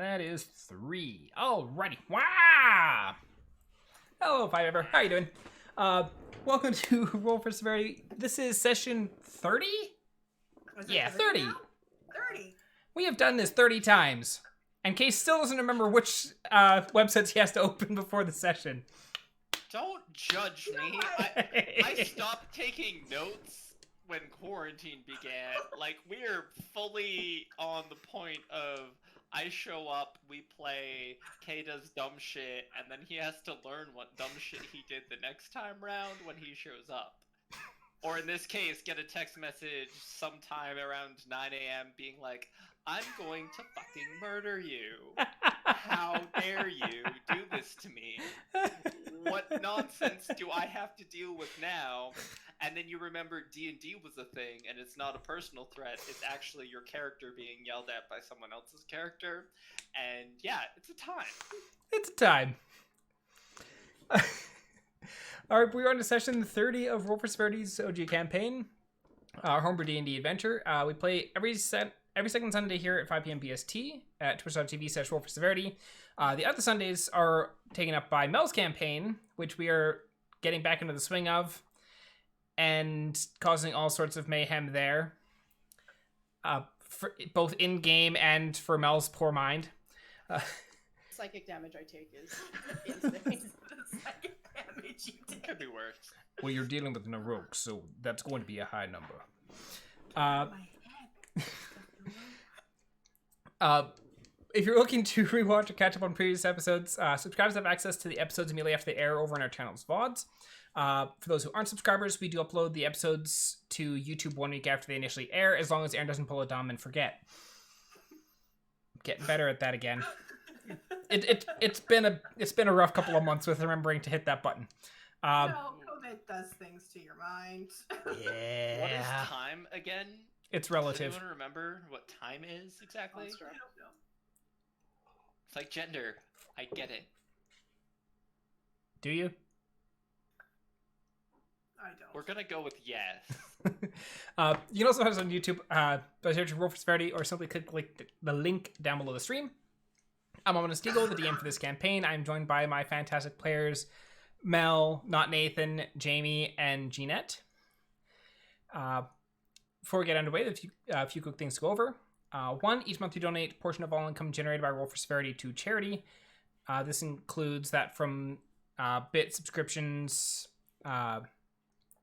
and that is 3. Alrighty. Wow! Hello, Five-Ever. How are you doing? Welcome to Roll for Severity. This is session 30? Yeah, 30. 30. We have done this 30 times. And Case still doesn't remember which websites he has to open before the session. Don't judge me. I stopped taking notes when quarantine began. Like, we're fully on the point of I show up, we play, Kay does dumb shit, and then he has to learn what dumb shit he did the next time round when he shows up. Or in this case, get a text message sometime around 9 a.m. being like, I'm going to fucking murder you. How dare you do this to me? What nonsense do I have to deal with now? And then you remember D&D was a thing, and it's not a personal threat. It's actually your character being yelled at by someone else's character. And yeah, it's a time. It's a time. Alright, we're on to session 30 of Roll for Severity's OG campaign. Our homebrew D&D adventure. We play every second Sunday here at 5 p.m. BST at twitch.tv/rollforseverity. The other Sundays are taken up by Mel's campaign, which we are getting back into the swing of, and causing all sorts of mayhem there, for both in-game and for Mel's poor mind. Psychic damage I take is insane. Psychic damage you take. Could be worse. Well, you're dealing with no rogue, so that's going to be a high number. My head. If you're looking to rewatch or catch up on previous episodes, subscribers have access to the episodes immediately after they air over on our channel's VODs. For those who aren't subscribers, we do upload the episodes to YouTube 1 week after they initially air, as long as Aaron doesn't pull a dumb and forget. Getting better at that again. It's been a rough couple of months with remembering to hit that button. COVID does things to your mind. Yeah. What is time again? It's relative. Does anyone remember what time is exactly? I don't know. It's like gender. I get it. Do you? I don't. We're gonna go with yes. You can also find us on YouTube by searching Roll for Severity, or simply click the link down below the stream. I'm Ominous Deagle, the DM for this campaign. I'm joined by my fantastic players, Mel, Not Nathan, Jamie, and Jeanette. Before we get underway, a few quick things to go over. 1, each month you donate a portion of all income generated by Roll for Severity to charity. This includes that from bit subscriptions,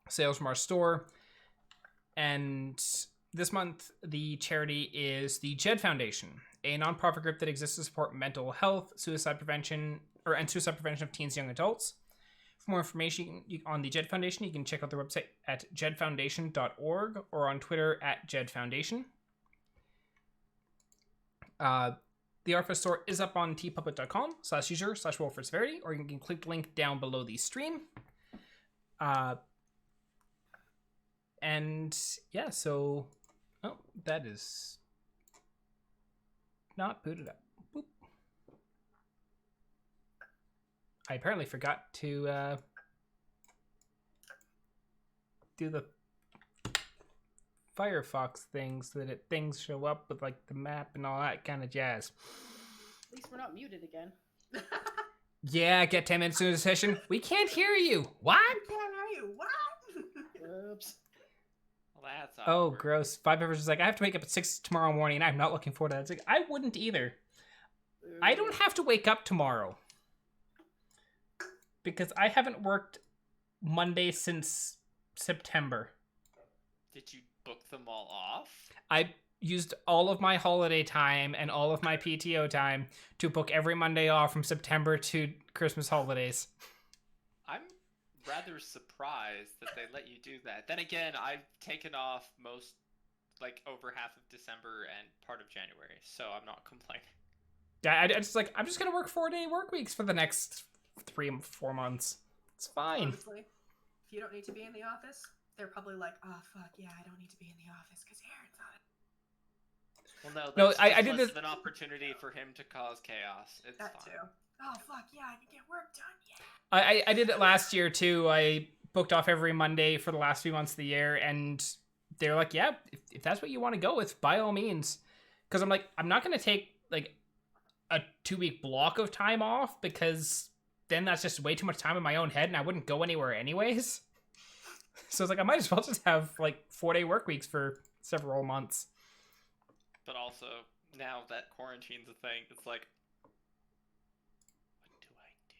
sales from our store. And this month, the charity is the Jed Foundation, a nonprofit group that exists to support mental health, suicide prevention of teens and young adults. For more information on the Jed Foundation, you can check out their website at jedfoundation.org or on Twitter at jedfoundation. The Artificer store is up on tpublic.com/user/roll4severity, or you can click the link down below the stream. And yeah, so that is not booted up. Boop. I apparently forgot to do the Firefox thing so that things show up with like the map and all that kind of jazz. At least we're not muted again. Yeah, get 10 minutes into the session. We can't hear you. What? I can't hear you. What? Oops. Well, that's Oh, awkward. gross. 5 Hours is like, I have to wake up at 6 tomorrow morning, and I'm not looking forward to that. It's like, I wouldn't either. I don't have to wake up tomorrow. Because I haven't worked Monday since September. Did you book them all off? I used all of my holiday time and all of my PTO time to book every Monday off from September to Christmas holidays. I'm rather surprised that they let you do that. Then again, I've taken off over half of December and part of January, so I'm not complaining. Yeah, I'm just gonna work 4-day work weeks for the next 3-4 months. It's fine. Honestly, if you don't need to be in the office, they're probably like, oh fuck yeah, I don't need to be in the office because Aaron's on it. Well, no, No, that's I did less this- of an opportunity for him to cause chaos. It's That fine. too. Oh fuck yeah, I can get work done. Yeah. I did it last year too. I booked off every Monday for the last few months of the year, and they're like, yeah, if that's what you want to go with, by all means. Because I'm like, I'm not going to take like a 2-week block of time off, because then that's just way too much time in my own head and I wouldn't go anywhere anyways. So it's like, I might as well just have like 4-day work weeks for several months. But also, now that quarantine's a thing, it's like, what do I do?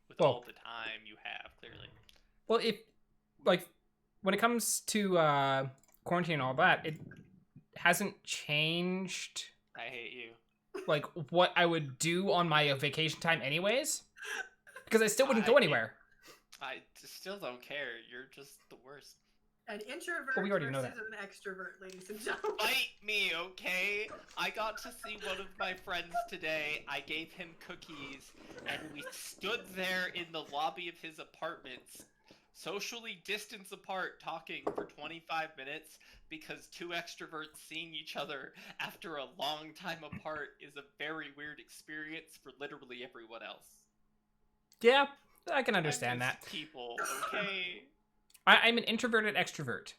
With all the time you have, clearly. Well, if, like, when it comes to quarantine and all that, it hasn't changed, I hate you. like, what I would do on my vacation time anyways. Because I still wouldn't go anywhere. I still don't care. You're just the worst. An introvert Well, we already know versus that. an extrovert, ladies and gentlemen. Fight me, okay? I got to see one of my friends today. I gave him cookies, and we stood there in the lobby of his apartment, socially distanced apart, talking for 25 minutes, because two extroverts seeing each other after a long time apart is a very weird experience for literally everyone else. Yeah, I can understand that. People, okay? I'm an introverted extrovert.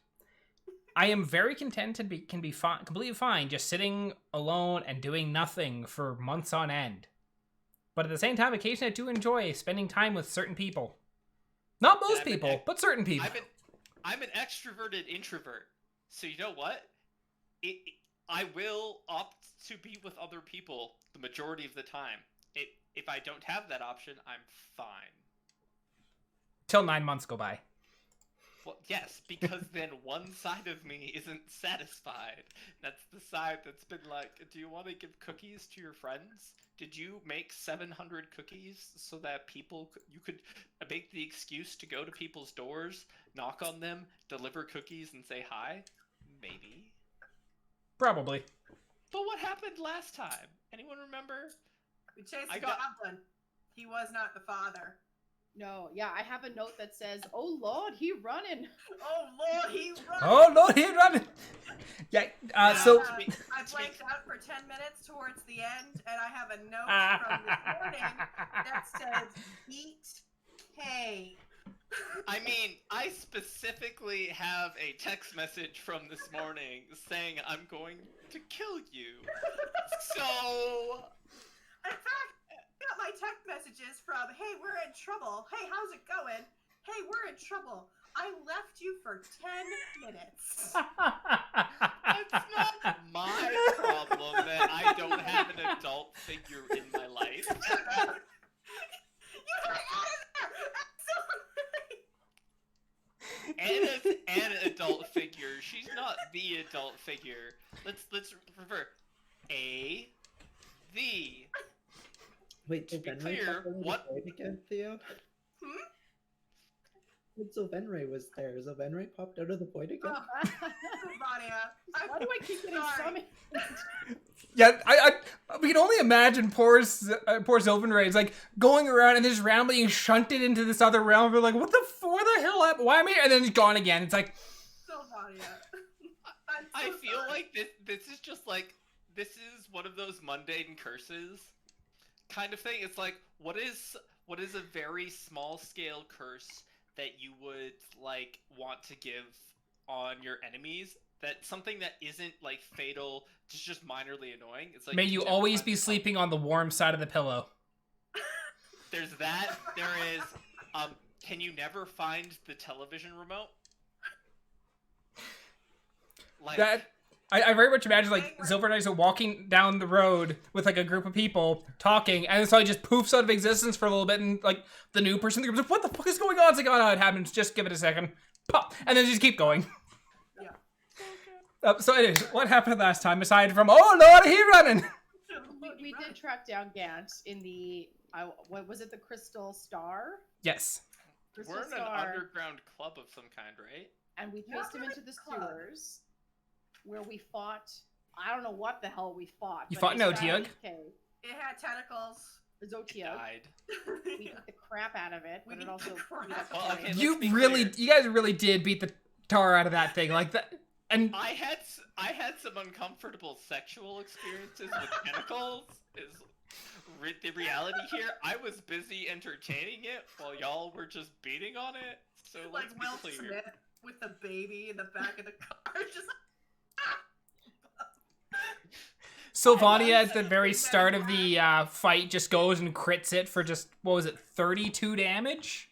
I am very content and can be completely fine just sitting alone and doing nothing for months on end. But at the same time, occasionally I do enjoy spending time with certain people. Not most people, but certain people. I'm an extroverted introvert. So you know what? I will opt to be with other people the majority of the time. If I don't have that option, I'm fine. Till 9 months go by. Well, yes, because then one side of me isn't satisfied. That's the side that's been like, do you want to give cookies to your friends? Did you make 700 cookies so that you could make the excuse to go to people's doors, knock on them, deliver cookies, and say hi? Maybe. Probably. But what happened last time? Anyone remember? We chased the goblin. He was not the father. No, yeah, I have a note that says, "Oh Lord, he running." Oh Lord, he running. Oh Lord, he running. Yeah. So I blanked out for 10 minutes towards the end, and I have a note from this morning that says, "Eat cake." I mean, I specifically have a text message from this morning saying I'm going to kill you. So, in fact, I got my text messages from, "Hey, we're in trouble. Hey, how's it going? Hey, we're in trouble. I left you for 10 minutes." It's not my problem that I don't have an adult figure in my life. You got out of there! Anna's an adult figure. She's not the adult figure. Let's refer. The. Wait, To be clear, what? Again, Theo? When Sylvania was there, Sylvania popped out of the void again? Sylvania, why do I keep getting summoned? yeah, we can only imagine poor Sylvanray is like going around and just randomly being shunted into this other realm. We're like, what the hell happened? Why am I here? And then he's gone again. It's like, Sylvania. I feel like this is just like, this is one of those mundane curses kind of thing. It's like, what is a very small scale curse that you would like want to give on your enemies? That's something that isn't like fatal, just minorly annoying. It's like, may you always be sleeping on the warm side of the pillow. There's that. There is, can you never find the television remote? Like that. I very much imagine like Sylvanray are walking down the road with like a group of people talking, and so he just poofs out of existence for a little bit, and like the new person in the group is like, what the fuck is going on? It's like, oh no, it happens. Just give it a second. Pop, and then just keep going. Yeah. So anyways, what happened last time aside from, oh Lord, he running? We did track down Gant in the, what was it, the Crystal Star? Yes. Crystal we're in Star, an underground club of some kind, right? and we chased him into the sewers, where we fought. I don't know what the hell we fought. You but fought it no was Tiug? okay. It had tentacles. Zotiug. Died. We beat the crap out of it, but it also beat us Well, okay, You let's be really, clear. you guys really did beat the tar out of that thing like that. And I had some uncomfortable sexual experiences with tentacles. The reality here. I was busy entertaining it while y'all were just beating on it. So like let's Will be clear. Smith with the baby in the back of the car, just Sylvania at the very start of the fight just goes and crits it for just, what was it, 32 damage?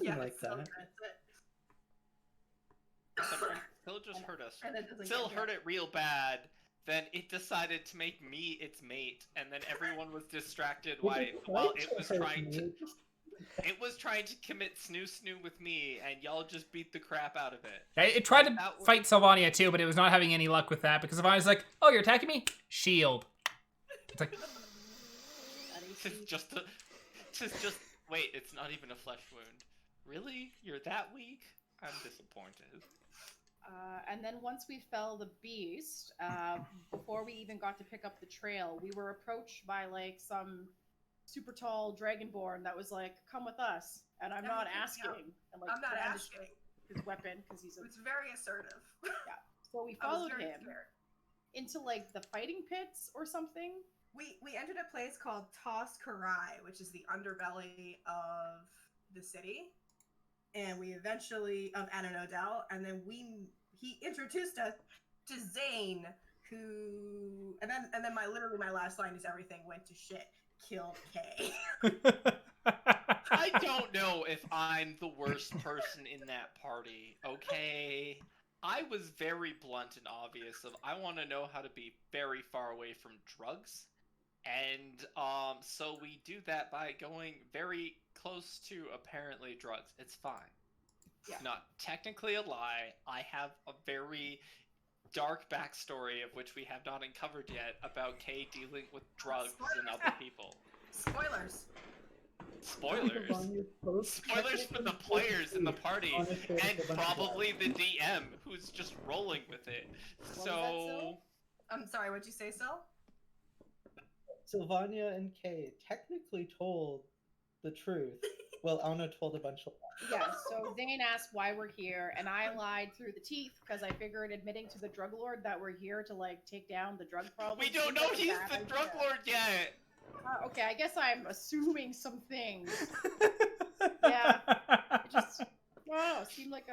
Yeah, like so that. that's it. Still just hurt us. And it doesn't Still get hurt hit. it real bad. Then it decided to make me its mate, and then everyone was distracted while it was trying to. It was trying to commit snoo with me, and y'all just beat the crap out of it. It tried to That was- fight Sylvania too, but it was not having any luck with that because Sylvania's like, "Oh, you're attacking me? Shield." It's like, Just wait. It's not even a flesh wound. Really? You're that weak? I'm disappointed. And then once we fell the beast, before we even got to pick up the trail, we were approached by like some super tall dragonborn that was like, "Come with us," and I'm not asking. And, like, I'm not brandished asking. his weapon because he's a. It's very assertive. So we I was followed very him scared. into like the fighting pits or something. We entered a place called Tos Karai, which is the underbelly of the city, and we eventually of Annah, and then he introduced us to Zane, who and then my last line is everything went to shit. Killed Kay. I don't know if I'm the worst person in that party, okay? I was very blunt and obvious of I want to know how to be very far away from drugs. And so we do that by going very close to apparently drugs. It's fine. Yeah. Not technically a lie. I have a very dark backstory of which we have not uncovered yet about Kay dealing with drugs and other people. Spoilers. Spoilers. Spoilers for the players in the party and probably the DM who's just rolling with it. What was that, So Syl? I'm sorry, what'd you say, Sil? Sylvania and Kay technically told the truth. Well, Anna told a bunch of lies. Yeah, so Zane asked why we're here, and I lied through the teeth because I figured admitting to the drug lord that we're here to like take down the drug problem. we don't seemed know like a he's bad the idea. drug lord yet. Okay, I guess I'm assuming some things. Yeah, it just seemed like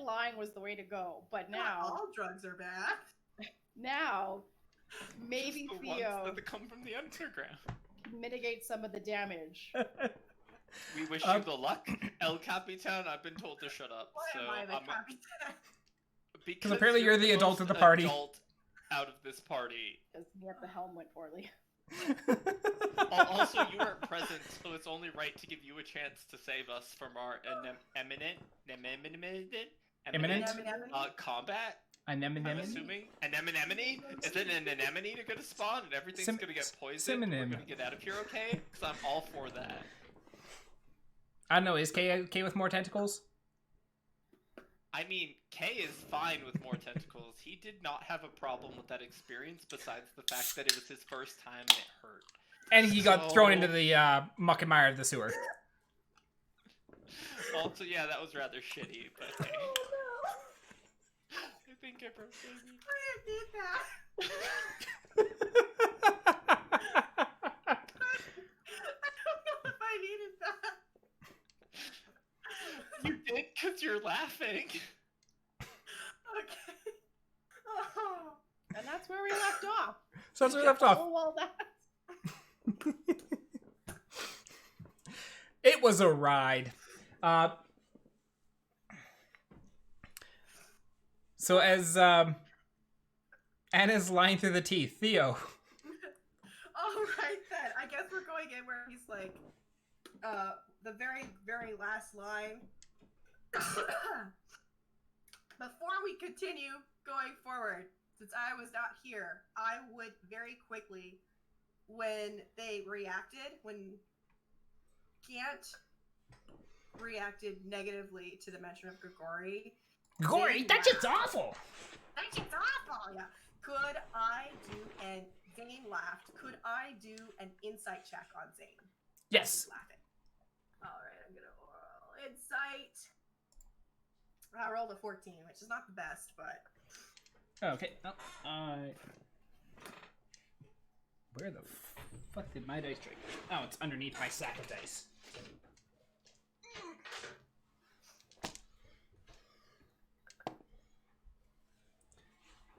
lying was the way to go. But Not now, all drugs are bad. maybe Just the Theo ones that come from the underground. can mitigate some of the damage. We wish you the luck, El Capitan. I've been told to shut up. Why So am I the I'm capitan? because apparently you're the adult most of the party. Adult out of this party. Because the helm went poorly. Also, you weren't present, so it's only right to give you a chance to save us from our imminent Imminent? combat. I'm Anemone? assuming anemone. Is it an anemone gonna spawn and everything's gonna get poisoned? We're Simonym. gonna get out of here, okay? Because I'm all for that. I don't know, is Kay okay with more tentacles? I mean, Kay is fine with more tentacles. He did not have a problem with that experience, besides the fact that it was his first time and it hurt. And he got thrown into the muck and mire of the sewer. Also, yeah, that was rather shitty, but hey. Oh I think I broke baby. no! I didn't need that. I don't know if I needed that. You did because you're laughing. Okay. Oh. And that's where we left off. So that's where we left off. Oh, well, that. It was a ride. So as Anna's lying through the teeth, Theo. All right then. I guess we're going in where he's like, the very, very last line. Before we continue going forward, since I was not here, I would very quickly, when they reacted, when Gant reacted negatively to the mention of Grigori. Gory, Zane that laughed. shit's awful. That shit's awful, yeah. Could I do, and Zane laughed, could I do an insight check on Zane? Yes. He's laughing. Alright, I'm gonna roll insight. I rolled a 14, which is not the best, but... Okay. Oh, where the fuck did my dice tray go? Oh, it's underneath my sack of dice.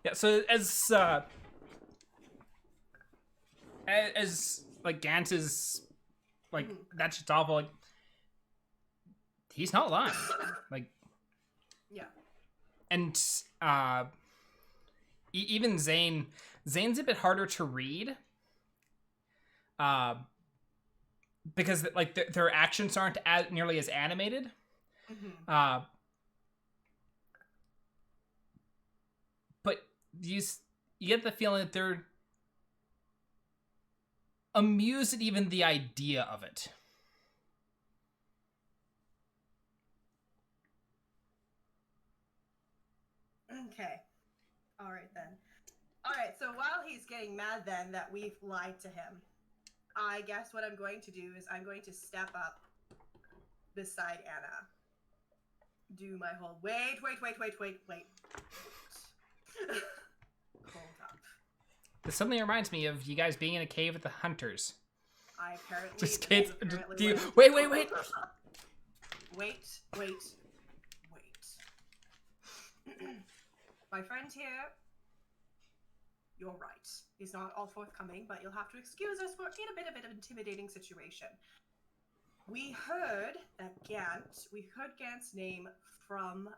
Yeah, so as as like Gant is like that's just awful. Like he's not lying. Like Yeah. and even Zane's a bit harder to read. Because like their actions aren't nearly as animated. But you get the feeling that they're amused at even the idea of it. Okay. All right then. All right. So while he's getting mad, then that we've lied to him, I guess what I'm going to do is I'm going to step up beside Anna. Do my whole wait. Hold up. This suddenly reminds me of you guys being in a cave with the hunters. I apparently Just this is kidding. apparently Wait. Wait. My friend here, you're right. He's not all forthcoming, but you'll have to excuse us for in a bit of an intimidating situation. We heard Gant's name from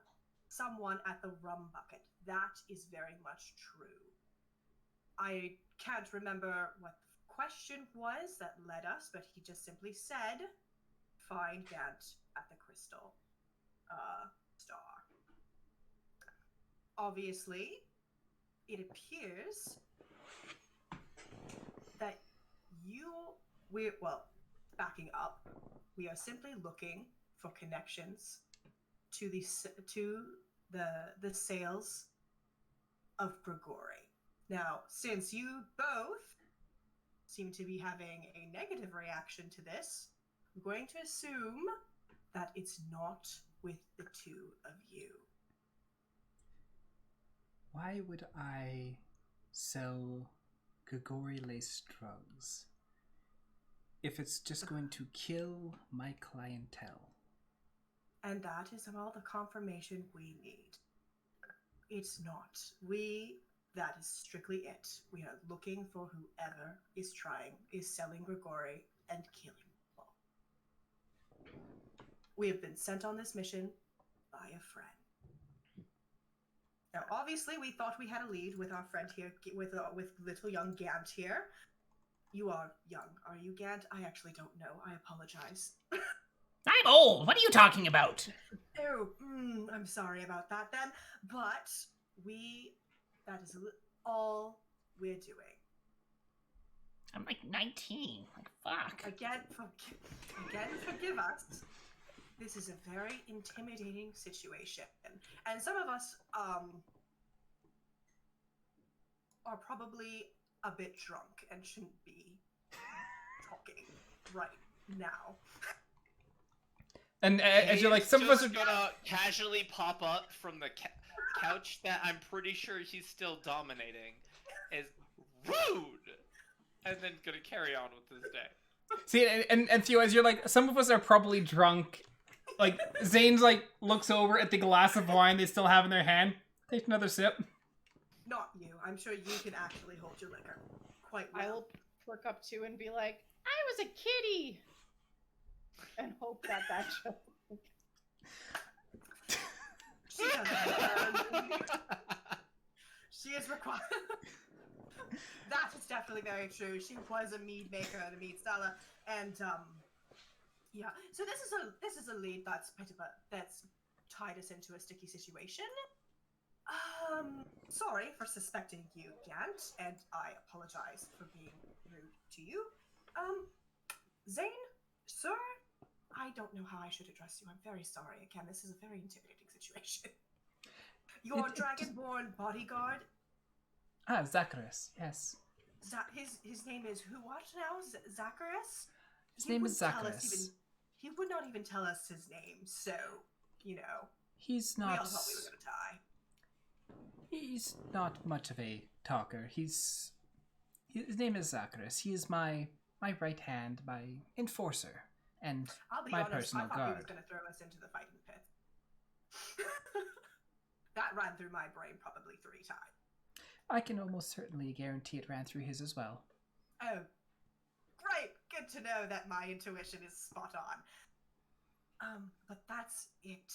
someone at the rum bucket. That is very much true. I can't remember what the question was that led us, but he just simply said, find Gant at the crystal star. Obviously, it appears that backing up, we are simply looking for connections to the sales of Grigori. Now, since you both seem to be having a negative reaction to this, I'm going to assume that it's not with the two of you. Why would I sell Grigori laced drugs if it's just going to kill my clientele? And that is all the confirmation we need. It's not. That is strictly it. We are looking for whoever is selling Grigori and killing people. We have been sent on this mission by a friend. Now, obviously, we thought we had a lead with our friend here, with little young Gant here. You are young, are you, Gant? I actually don't know. I apologize. I'm old. What are you talking about? Oh, I'm sorry about that then. But that is all we're doing. I'm like 19. Like, fuck. Again, forgive us. This is a very intimidating situation. And some of us are probably a bit drunk and shouldn't be talking right now. And as you're like, some of us are gonna casually pop up from the couch that I'm pretty sure he's still dominating. Is rude, and then gonna carry on with his day. See, and Theo, as you're like, some of us are probably drunk. Like Zane's like looks over at the glass of wine they still have in their hand. Take another sip. Not you. I'm sure you can actually hold your liquor quite well. I will perk up too and be like, I was a kitty! And hope that joke. She doesn't. She is required. That is definitely very true. She was a mead maker and a mead seller, and yeah. So this is a lead that's tied us into a sticky situation. Sorry for suspecting you, Gant, and I apologize for being rude to you. Zane, sir, I don't know how I should address you. I'm very sorry. Again, this is a very intimidating situation. Your dragonborn bodyguard. Zacharias, yes. His name is who? What now? Zacharias? His name is Zacharias. He would not even tell us his name, so, you know. He's We all not... thought we were going to die. He's not much of a talker. His name is Zacharias. He is my right hand, my enforcer, and I'll be my honest, personal I thought guard. he was going to throw us into the fighting pit. That ran through my brain probably 3 times. I can almost certainly guarantee it ran through his as well. Oh, good to know that my intuition is spot on. But that's it.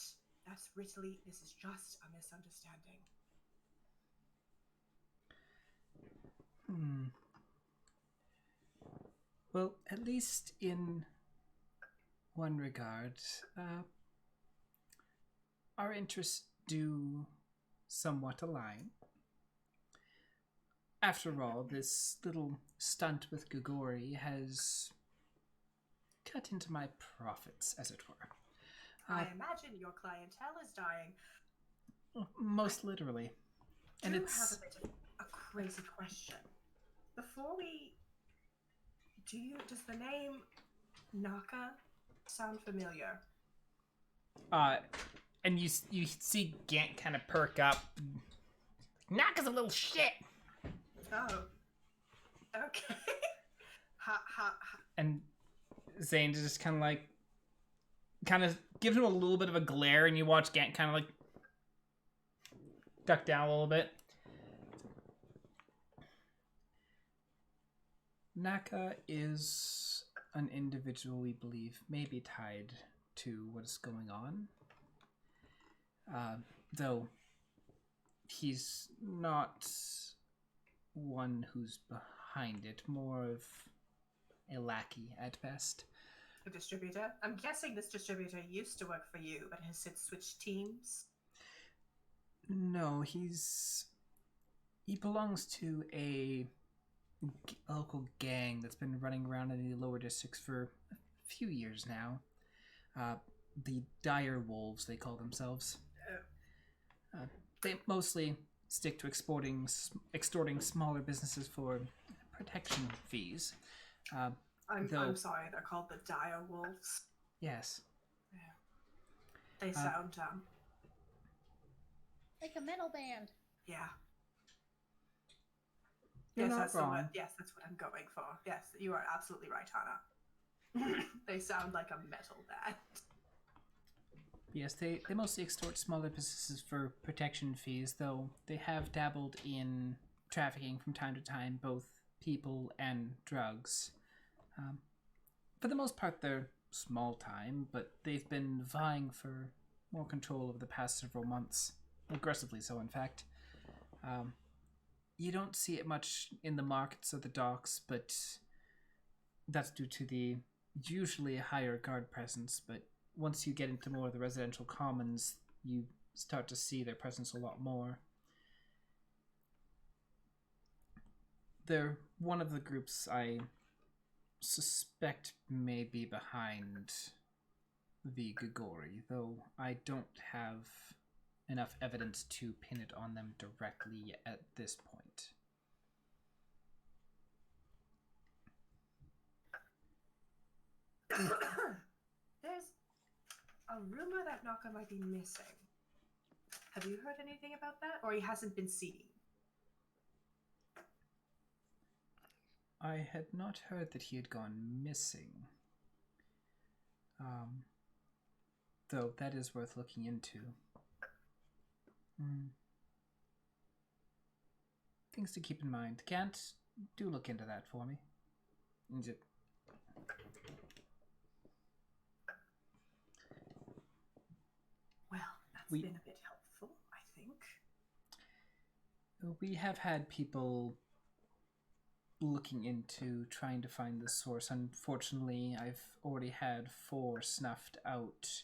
That's literally, this is just a misunderstanding. Well, at least in one regard, our interests do somewhat align. After all, this little stunt with Gugori has cut into my profits, as it were. I imagine your clientele is dying. Most literally. And I do it's... have a bit of a crazy question. Before we... Does the name Naka sound familiar? And you see Gant kind of perk up. Naka's a little shit! Oh. Okay. ha. And Zane just kind of gives him a little bit of a glare, and you watch Gant kind of like duck down a little bit. Naka is an individual we believe may be tied to what is going on. Though he's not one who's behind it, more of a lackey at best. A distributor? I'm guessing this distributor used to work for you, but has since switched teams? No, he belongs to a local gang that's been running around in the lower districts for a few years now. The Dire Wolves, they call themselves. They mostly stick to extorting smaller businesses for protection fees. I'm sorry, they're called the Dire Wolves. Yes. They sound, like a metal band. yeah. You're Yes, not that's the wrong. word. Yes, that's what I'm going for. Yes, you are absolutely right, Hannah. They sound like a metal band. Yes, they mostly extort smaller businesses for protection fees, though they have dabbled in trafficking from time to time, both people and drugs. For the most part, they're small time, but they've been vying for more control over the past several months. Aggressively so, in fact. You don't see it much in the markets or the docks, but that's due to the usually higher guard presence. But once you get into more of the residential commons, you start to see their presence a lot more. They're one of the groups I suspect may be behind the Gugori, though I don't have enough evidence to pin it on them directly at this point. There's a rumor that Naka might be missing. Have you heard anything about that? Or he hasn't been seen? I had not heard that he had gone missing. Though that is worth looking into. Things to keep in mind. Can't do look into that for me. Well, that's been a bit helpful, I think. We have had people looking into trying to find the source. Unfortunately, I've already had 4 snuffed out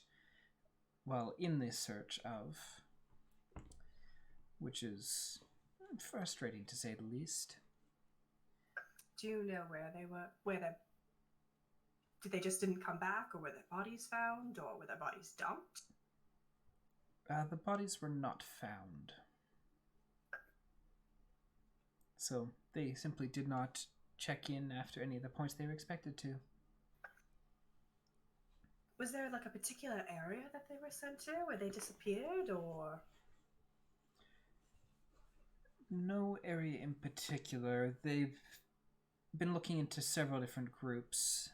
while in this search of, which is frustrating to say the least. Do you know where they were? Did they just didn't come back, or were their bodies found, or were their bodies dumped? The bodies were not found. So they simply did not check in after any of the points they were expected to. Was there like a particular area that they were sent to where they disappeared, or? No area in particular. They've been looking into several different groups.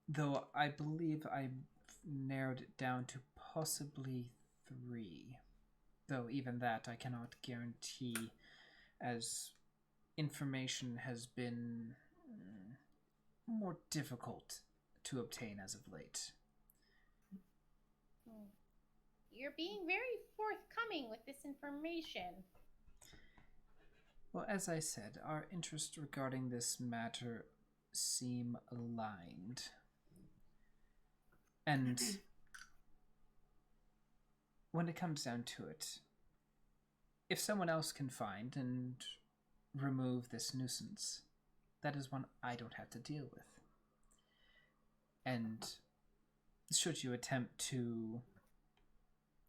Though I believe I narrowed it down to possibly 3. Though even that I cannot guarantee, as information has been more difficult to obtain as of late. You're being very forthcoming with this information. Well, as I said, our interests regarding this matter seem aligned. And when it comes down to it, if someone else can find and remove this nuisance, that is one I don't have to deal with. And should you attempt to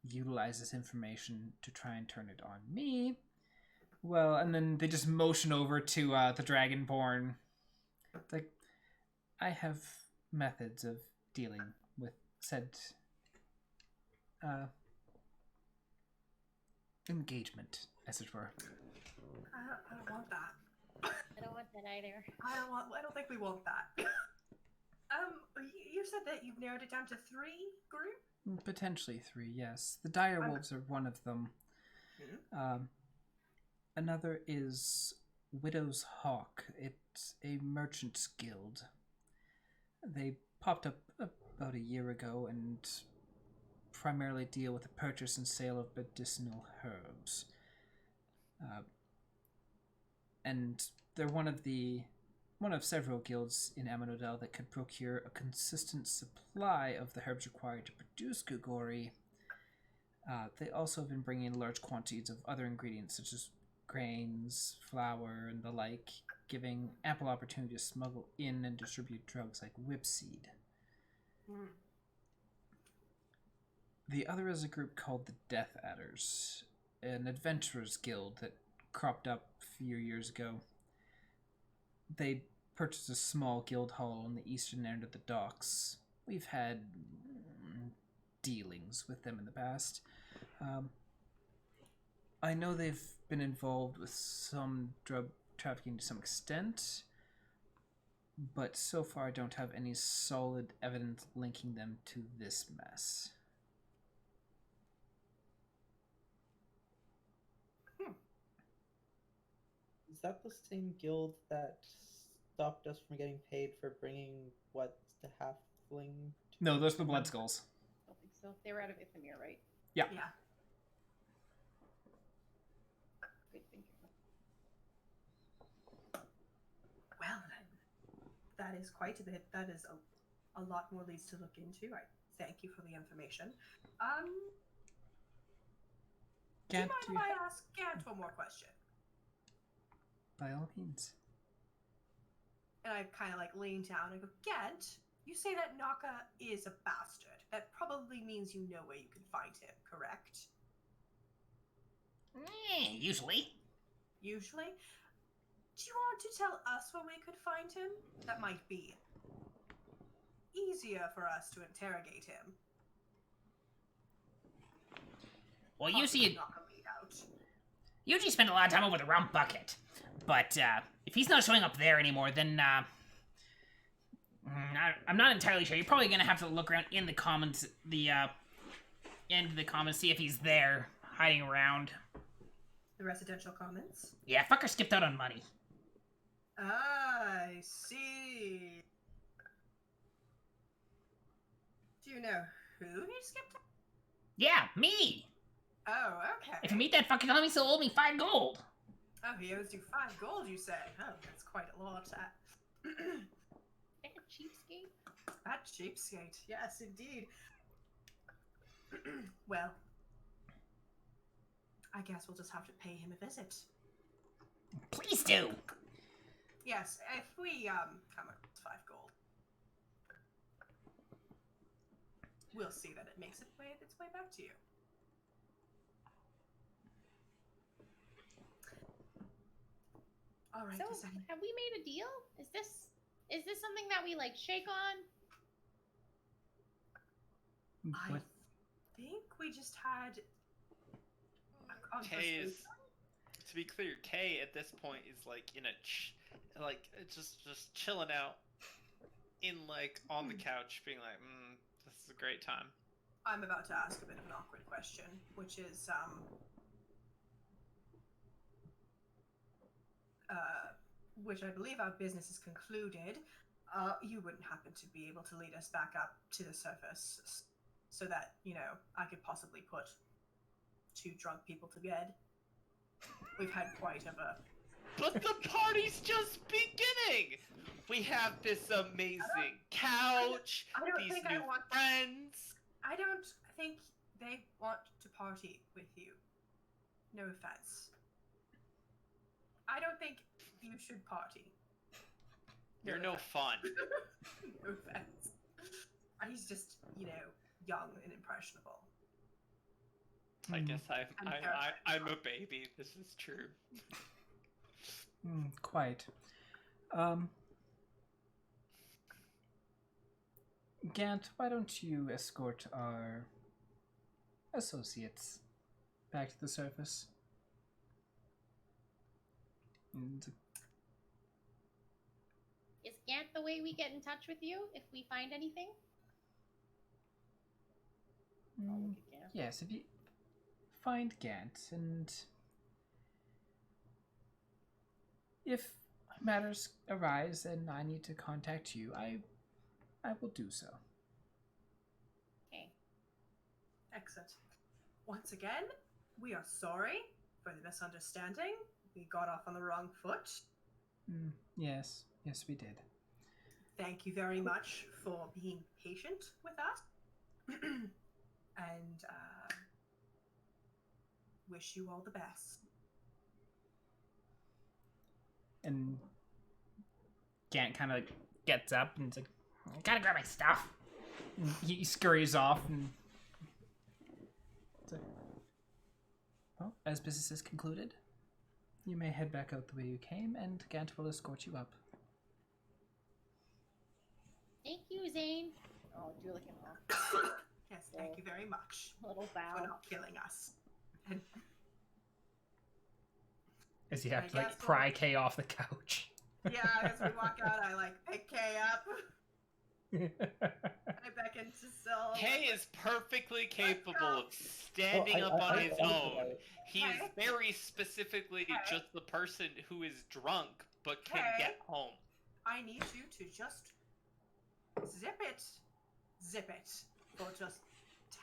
utilize this information to try and turn it on me, well, and then they just motion over to the Dragonborn. Like, I have methods of dealing with said engagement, as it were. I don't want that. I don't want that either. I don't think we want that. You said that you've narrowed it down to 3 groups? Potentially 3, yes. The Direwolves are one of them. Another is Widow's Hawk. It's a merchant's guild. They popped up about a year ago and primarily deal with the purchase and sale of medicinal herbs. And they're one of several guilds in Amanodel that could procure a consistent supply of the herbs required to produce Gugori. They also have been bringing in large quantities of other ingredients such as grains, flour, and the like, giving ample opportunity to smuggle in and distribute drugs like whipseed. The other is a group called the Death Adders, an adventurers guild that cropped up a few years ago. They purchased a small guild hall on the eastern end of the docks. We've had dealings with them in the past. I know they've been involved with some drug trafficking to some extent, but so far I don't have any solid evidence linking them to this mess. Is that the same guild that stopped us from getting paid for bringing what the halfling? No, those are the Blood Skulls. I don't think so. They were out of Ithamir, right? Yeah. Yeah. Good thinking. Well then, that is quite a bit. That is a lot more leads to look into. I thank you for the information. Do you Gant, mind if I ask Gant one more question? by all means. And I kind of like lean down and go, Gant, you say that Naka is a bastard. That probably means you know where you can find him, correct? Usually. Usually? Do you want to tell us where we could find him? That might be easier for us to interrogate him. Well, Possibly knock a lead out. usually spend a lot of time over the Rum Bucket. But if he's not showing up there anymore, then I'm not entirely sure. You're probably gonna have to look around in the commons, the end of the commons, see if he's there, hiding around. The residential commons? Yeah, fucker skipped out on money. I see. Do you know who he skipped? Yeah, me. Oh, okay. If you meet that fucker, tell him he still owed me 5 gold. Oh, he owes you 5 gold, you say? Oh, that's quite a lot. That cheapskate. That cheapskate, yes, indeed. Well, I guess we'll just have to pay him a visit. Please do. Yes, if we come across 5 gold, we'll see that it makes its way back to you. All right. So, does any- have we made a deal? Is this something that we like shake on? I What? think we just had a Kay conversation. is, to be clear, Kay at this point is like in a just chilling out in like on the couch, being like, this is a great time. I'm about to ask a bit of an awkward question, which is which I believe our business is concluded, you wouldn't happen to be able to lead us back up to the surface so that, I could possibly put 2 drunk people to bed. We've had quite of a... But the party's just beginning! We have this amazing couch, these new friends. I don't think they want to party with you. No offense. I don't think you should party. You're no fun. No offense. He's just, young and impressionable. I guess I'm a baby. This is true. Quite. Gant, why don't you escort our associates back to the surface? And Is Gant the way we get in touch with you if we find anything? I'll look at Gant. yes, if you find Gant, and if matters arise and I need to contact you, I will do so. Okay. Excellent. Once again, we are sorry for the misunderstanding. We got off on the wrong foot. Yes, we did. Thank you very much for being patient with us. And wish you all the best. And Gant kind of gets up and is like, I gotta grab my stuff. And he scurries off and... Well, as business is concluded, you may head back out the way you came, and Gant will escort you up. Thank you, Zane. Oh, do like an Yes, thank you very much little for bow. not killing us. As you have to I like guess pry Kay off the couch. Yeah, as we walk out, I pick Kay up. I beckon to Syl. Kay is perfectly capable of standing up on his own. He is very specifically just the person who is drunk but can get home. I need you to just zip it for just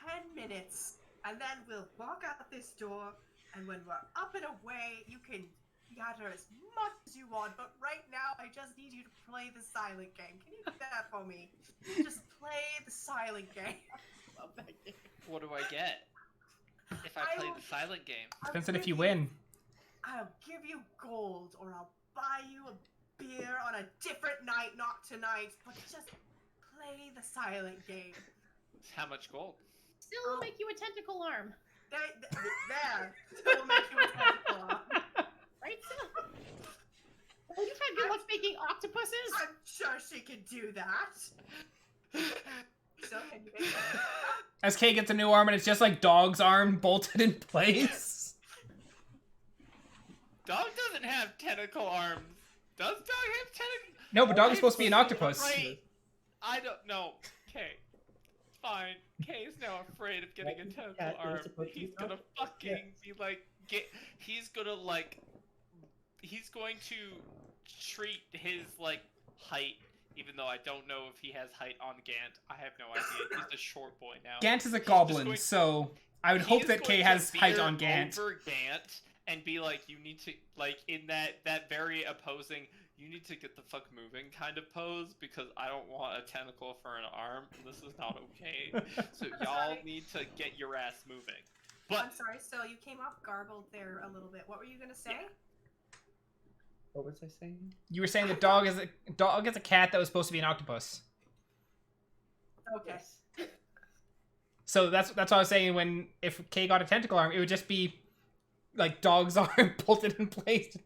10 minutes, and then we'll walk out this door, and when we're up and away, you can yatter as much as you want, but right now, I just need you to play the silent game. Can you do that for me? Just play the silent game. Love that game. What do I get if I play the silent game? Depends on if you win. I'll give you gold, or I'll buy you a beer on a different night, not tonight, but just play the silent game. How much gold? Still will make you a tentacle arm. There. Still make you a tentacle arm. Right, Sil? Well, you've had good luck making octopuses. I'm sure she could do that. So, can you make that? As Kay gets a new arm and it's just like Dog's arm bolted in place. Dog doesn't have tentacle arms. Does Dog have tentacle? No, but Dog is supposed to be an octopus. Right. I don't know. Kay. Fine. Kay is now afraid of getting a tentacle arm. He's gonna fucking be like, he's going to treat his height, even though I don't know if he has height on Gant. I have no idea. He's a short boy now. Gant is a goblin, so I would hope that Kay has height on Gant. Over Gant and be like, you need to, in that very opposing, you need to get the fuck moving kind of pose, because I don't want a tentacle for an arm, and this is not okay. So y'all need to get your ass moving. But I'm sorry, so you came off garbled there a little bit. What were you gonna say? What was I saying? You were saying that Dog is a cat that was supposed to be an octopus. Okay. Yes. So that's what I was saying. If Kay got a tentacle arm, it would just be like Dog's arm bolted in place.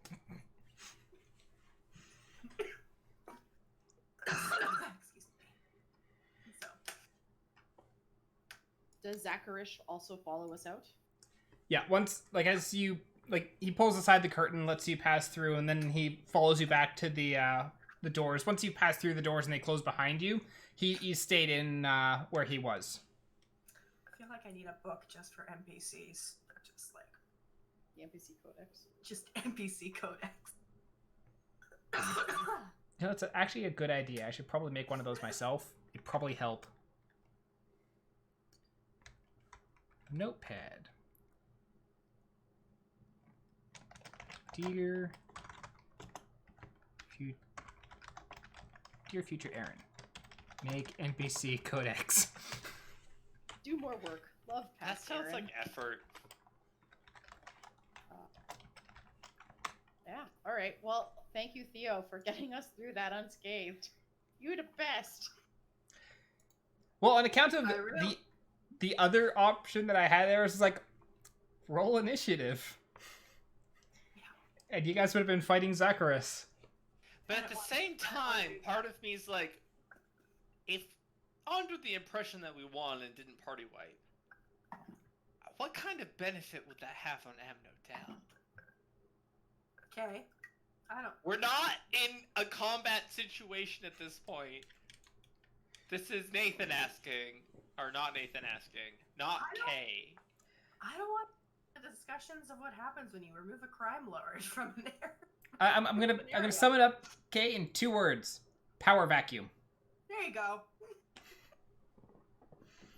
Excuse me. So, Does Zacharish also follow us out? Yeah, once as you he pulls aside the curtain, lets you pass through, and then he follows you back to the doors. Once you pass through the doors and they close behind you, he stayed in where he was. I feel like I need a book just for NPCs. Just The NPC Codex. just NPC codex. You know, it's actually a good idea. I should probably make one of those myself. It'd probably help. Notepad. Dear future Aaron, make NPC codex. Do more work. Love That past sounds Aaron. like effort. Yeah. All right. Well, thank you, Theo, for getting us through that unscathed. You're the best. Well, on account of I really- the other option that I had there was like roll initiative, and you guys would have been fighting Zacharias. But at the same time, part of me is like, if under the impression that we won and didn't party wipe, what kind of benefit would that have on Amno Down? Okay. I don't. We're not in a combat situation at this point. This is Nathan asking, or not Nathan asking, not Kay. I don't want the discussions of what happens when you remove a crime lord from there. I'm gonna sum it up, okay, in 2 words: power vacuum. There you go.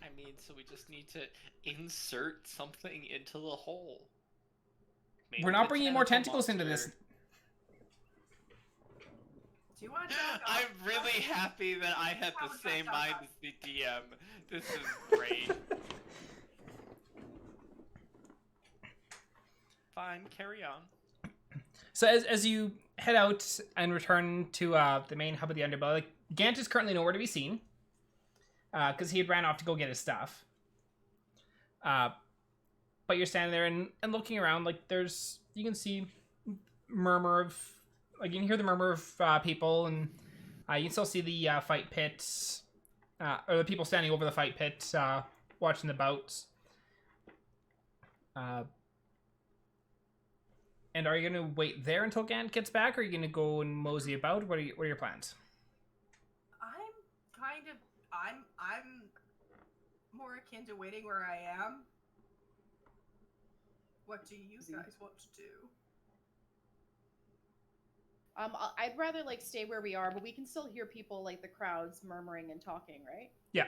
I mean, so we just need to insert something into the hole. Maybe We're not the bringing more tentacle tentacles into this. monster. Do you want to talk I'm about- really happy that I had the Talk same about- mind as the DM. This is great. Fine, carry on. So as you head out and return to the main hub of the Underbelly, like, Gant is currently nowhere to be seen, because he had ran off to go get his stuff. But you're standing there and looking around, like you can see murmur of, like you can hear the murmur of people, and you can still see the fight pits, or the people standing over the fight pit, watching the bouts. And are you going to wait there until Gant gets back, or are you going to go and mosey about? What are your plans? I'm more akin to waiting where I am. What do you guys want to do? I'd rather like stay where we are, but we can still hear people like the crowds murmuring and talking, right? Yeah.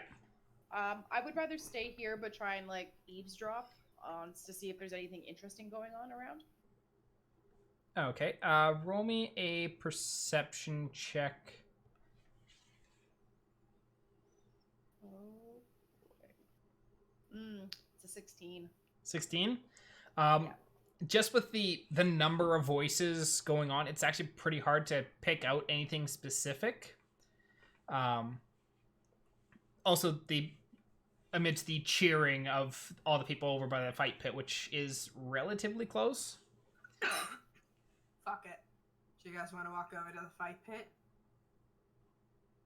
I would rather stay here, but try and like eavesdrop on to see if there's anything interesting going on around. Okay. Roll me a perception check. Oh boy. It's a 16. 16. Yeah. Just with the number of voices going on, it's actually pretty hard to pick out anything specific. Also, amidst the cheering of all the people over by the fight pit, which is relatively close. Fuck it. Do you guys want to walk over to the fight pit?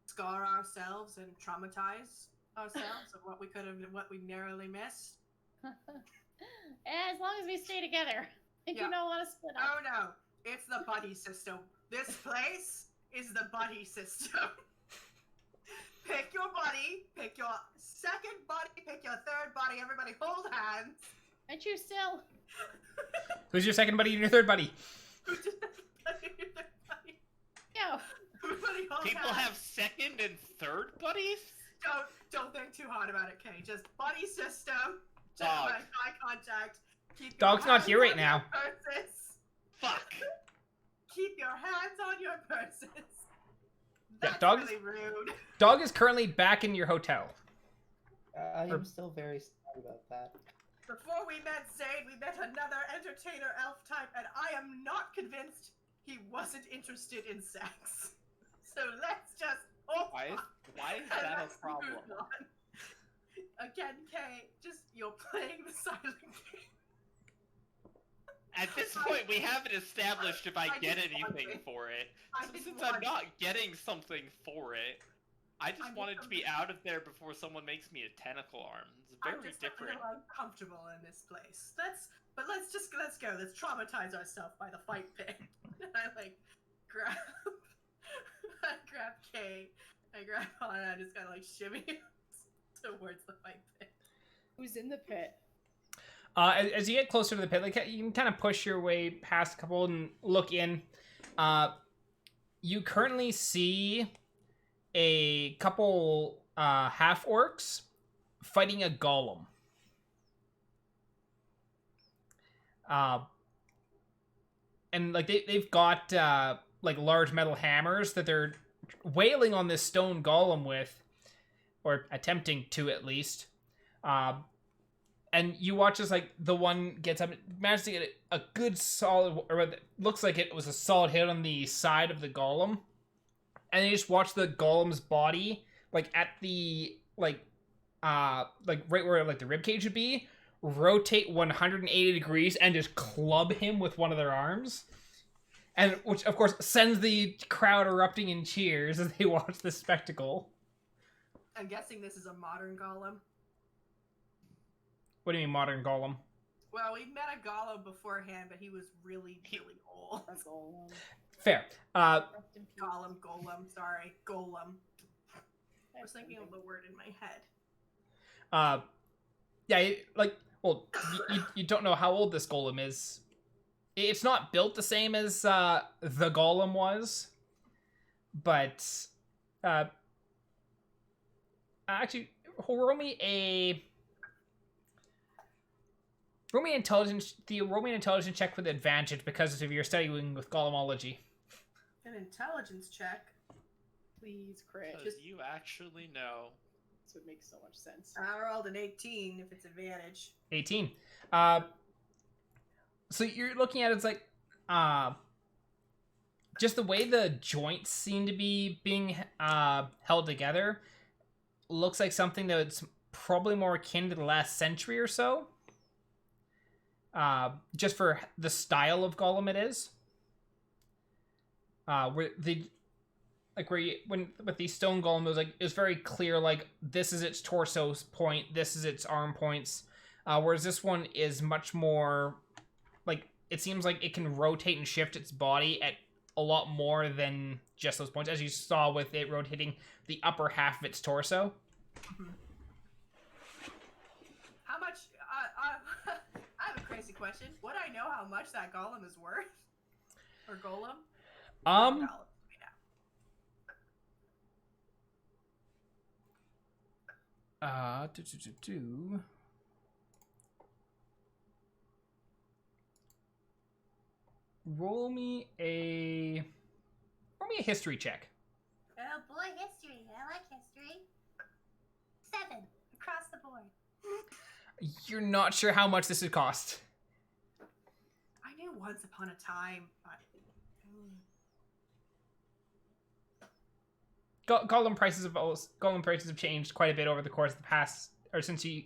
Scar ourselves and traumatize ourselves of what we narrowly missed? As long as we stay together. If Yeah. you don't want to split up. Oh no, it's the buddy system. This place is the buddy system. Pick your buddy, pick your second buddy, pick your third buddy. Everybody hold hands. And you still. Who's your second buddy and your third buddy? Yo. Everybody hold People hands. have second and third buddies? Don't think too hard about it, Kay. Just buddy system. Just Dog. make eye contact. Keep your Dog's not hands here right on now. your purses. Fuck. Keep your hands on your purses. Yeah, That's dog's- really rude. Dog is currently back in your hotel. I am still very sad about that. Before we met Zayn, we met another entertainer elf type, and I am not convinced he wasn't interested in sex. So let's just Why is and that let's a problem? move on. Again, Kay, just you're playing the silent game. At this point, we haven't established if I I get just anything wanted- for it. I So just since I'm wanted- not getting something for it, I just I'm wanted just- to be out of there before someone makes me a tentacle arm. It's I'm very just a different. little uncomfortable in this place. Let's go. Let's traumatize ourselves by the fight pit. I like grab Kay. I grab Anna. I just kind of like shimmy towards the fight pit. Who's in the pit? As you get closer to the pit, like you can kind of push your way past a couple and look in. you currently see a couple half orcs fighting a golem. And like they've got like large metal hammers that they're wailing on this stone golem with, or attempting to at least. And you watch as like the one gets up, manages to get a good solid, or it looks like it was a solid hit on the side of the golem, and you just watch the golem's body like at the like right where like the rib cage would be, rotate 180 degrees and just club him with one of their arms, and which of course sends the crowd erupting in cheers as they watch this spectacle. I'm guessing this is a modern golem. What do you mean modern golem? Well, we met a golem beforehand, but he was really old. That's all. Fair. Golem, sorry. Golem. I was thinking of the word in my head. Yeah, like, well, you don't know how old this golem is. It's not built the same as the golem was, but actually, roll me an intelligence check with advantage because of your studying with golemology. An intelligence check. Please, crit. Because you actually know. This would make so much sense. I rolled an 18 if it's advantage. 18. So you're looking at it's like just the way the joints seem to be being held together looks like something that's probably more akin to the last century or so. Just for the style of golem it is. Where the with the stone golem, it was very clear, like, this is its torso point, this is its arm points. Whereas this one is much more, like, it seems like it can rotate and shift its body at a lot more than just those points, as you saw with it rotating the upper half of its torso. Mm-hmm. How much, I have a crazy question. Would I know how much that golem is worth? Or golem? Roll me a history check. Oh boy, history. I like history. 7 across the board. You're not sure how much this would cost. I knew once upon a time, but... Golem prices have changed quite a bit over the course of the past, or since you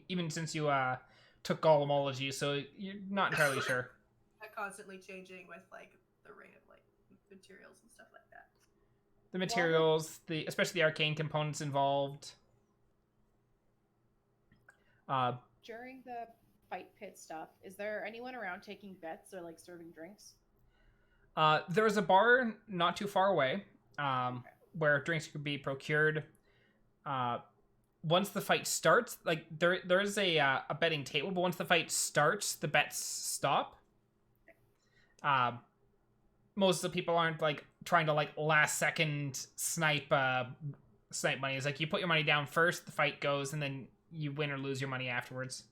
took golemology, so you're not entirely sure. I'm constantly changing with like the rate of like materials and stuff like that. The materials, especially the arcane components involved. During the fight pit stuff, is there anyone around taking bets or like serving drinks? There is a bar not too far away. Where drinks could be procured. Once the fight starts, like there is a betting table, but once the fight starts, the bets stop. Most of the people aren't like trying to like last second snipe money. It's like you put your money down first, the fight goes, and then you win or lose your money afterwards.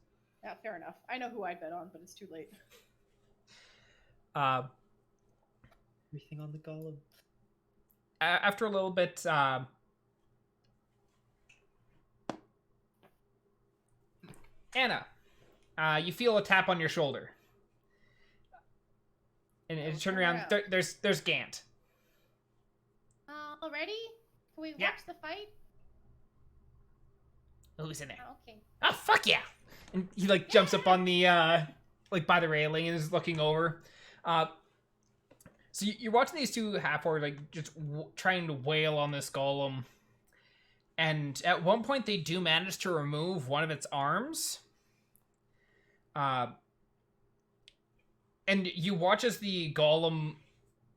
Yeah, fair enough. I know who I'd bet on, but it's too late. Everything on the golem. After a little bit, Anna, you feel a tap on your shoulder, and you turn around. There's Gant. Already? Can we Yeah. watch the fight? Who's in there? Oh, okay. Oh, fuck yeah! And he like jumps up on the like by the railing and is looking over. So you're watching these two half-orcs like just trying to wail on this golem, and at one point they do manage to remove one of its arms. And you watch as the golem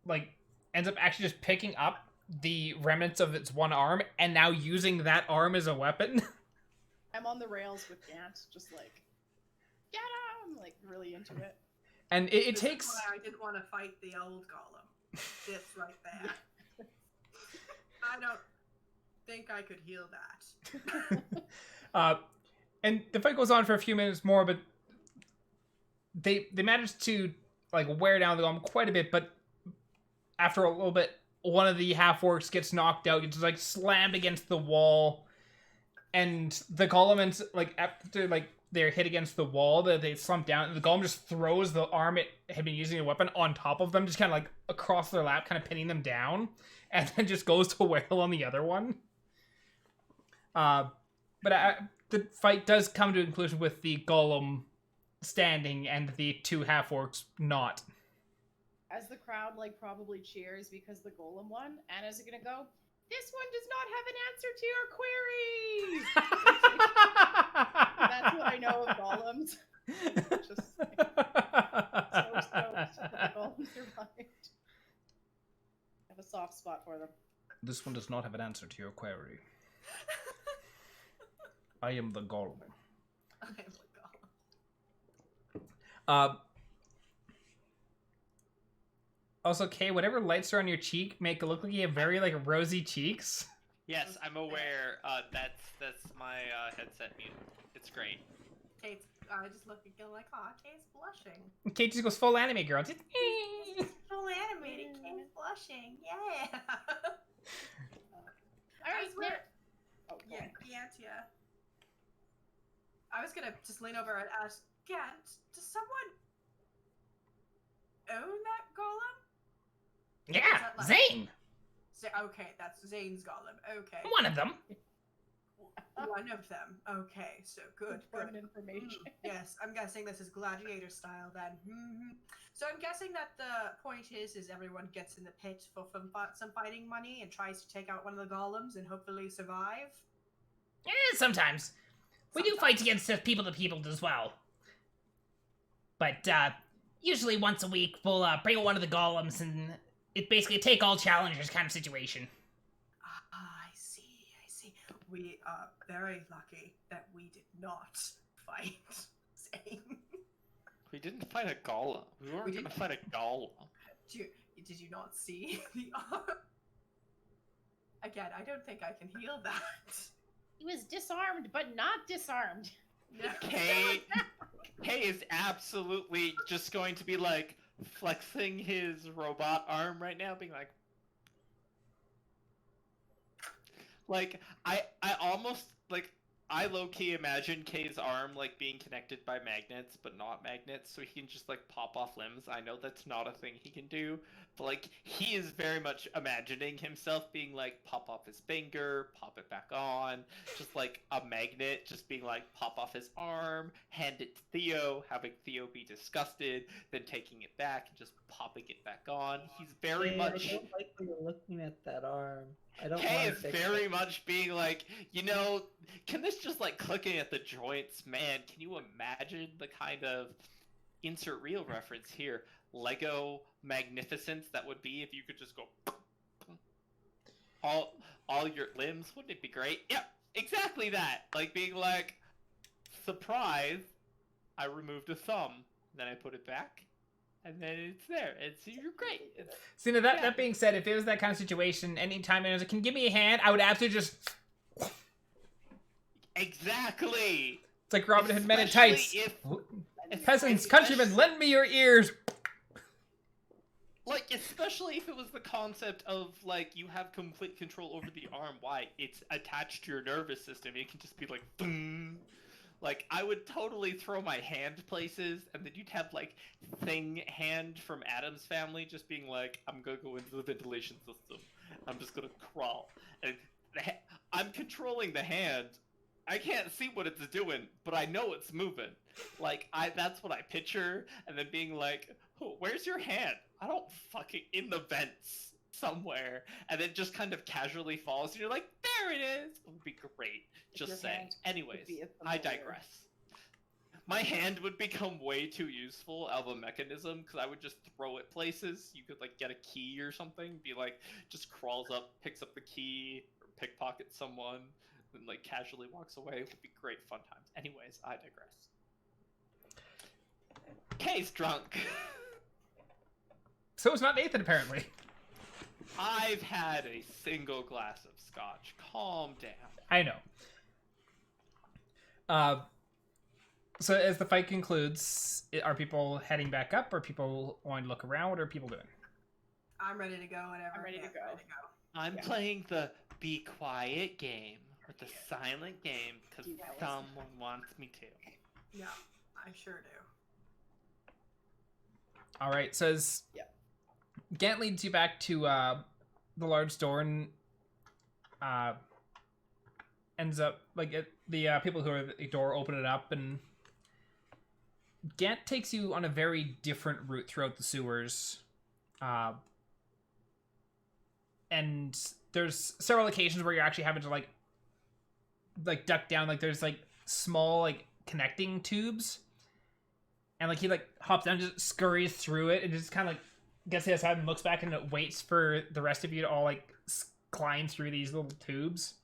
like ends up actually just picking up the remnants of its one arm and now using that arm as a weapon. I'm on the rails with Gant, just like, get him! Like, really into it. And it This takes... is why I didn't want to fight the old golem. It's right there. I don't think I could heal that. And the fight goes on for a few minutes more, but they manage to like wear down the golem quite a bit. But after a little bit, one of the half-orcs gets knocked out. It's like slammed against the wall, and the golem, like after like they're hit against the wall, that they slump down, and the golem just throws the arm it had been using a weapon on top of them, just kind of like across their lap, kind of pinning them down, and then just goes to wail on the other one. The fight does come to a conclusion with the golem standing and the two half-orcs not. As the crowd like probably cheers because the golem won, Anna's gonna go, "This one does not have an answer to your queries." That's what I know of golems. Just so stoked that the golem survived. I have a soft spot for them. This one does not have an answer to your query. I am the golem. I am the golem. Also, Kay, whatever lights are on your cheek make it look like you have very like rosy cheeks. Yes, I'm aware. That's my headset mute. It's great. Kate's, I just look at Gil like, aw, Kate's blushing. Kate just goes full anime girl. Just, Full animated, Kate's blushing. Yeah. Alright, swear- oh, Yeah, yeah. I was gonna just lean over and ask, Gant, does someone own that golem? Yeah, that like- Zane, Okay, that's Zane's golem. Okay. one of them. One of them. Okay, so good. important information. Yes, I'm guessing this is gladiator style then. So I'm guessing that the point is everyone gets in the pit for some fighting money and tries to take out one of the golems and hopefully survive. Sometimes. We do fight against people to people as well. But usually once a week we'll bring out one of the golems and it's basically a take all challengers kind of situation. I see. We are very lucky that we did not fight Zane. We didn't fight a golem. We weren't gonna fight a golem. Did you not see the arm? Again, I don't think I can heal that. He was disarmed, but not disarmed. No. Kay is absolutely just going to be like flexing his robot arm right now, being like I almost like I low-key imagine Kay's arm like being connected by magnets, but not magnets, so he can just like pop off limbs. I know that's not a thing he can do, but like he is very much imagining himself being like pop off his finger, pop it back on, just like a magnet, just being like pop off his arm, hand it to Theo, having Theo be disgusted, then taking it back and just popping it back on. He's very much. I don't like when you're looking at that arm. I don't. Kay wanna is fix very it. much being like, can this just like clicking at the joints, man? Can you imagine the kind of insert real reference here, Lego magnificence that would be if you could just go all your limbs? Wouldn't it be great? Yep, exactly that. Like being like, surprise, I removed a thumb, then I put it back. And then it's there. You're great. See, now that being said, if it was that kind of situation, anytime I was like, "Can you give me a hand?" I would absolutely just. Exactly. It's like Robin Hood Men in Tights. Peasants, countrymen, lend me your ears. Like, especially if it was the concept of, like, you have complete control over the arm. Why? It's attached to your nervous system. It can just be like, boom. Like, I would totally throw my hand places, and then you'd have, like, Thing Hand from Adam's Family just being like, I'm gonna go into the ventilation system. I'm just gonna crawl. And I'm controlling the hand. I can't see what it's doing, but I know it's moving. Like, that's what I picture, and then being like, oh, where's your hand? I don't fucking... in the vents somewhere. And then just kind of casually falls, and you're like, there it is! It would be great. Just saying. Anyways, I digress. My hand would become way too useful of a mechanism, because I would just throw it places. You could, like, get a key or something, be like, just crawls up, picks up the key, or pickpocket someone, and, like, casually walks away. It would be great fun times. Anyways, I digress. Kay's drunk. So is not Nathan, apparently. I've had a single glass of scotch. Calm down. I know. So as the fight concludes, are people heading back up? Or people wanting to look around? What are people doing? I'm ready to go whenever. I'm ready to Gant's go. I'm Yeah. playing the be quiet game, or the silent game, because Yeah, let's- someone wants me to. Yeah, I sure do. All right. So as Gant leads you back to the large door and ends up like the people who are at the door open it up, and Gant takes you on a very different route throughout the sewers. And there's several occasions where you're actually having to like duck down. Like there's like small like connecting tubes, and like he like hops down, just scurries through it, and just kind of like gets to the side and looks back and it waits for the rest of you to all like climb through these little tubes.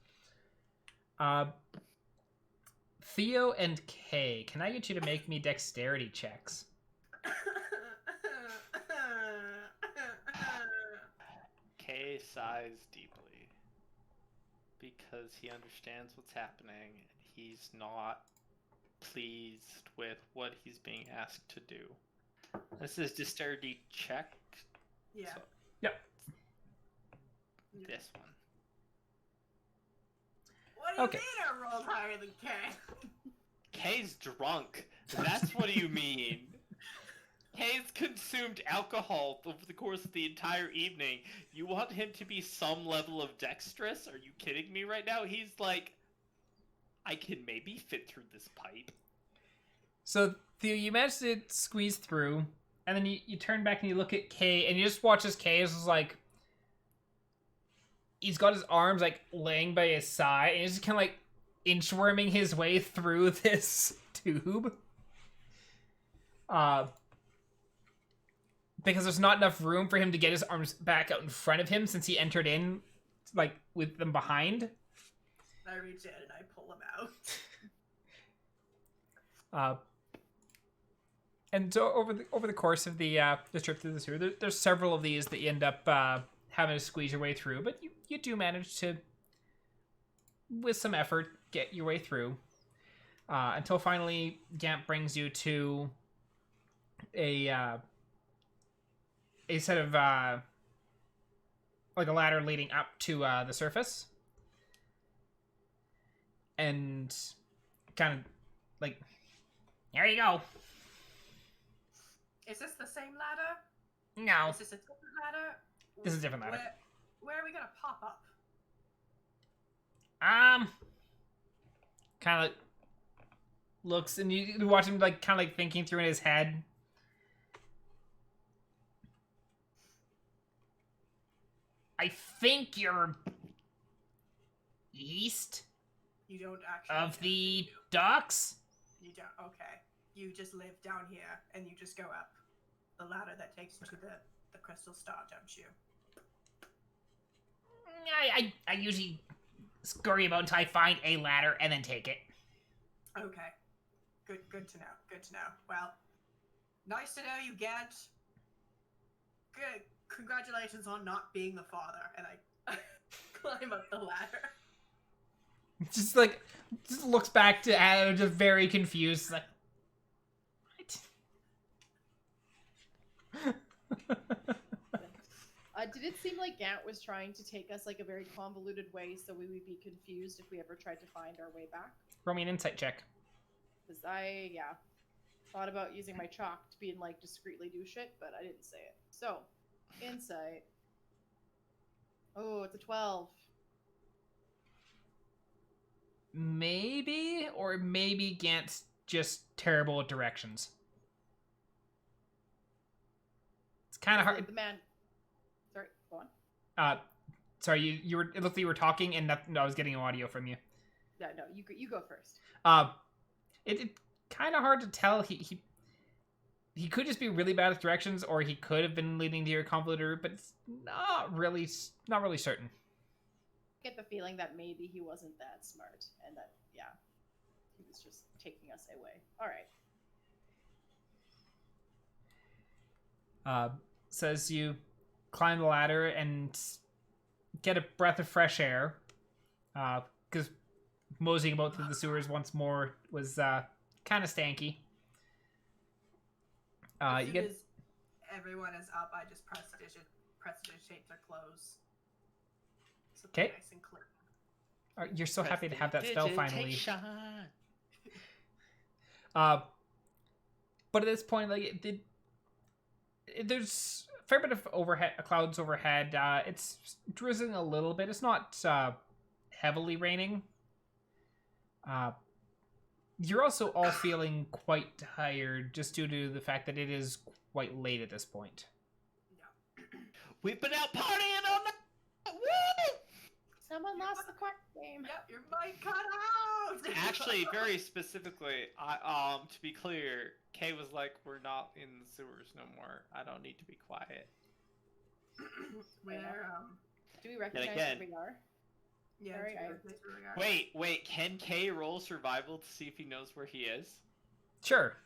Theo and Kay, can I get you to make me dexterity checks? Kay sighs deeply because he understands what's happening and he's not pleased with what he's being asked to do. This is dexterity check. Yeah. So Yep. this one. What do you Okay. mean I rolled higher than Kay? Kay's drunk. That's what you mean. Kay's consumed alcohol over the course of the entire evening. You want him to be some level of dexterous? Are you kidding me right now? He's like, I can maybe fit through this pipe. So Theo, you managed to squeeze through, and then you turn back and you look at Kay, and you just watch as Kay is like, he's got his arms like laying by his side, and he's just kind of like inchworming his way through this tube. Because there's not enough room for him to get his arms back out in front of him since he entered in, like, with them behind. I reach in and I pull him out. And so over the course of the trip through the sewer, there's several of these that you end up having to squeeze your way through, but you do manage to, with some effort, get your way through. Until finally Gant brings you to a set of like a ladder leading up to the surface, and kind of like, Here you go. Is this the same ladder? No. Is this a different ladder? This is a different ladder. Where are we gonna pop up? kind of looks, and you watch him like kind of like thinking through in his head. I think you're east You don't actually of the docks. You don't. Okay. You just live down here, and you just go up the ladder that takes you to the crystal star, don't you? I usually scurry about until I find a ladder and then take it. Okay. Good to know. Good to know. Well, nice to know you, Gant. Good. Congratulations on not being the father. And I climb up the ladder. Just looks back to Annah, just very confused, like, what? Did it seem like Gant was trying to take us like a very convoluted way so we would be confused if we ever tried to find our way back? Roll me an insight check. Because I thought about using my chalk to be and like discreetly do shit, but I didn't say it. So, insight. Oh, it's a 12. Maybe, or maybe Gant's just terrible at directions. It's kind of hard. The man. Sorry, go on. Sorry, you were. It looked like you were talking, and I was getting audio from you. Yeah, no, you go first. It kind of hard to tell. He could just be really bad at directions, or he could have been leading to your convoluted route, but it's not really certain. I get the feeling that maybe he wasn't that smart, and that he was just taking us away. All right. Says you climb the ladder, and get a breath of fresh air, because moseying about through the sewers once more was kind of stanky. As You soon get as everyone is up, I just prestidigitate their clothes. So they're 'Kay. nice and clean. you're so happy to have that spell finally. Prestidigitation. But at this point, like there's a fair bit of clouds overhead. It's drizzling a little bit. It's not heavily raining. You're also all feeling quite tired, just due to the fact that it is quite late at this point. We've been out partying all night. Woo! Someone lost the card game. Yep, your mic cut out. Actually, very specifically, to be clear, Kay was like, "We're not in the sewers no more. I don't need to be quiet." Where Do we recognize again. where we are? yeah, Sorry, do you I- recognize where we are? Wait, can Kay roll survival to see if he knows where he is? Sure.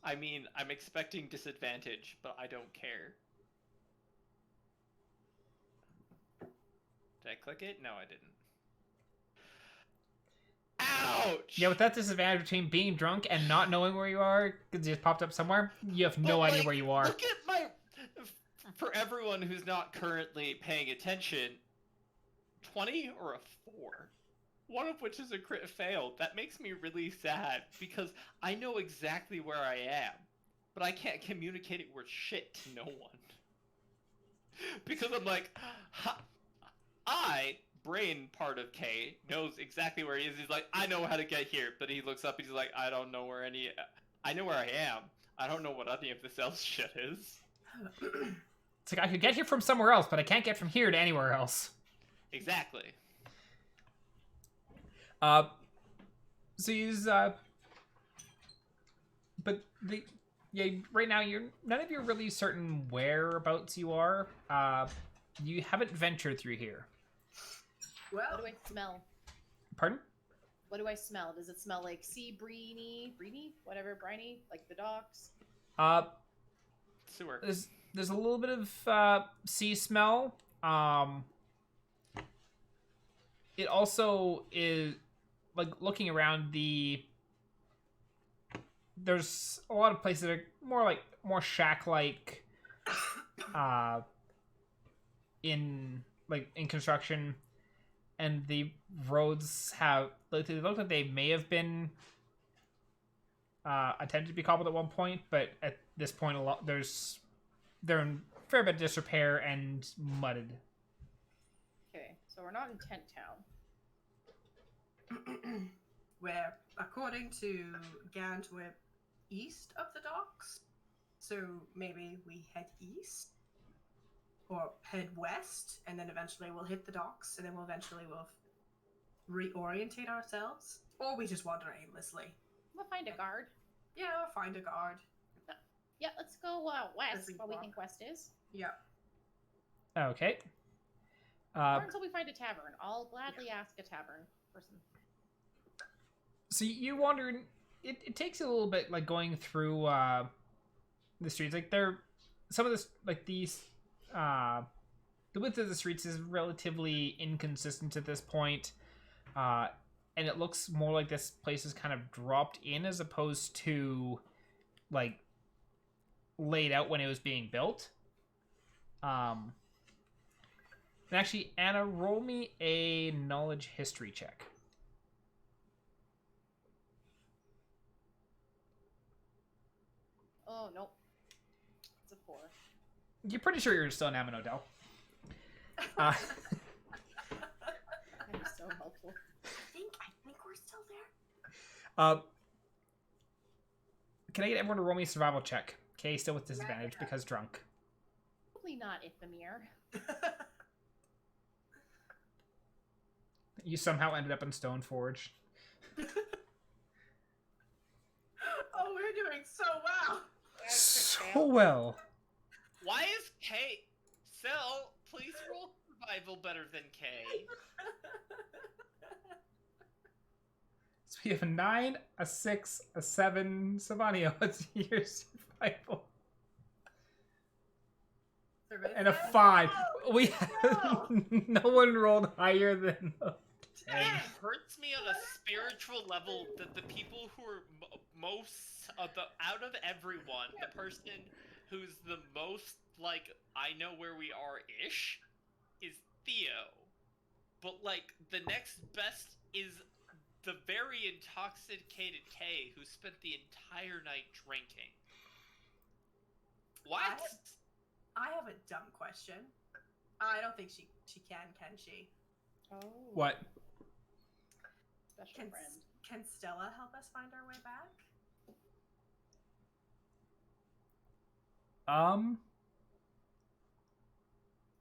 I mean, I'm expecting disadvantage, but I don't care. Did I click it? No, I didn't. Ouch! Yeah, with that disadvantage between being drunk and not knowing where you are, because you just popped up somewhere, you have no But, idea like, where you are. Look at my... For everyone who's not currently paying attention, 20 or a 4? One of which is a crit fail. That makes me really sad, because I know exactly where I am, but I can't communicate it worth shit to no one. Because I'm like, brain part of K, knows exactly where he is. He's like, I know how to get here, but he looks up and he's like, I don't know where I know where I am. I don't know what any of this else shit is. It's like, I could get here from somewhere else, but I can't get from here to anywhere else. Exactly. So use, but right now none of you are really certain whereabouts you are. You haven't ventured through here. Well, What do I smell? Pardon? What do I smell? Does it smell like sea breeny, whatever, briny, like the docks? Sewer. There's a little bit of sea smell. It also is like looking around there's a lot of places that are more shack-like in construction, and the roads they look like they may have been attempted to be cobbled at one point, but at this point they're in a fair bit of disrepair and mudded. Okay, so we're not in Tent Town. where, according to Gant, we're east of the docks. So maybe we head east or head west, and then eventually we'll hit the docks, and then we'll reorientate ourselves, or we just wander aimlessly. We'll find a guard. Yeah, or find a guard. Yeah, let's go west, As we what we walk. think west is. Yeah. Okay. Or until we find a tavern. I'll gladly ask a tavern person. So you wander. It takes a little bit, like going through the streets. Like some of this, like these, the width of the streets is relatively inconsistent at this point, and it looks more like this place is kind of dropped in as opposed to like laid out when it was being built. And actually, Anna, roll me a knowledge history check. Oh, nope. It's a 4. You're pretty sure you're still in Amanodel. That is so helpful. I think we're still there. Can I get everyone to roll me a survival check? Okay, still with disadvantage because drunk. Probably not Ithmir. You somehow ended up in Stoneforge. Oh, we're doing so well. So well. Why is K... Sel, please roll survival better than K. So we have a 9, a 6, a 7. Sylvania, what's your survival? And a 5. No! We No! no one rolled higher than a And 10. it hurts me on a spiritual level that the people who are most out of everyone, the person who's the most like I know where we are ish is Theo. But like the next best is the very intoxicated Kay who spent the entire night drinking. What? I have a dumb question. I don't think she can she? Oh. What? Special Can, friend. can Stella help us find our way back?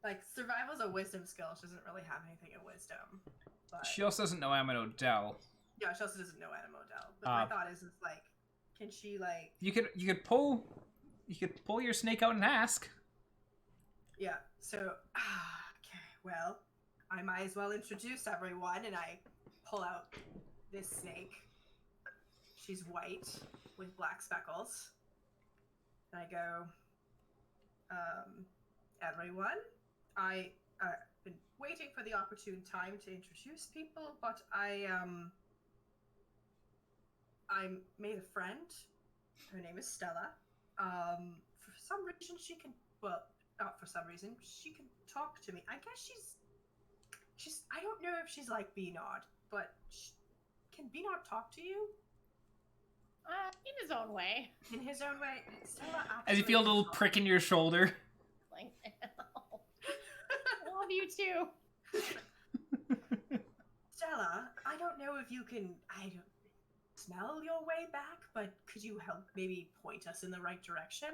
Like, survival's a wisdom skill. She doesn't really have anything in wisdom. But She also doesn't know I'm an Odell. yeah, she also doesn't know Annah Modell. But my thought is like, can she like? You could pull your snake out and ask. Yeah. So, okay. Well, I might as well introduce everyone, and I pull out this snake. She's white with black speckles. And I go, everyone, I've been waiting for the opportune time to introduce people, but I made a friend. Her name is Stella. For some reason she can, well, not for some reason, she can talk to me. I guess she's I don't know if she's like Beanod, but can Beanod talk to you? In his own way. In his own way. Stella As you feel a little prick in your shoulder. Like, I love you too. Stella, I don't know if you can, smell your way back, but could you help maybe point us in the right direction?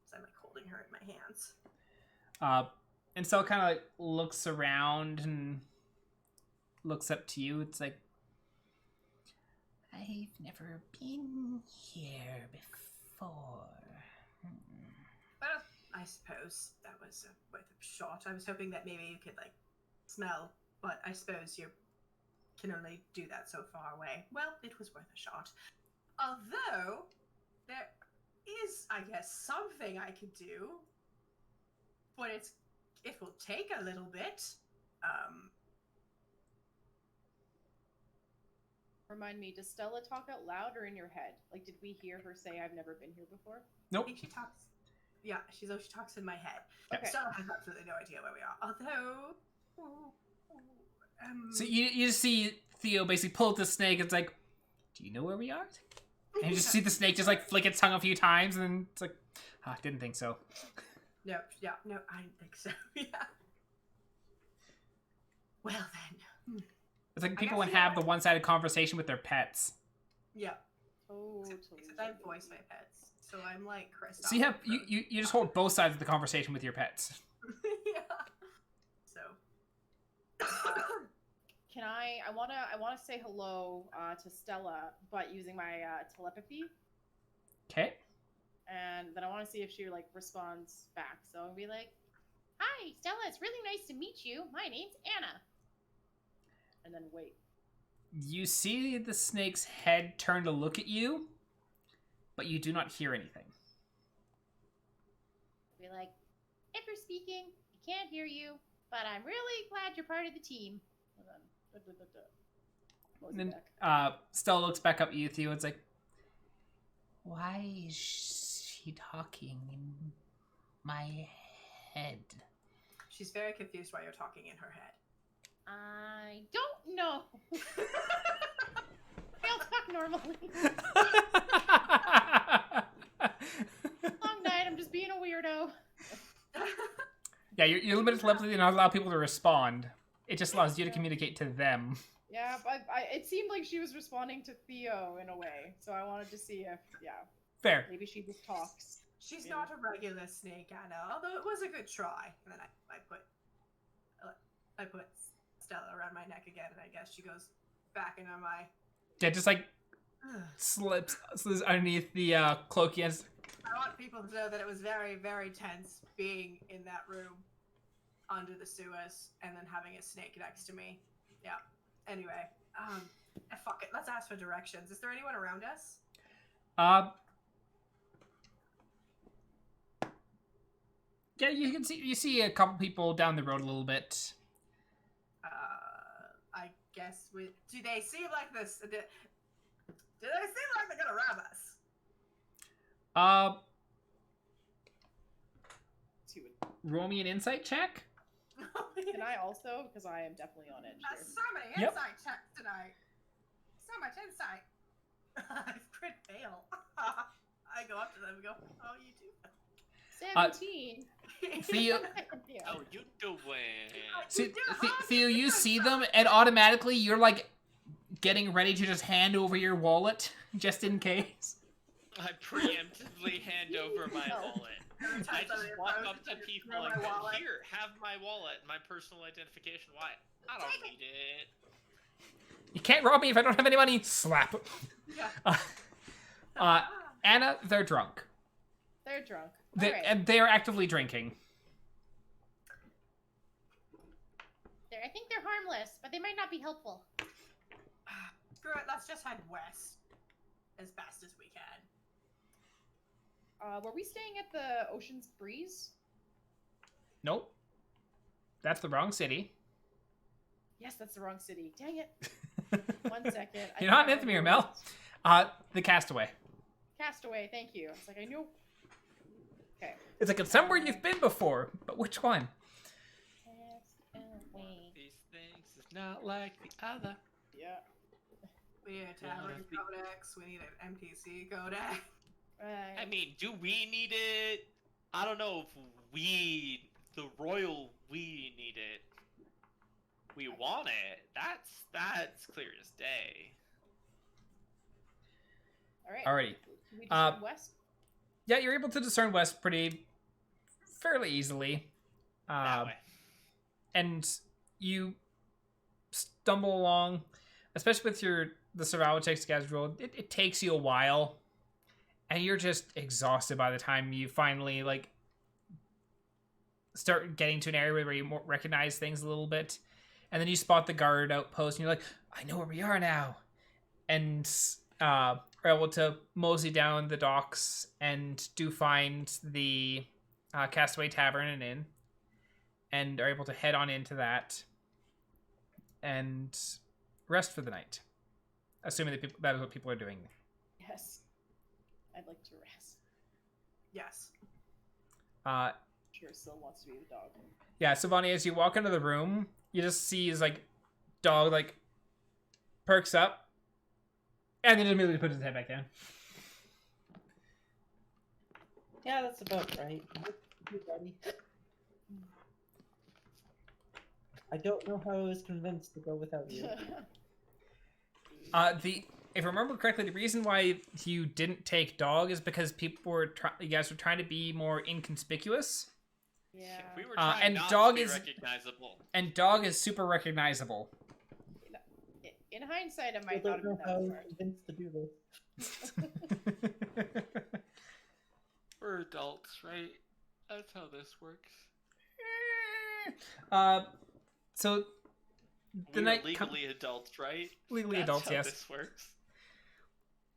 So I'm like holding her in my hands. And Sel kind of like looks around and looks up to you. It's like, I've never been here before. Well, I suppose that was worth a shot. I was hoping that maybe you could like smell, but I suppose you can only do that so far away. Well, it was worth a shot. Although there is, I guess, something I could do, but it will take a little bit. Remind me, does Stella talk out loud or in your head? Like, did we hear her say, I've never been here before? I nope. think she talks. Yeah, she talks in my head. Okay. Stella has absolutely no idea where we are. Although, So you just see Theo basically pull out the snake. It's like, do you know where we are? And you just see the snake just like flick its tongue a few times, and then it's like, didn't think so. No, yeah, no, I didn't think so. Yeah. Well then. It's like I people guess would you have know the one-sided conversation with their pets. Yeah. Totally. Except I voice my pets, so I'm like Chris. So you just hold both sides of the conversation with your pets. Yeah. So. Can I wanna say hello to Stella, but using my telepathy, Okay. and then I want to see if she like responds back. So I'll be like, "Hi, Stella. It's really nice to meet you. My name's Annah." And then wait. You see the snake's head turn to look at you, but you do not hear anything. Be like, "If you're speaking, I can't hear you, but I'm really glad you're part of the team." And then, And then Stella looks back up at you, Theo. It's like, Why is she talking in my head? She's very confused why you're talking in her head. I don't know. I'll talk normally. Long night. I'm just being a weirdo. Yeah, you're limited to telepathy and not allow people to respond. It just allows you to communicate to them. Yeah, but it seemed like she was responding to Theo in a way, so I wanted to see if, Fair. maybe she just talks. She's Yeah. not a regular snake, Anna, although it was a good try. And then I put Stella around my neck again, and I guess she goes back into my. Yeah, just like slips underneath the cloak. Yes. I want people to know that it was very, very tense being in that room under the sewers and then having a snake next to me. Yeah. Anyway, fuck it. Let's ask for directions. Is there anyone around us? Yeah, you see a couple people down the road a little bit. I guess do they seem like this? Do they seem like they're gonna rob us? See what- Roll me an insight check. Can I also? Because I am definitely on edge here. So many Yep. insight checks tonight. So much insight. I crit fail. I go up to them and go, "Oh, you do." 17. Theo, Yeah. How you doing? Theo, you see them, and automatically you're like getting ready to just hand over your wallet, just in case. I preemptively hand over my wallet. I just walk up to people and go, "Here, have my wallet, my personal identification. Why? I don't need it." You can't rob me if I don't have any money. Slap. Yeah. Anna, they're drunk. They're drunk. They, and they are actively drinking. I think they're harmless, but they might not be helpful. Screw it. Let's just head west as fast as we can. Were we staying at the Ocean's Breeze? Nope. That's the wrong city. Yes, that's the wrong city. Dang it. 1 second. You're not in Ithmir, Mel. The Castaway. Castaway, thank you. It's like, I knew. Okay. It's like it's somewhere you've been before, but which one? Castaway. These things is not like the other. Yeah. We need a tavern codex. We need an NPC codex. Right. I mean, do we need it? I don't know if the royal we need it. We want it. That's clear as day. All right. Alrighty. Can we just west? Yeah, you're able to discern west fairly easily. That way. And you stumble along, especially with the survival checks you guys rolled. It takes you a while, and you're just exhausted by the time you finally start getting to an area where you recognize things a little bit, and then you spot the guard outpost, and you're like, "I know where we are now," and are able to mosey down the docks and do find the Castaway Tavern and Inn, and are able to head on into that and rest for the night, assuming that is what people are doing. Yes. I'd like to rest. Yes. Sure, still wants to be the dog. Yeah, Sylvania, as you walk into the room, you just see his dog perks up, and then immediately puts his head back down. Yeah, that's about right. Hey, buddy. I don't know how I was convinced to go without you. If I remember correctly, the reason why you didn't take dog is because you guys were trying to be more inconspicuous. Yeah. We were trying and not dog to be is recognizable. And dog is super recognizable. In hindsight, I I might not don't have know been how I that was smart. convinced to do this. We're adults, right? That's how this works. So the We're night legally adults, right? legally That's adults, how yes. This works.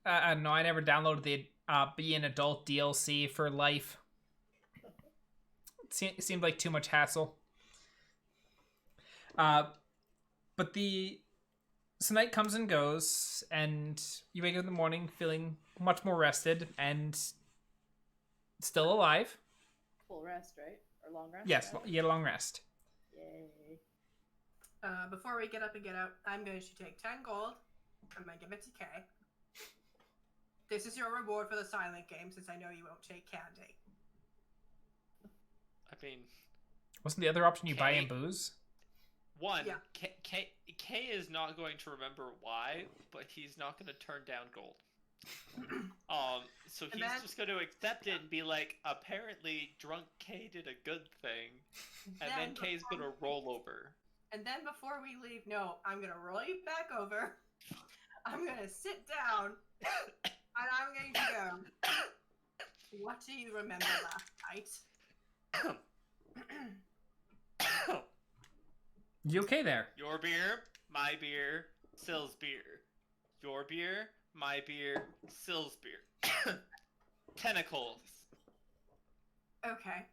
No, I never downloaded the Be an Adult DLC for life. It seemed like too much hassle. But so night comes and goes, and you wake up in the morning feeling much more rested and still alive. Full rest, right? Or long rest? Yes, rather? you get a long rest. Yay. Before we get up and get out, I'm going to take 10 gold. I'm going to give it to Kay. This is your reward for the silent game, since I know you won't take candy. I mean, Wasn't the other option you buy in Okay. booze? one, Yeah. K is not going to remember why, but he's not going to turn down gold. So And he's then- just going to accept it and be like, apparently drunk K did a good thing, and then K's going to roll over. And then before we leave, no, I'm going to roll you back over. I'm going to sit down. And I'm going to go, what do you remember last night? You okay there? Your beer, my beer, Sill's beer. Your beer, my beer, Sill's beer. Tentacles. Okay.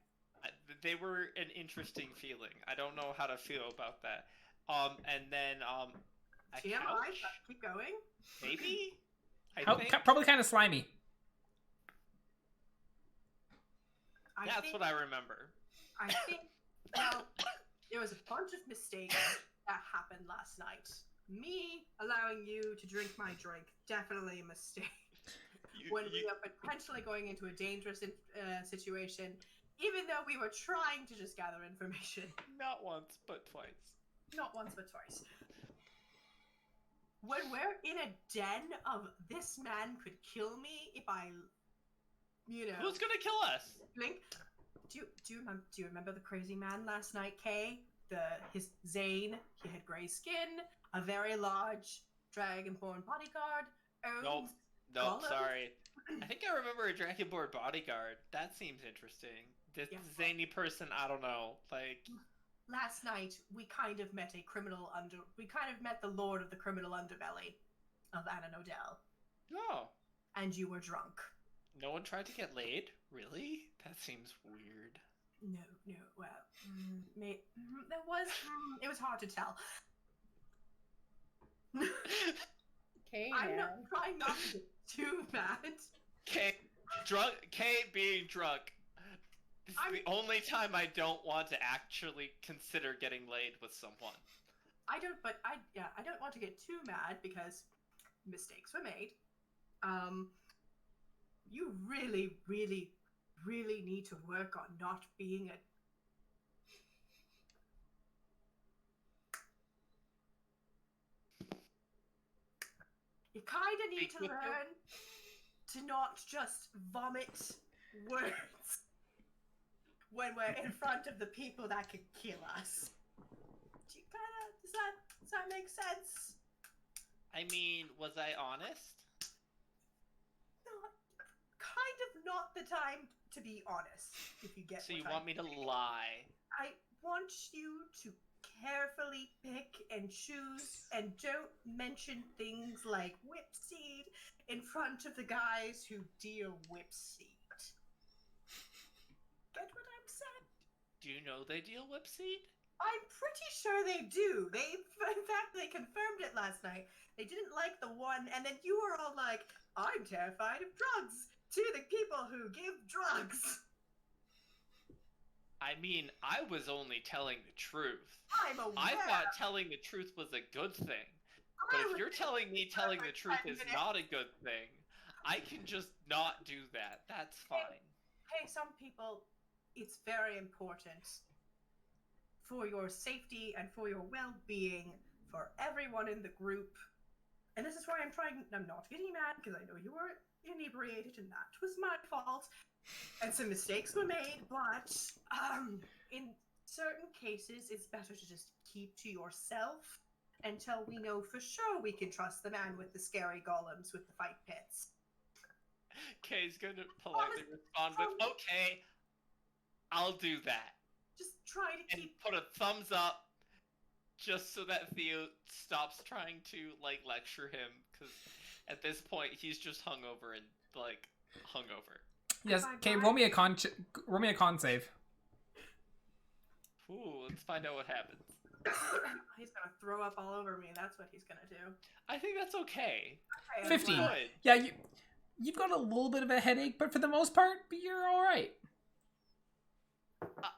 they were an interesting feeling. I don't know how to feel about that. And then a TMI, couch, keep going. maybe. I How, think probably kind of slimy. that's what I remember. I think, well, there was a bunch of mistakes that happened last night. Me allowing you to drink my drink, definitely a mistake. When we are potentially going into a dangerous situation, even though we were trying to just gather information. Not once, but twice. Not once, but twice. When we're in a den of this man could kill me if I, Who's gonna kill us? blink. Do you remember the crazy man last night, Kay? His Zane. He had gray skin, a very large dragonborn bodyguard. Nope, Gollum? sorry. I think I remember a Dragonborn bodyguard. That seems interesting. This Yeah. zany person, I don't know. Like, Last night we kind of met the lord of the criminal underbelly of Annah Nodell, no, and you were drunk. no one tried to get laid. Really? That seems weird. No, well, it was hard to tell. Okay, I'm man. not trying not to get too mad. Kate being drunk. This is the only time I don't want to actually consider getting laid with someone. I don't want to get too mad because mistakes were made. You really, really, really need to work on not being a... You kind of need to learn to not just vomit words when we're in front of the people that could kill us. Does that make sense? I mean, was I honest? Not the time to be honest, if you get So what you I want me to lie? I want you to carefully pick and choose and don't mention things like whipseed in front of the guys who deal whipseed. Get what I'm saying? Do you know they deal whipseed? I'm pretty sure they do. In fact, they confirmed it last night. They didn't like the one, and then you were all like, I'm terrified of drugs. To the people who give drugs. I mean, I was only telling the truth. I'm aware. I thought telling the truth was a good thing. But if you're telling me telling the truth is not a good thing, I can just not do that. That's fine. Hey, some people, it's very important for your safety and for your well-being, for everyone in the group. And this is why I'm not getting mad, because I know you were inebriated and that was my fault. And some mistakes were made, but in certain cases, it's better to just keep to yourself until we know for sure we can trust the man with the scary golems with the fight pits. Kay's gonna politely respond with, okay, I'll do that. Just try to And keep... put a thumbs up, just so that Theo stops trying to, like, lecture him, because at this point, he's just hungover and, like, hungover. Yes, okay, roll me a con save. Ooh, let's find out what happens. He's gonna throw up all over me, that's what he's gonna do. I think that's okay. 15. Good. Yeah, you've got a little bit of a headache, but for the most part, you're alright.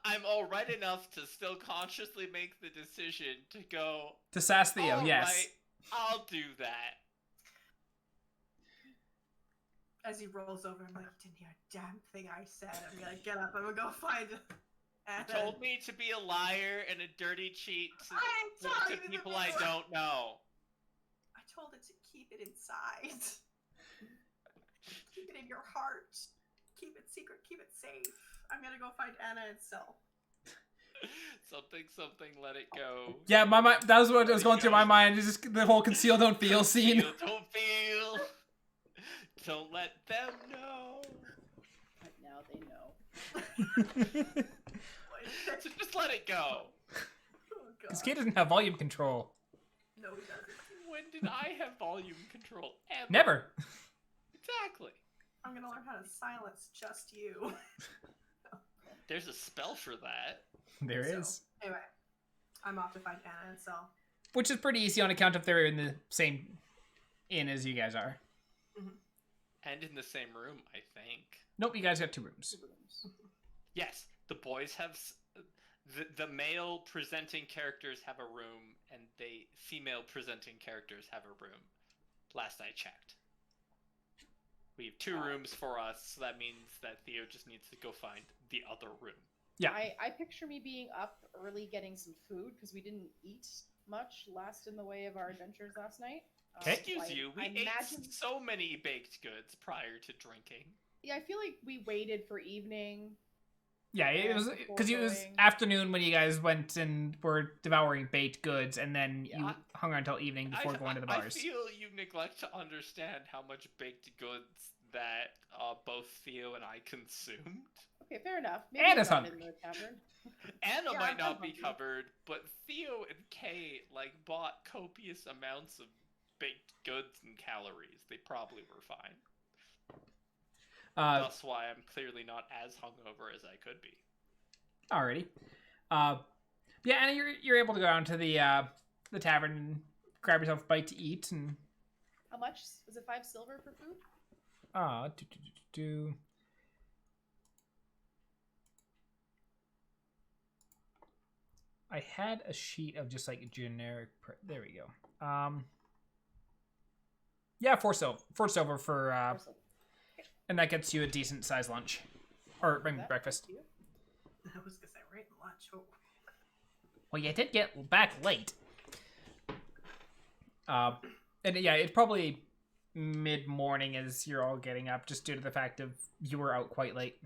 I'm alright enough to still consciously make the decision to go... To sass Theo, yes. Right, I'll do that. As he rolls over, I'm like, you didn't hear a damn thing I said. I'm gonna get up, I'm gonna go find Annah. You told me to be a liar and a dirty cheat to people I before. don't know. I told it to keep it inside. Keep it in your heart. Keep it secret, keep it safe. I'm gonna go find Annah and Syl. Something, let it go. Yeah, my mind, that was what was going through my mind. It's just the whole conceal, don't feel scene. Conceal, don't feel. Don't let them know. But now they know. So just let it go. Oh, This God. kid doesn't have volume control. No, he doesn't. When did I have volume control? Ever. Never. Exactly. I'm gonna learn how to silence just you. There's a spell for that. There So, is. Anyway, I'm off to find Anna and Sel. Which is pretty easy on account of they're in the same inn as you guys are. And in the same room, I think. Nope, you guys got 2 rooms. Yes, the boys have... The male presenting characters have a room, and the female presenting characters have a room. Last I checked. We have 2 rooms for us, so that means that Theo just needs to go find the other room. Yeah. I picture me being up early getting some food because we didn't eat much last in the way of our adventures last night. Excuse so you, we I ate imagine... so many baked goods prior to drinking. Yeah, I feel like we waited for evening. Yeah, it was before because it was going. afternoon when you guys went and were devouring baked goods, and then Yeah, you hung around until evening before going to the bars. I feel you neglect to understand how much baked goods that both Theo and I consumed. Okay, fair enough. Maybe Anna's we're not hungry. in the tavern. Anna Yeah, might not I'm be hungry. covered, but Theo and Kay bought copious amounts of baked goods and calories. They probably were fine. That's why I'm clearly not as hungover as I could be. Alrighty. Yeah, Anna, you're able to go down to the tavern and grab yourself a bite to eat, and How much? Was it 5 silver for food? I had a sheet of just like generic. There we go. Yeah, 4 silver for 4 silver. and that gets you a decent sized lunch or That- breakfast. thank you. I was gonna say, we're eating lunch. Oh. Well, you did get back late. And yeah, it's probably mid-morning as you're all getting up, just due to the fact of you were out quite late.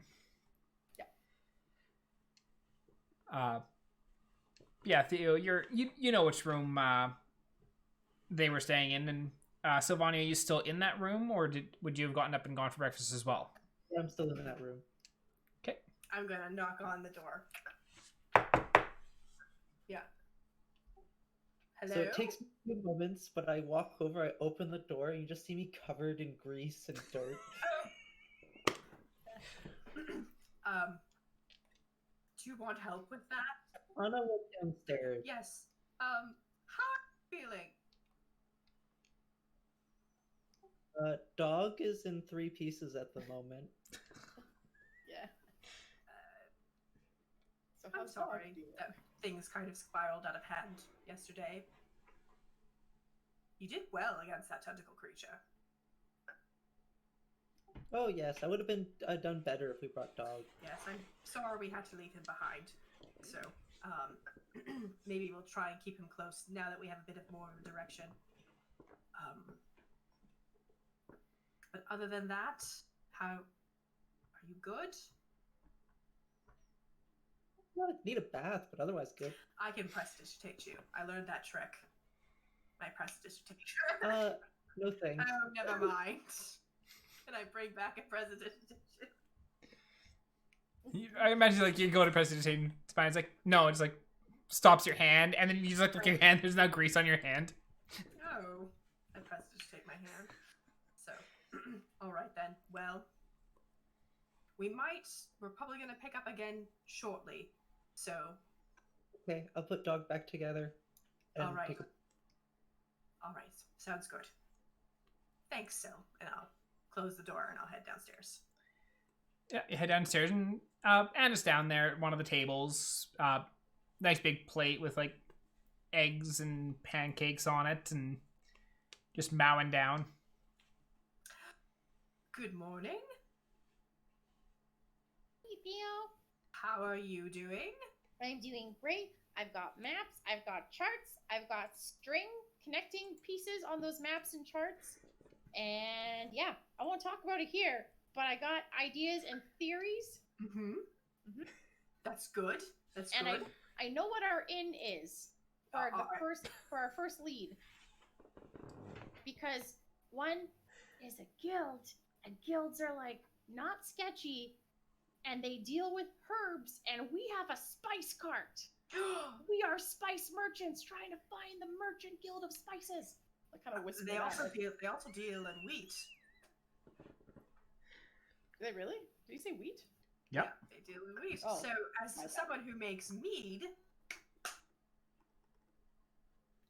Yeah, Theo, you know which room they were staying in, and Sylvania, are you still in that room, or would you have gotten up and gone for breakfast as well? Yeah, I'm still in that room. Okay. I'm gonna knock on the door. Yeah. Hello? So it takes me a few moments, but I walk over, I open the door, and you just see me covered in grease and dirt. Do you want help with that? Anna went downstairs. Yes. How are you feeling? Dog is in 3 pieces at the moment. Yeah. So I'm how's dog sorry doing? that things kind of spiraled out of hand yesterday. You did well against that tentacle creature. Oh yes, I would have been done better if we brought Dog. Yes, I'm sorry we had to leave him behind. So, maybe we'll try and keep him close now that we have a bit of more of a direction. But other than that, how are you good? Well, I need a bath, but otherwise good. I can prestidigitate you. I learned that trick. My prestidigitation. No thanks. Oh, never mind. Can I bring back a prestidigitation? I imagine like you go to prestidigitation, it's like no, it's like stops your hand, and then you just like look at your hand. There's now grease on your hand. Oh, I prestidigitate my hand. So, all right then. Well, we're probably going to pick up again shortly. So, Okay, I'll put Dog back together. And all right. take a... All right. Sounds good. Thanks, Sil. And I'll close the door and I'll head downstairs. Yeah, you head downstairs, and Anna's down there at one of the tables. Nice big plate with like eggs and pancakes on it, and just mowing down. Good morning. Hey, Theo. How are you doing? I'm doing great. I've got maps, I've got charts, I've got string connecting pieces on those maps and charts. And yeah, I won't talk about it here, but I got ideas and theories. Mm-hmm. That's good. That's And good. I know what our inn is for all right. for our first lead. Because one is a guild, and guilds are like not sketchy, and they deal with herbs, and we have a spice cart. We are spice merchants trying to find the merchant guild of spices. I kind of whisper They that. also deal in wheat. Do they really? Did you say wheat? Yep. Yeah, they deal in wheat. Oh, So, as my bad. someone who makes mead,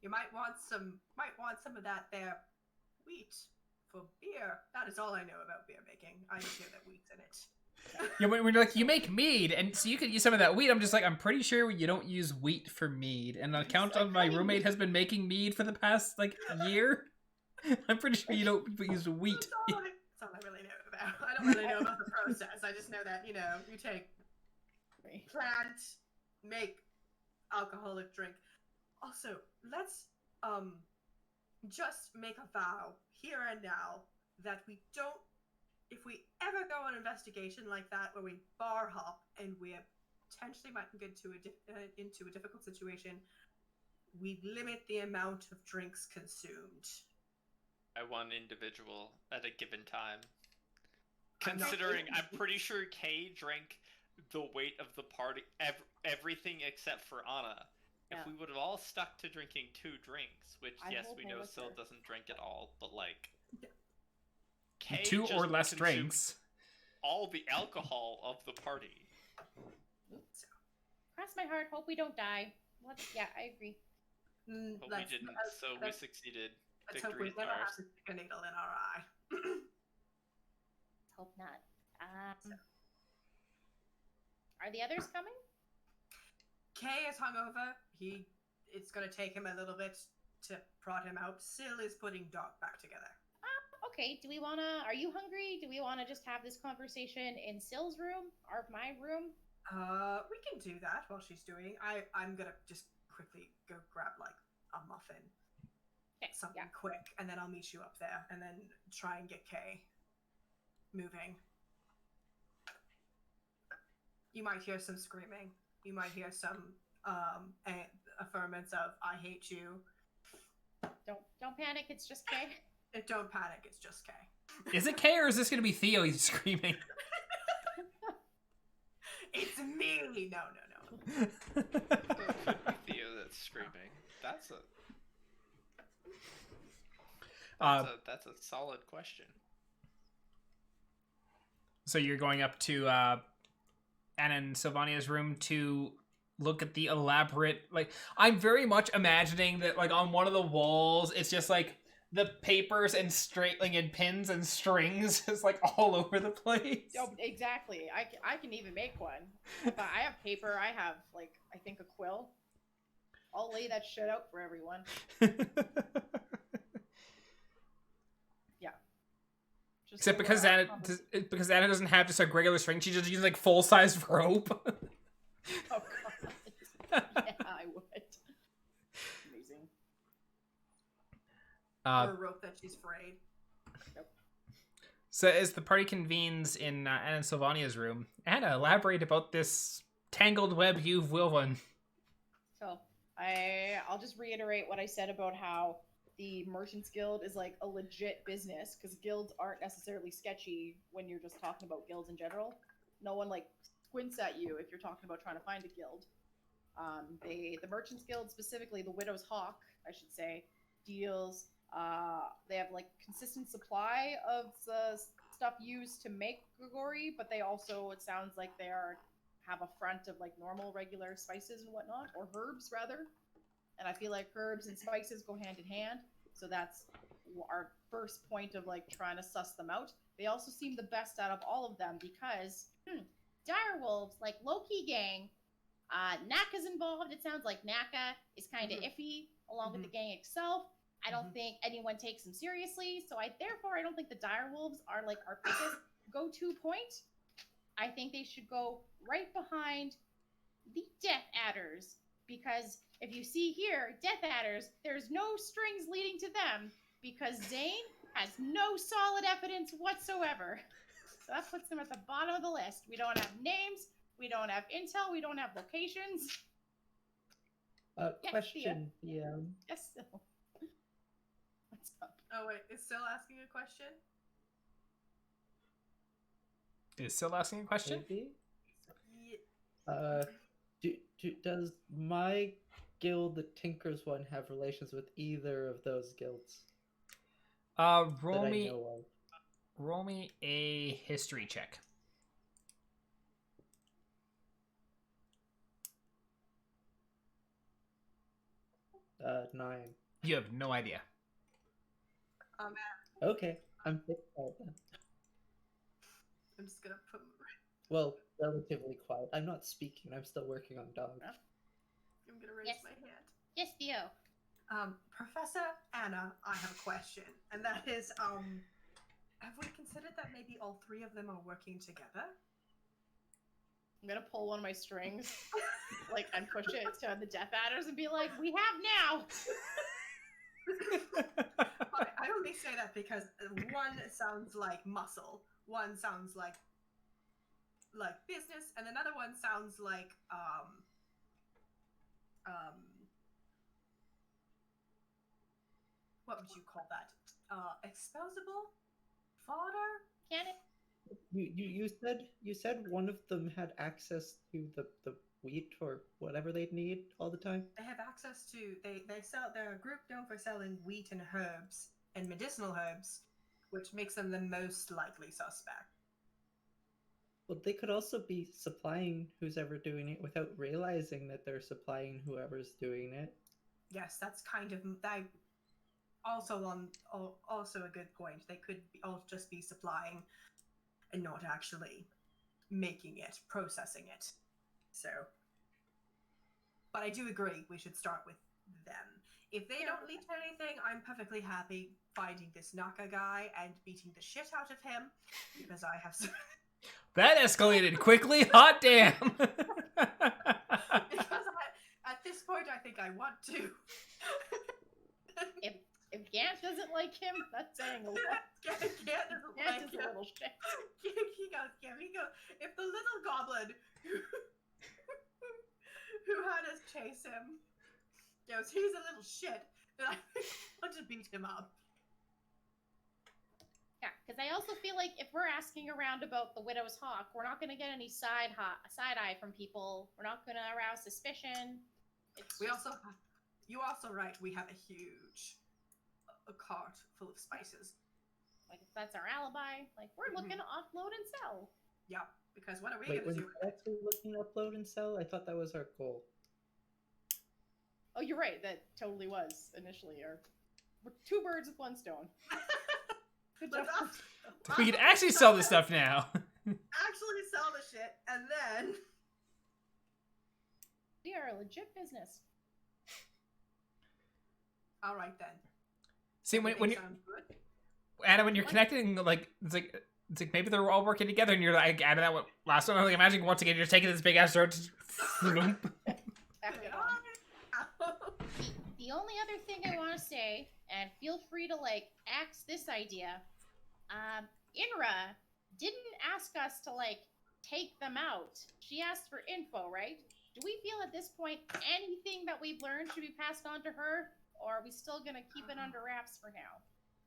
you might want some of that there wheat for beer. That is all I know about beer making. I just know that wheat's in it. Yeah, when you're like, you make mead, and so you could use some of that wheat. I'm just like, I'm pretty sure you don't use wheat for mead. And the account of my roommate has been making mead for the past like year. I'm pretty sure you don't use wheat. That's all I really know about. I don't really know about the process. I just know that, you take plant, make alcoholic drink. Also, let's just make a vow here and now that we don't, if we ever go on an investigation like that where we bar hop and we potentially might get into a difficult situation, we limit the amount of drinks consumed. By one individual at a given time. I'm not Considering, thinking- I'm pretty sure Kay drank the weight of the party, everything except for Anna. Yeah. If we would have all stuck to drinking 2 drinks, which I yes, hope we I know was Syl there. doesn't drink at all, but like Yeah. Kay 2 just or less consumed drinks. all the alcohol of the party. Cross my heart. Hope we don't die. What? Yeah, I agree. But we didn't, so we succeeded. Let's hope we Victory is never ours. have to stick a needle in our eye. Hope not. Are the others coming? Kay is hungover. It's gonna take him a little bit to prod him out. Syl is putting Dog back together. Okay. Do we wanna? Are you hungry? Do we wanna just have this conversation in Syl's room or my room? We can do that while she's doing. I'm gonna just quickly go grab like a muffin, Okay. something Yeah. quick, and then I'll meet you up there, and then try and get Kay moving. You might hear some screaming. You might hear some affirmance of "I hate you." Don't panic. It's just Kay. Don't panic. It's just Kay. Is it Kay or is this going to be Theo he's screaming? It's me. No. Could be Theo that's screaming. That's a solid question. So you're going up to Anna and Sylvania's room to look at the elaborate, like, I'm very much imagining that, like, on one of the walls, it's just, like, the papers and and pins and strings is, like, all over the place. Oh, exactly. I can even make one. But I have paper. I have, like, I think a quill. I'll lay that shit out for everyone. Yeah. Just Except so because we're Anna, because Anna doesn't have just a regular string, she just uses, like, full-size rope. Oh, God. Yeah, I would. Amazing. Or a rope that she's frayed. So as the party convenes in Anna and Sylvania's room, Anna, elaborate about this tangled web you've woven. So I'll just reiterate what I said about how the Merchants Guild is like a legit business, because guilds aren't necessarily sketchy when you're just talking about guilds in general. No one like squints at you if you're talking about trying to find a guild. The Merchants Guild, specifically the Widow's Hawk, I should say, deals. They have like consistent supply of stuff used to make Grigori, but they also, it sounds like they have a front of like normal, regular spices and whatnot, or herbs rather. And I feel like herbs and spices go hand in hand, so that's our first point of like trying to suss them out. They also seem the best out of all of them because Direwolves, like Loki gang. Naka's involved. It sounds like Naka is kind of iffy, along with the gang itself. I don't think anyone takes them seriously, so I don't think the Direwolves are like our biggest go-to point. I think they should go right behind the Death Adders, because if you see here, Death Adders, there's no strings leading to them, because Zane has no solid evidence whatsoever. So that puts them at the bottom of the list. We don't have names, we don't have intel, we don't have locations. Yes, Question, DM. Yes, so. What's up? Oh wait, is Syl asking a question? Is Syl asking a question? Maybe? Yeah. Does my guild, the Tinkers one, have relations with either of those guilds Roll that I me know of? roll me a history check. 9. You have no idea. Okay, I'm quiet then. I'm just gonna put. Well, relatively quiet. I'm not speaking. I'm still working on dog. I'm gonna raise Yes. my hand. Yes, Theo. Professor Anna, I have a question, and that is, have we considered that maybe all 3 of them are working together? I'm gonna pull one of my strings, like, and push it to the Death Adders and be like, "We have now." I only say that because one sounds like muscle, one sounds like business, and another one sounds like what would you call that? Exposable fodder? Can it? You said one of them had access to the wheat or whatever they'd need all the time. They have access to they sell. They're a group known for selling wheat and herbs and medicinal herbs, which makes them the most likely suspect. Well, they could also be supplying who's ever doing it without realizing that they're supplying whoever's doing it. Yes, that's kind of that. Also a good point. They could all just be supplying and not actually making it, processing it. So, but I do agree we should start with them. If they don't lead to anything, I'm perfectly happy finding this Naka guy and beating the shit out of him because I have. That escalated quickly. Hot damn. Because at this point, I think I want to. If Gant doesn't like him, that's saying a lot. Gant doesn't Gant like is him. a little shit. He goes. If the little goblin who had us chase him goes, he's a little shit, then I want to beat him up. Yeah, because I also feel like if we're asking around about the Widow's Hawk, we're not going to get any side eye from people. We're not going to arouse suspicion. You also right. We have a huge cart full of spices. Like if that's our alibi, like we're looking to offload and sell. Yeah, because what are we Wait, going to we're do? not actually looking to upload and sell? I thought that was our goal. Oh, you're right. That totally was initially. We're 2 birds with 1 stone. Good job. We can actually sell this stuff now. Actually sell the shit, and then We are a legit business. all right then. See, when you Sounds good. Anna, when you're connecting, like it's like maybe they're all working together, and you're like, Anna, that last one. I'm like, imagine once again you're taking this big ass road. The only other thing I want to say, and feel free to like axe this idea, Inra didn't ask us to like take them out. She asked for info, right? Do we feel at this point anything that we've learned should be passed on to her, or are we still gonna keep it under wraps for now?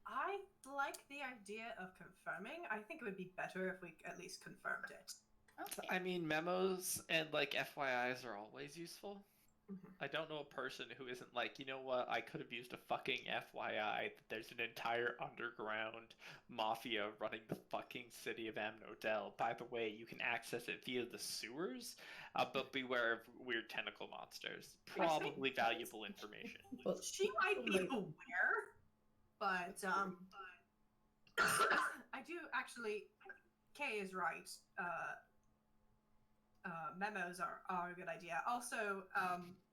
I like the idea of confirming. I think it would be better if we at least confirmed it. Okay. I mean, memos and like FYIs are always useful. Mhm. I don't know a person who isn't like, you know what, I could have used a fucking FYI that there's an entire underground mafia running the fucking city of Amnodel. By the way, you can access it via the sewers, but beware of weird tentacle monsters. Probably valuable information. Well, She might be aware, but I do actually. Kay is right. Memos are a good idea. Also,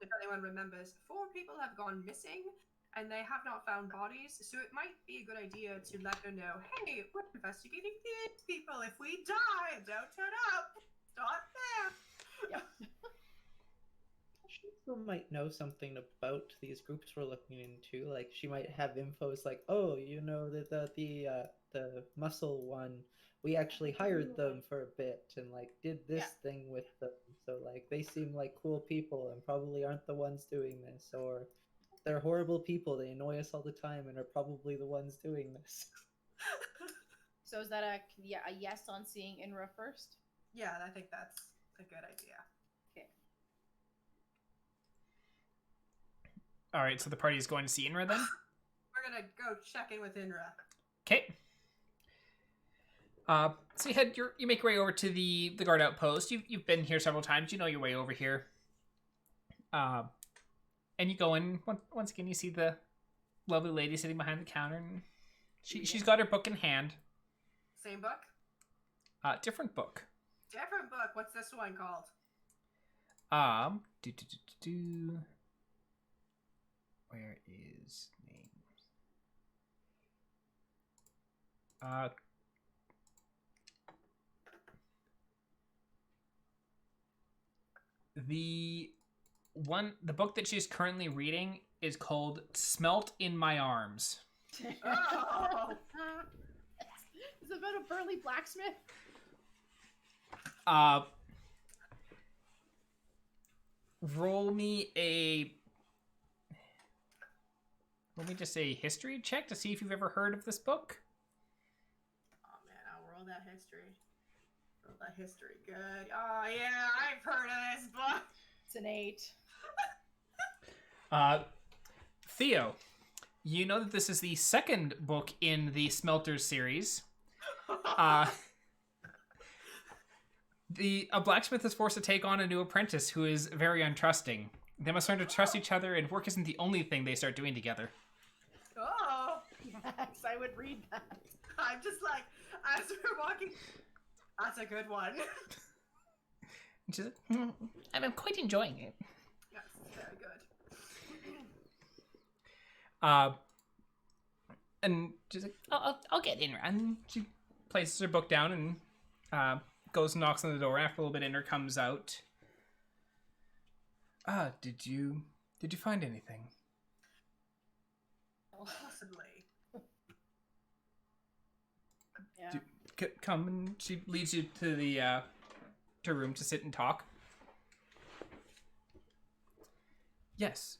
if anyone remembers, 4 people have gone missing, and they have not found bodies. So it might be a good idea to let her know, hey, we're investigating these people. If we die, don't turn up. Start there. she also might know something about these groups we're looking into. Like she might have infos like, oh, you know, the muscle one. We actually hired them for a bit and like did this thing with them. So like they seem like cool people and probably aren't the ones doing this, or they're horrible people. They annoy us all the time and are probably the ones doing this. So is that a yes on seeing Inra first? Yeah, I think that's a good idea. Okay. All right, so the party is going to see Inra then. We're gonna go check in with Inra. Okay. So you make your way over to the guard outpost. You've been here several times. You know your way over here. And you go in, once again, you see the lovely lady sitting behind the counter, and she's got her book in hand. Same book? Different book. Different book. What's this one called? Where is names? The book that she's currently reading is called Smelt in My Arms. Oh! Is it about a burly blacksmith? Roll me just a history check to see if you've ever heard of this book. Oh man, I'll roll that history. Roll that history. Good. Oh yeah, I've heard of this book. It's an 8. Theo, you know that this is the second book in the Smelters series. A blacksmith is forced to take on a new apprentice who is very untrusting. They must learn to trust each other, and work isn't the only thing they start doing together. Oh! Yes, I would read that. I'm just like, as we're walking, that's a good one. And she's like, I'm quite enjoying it. Yes, very good. and she's like, I'll get in. and she places her book down and goes and knocks on the door. After a little bit, Inner comes out. Did you find anything? Possibly. Yeah. Come, and she leads you to the to room to sit and talk. Yes.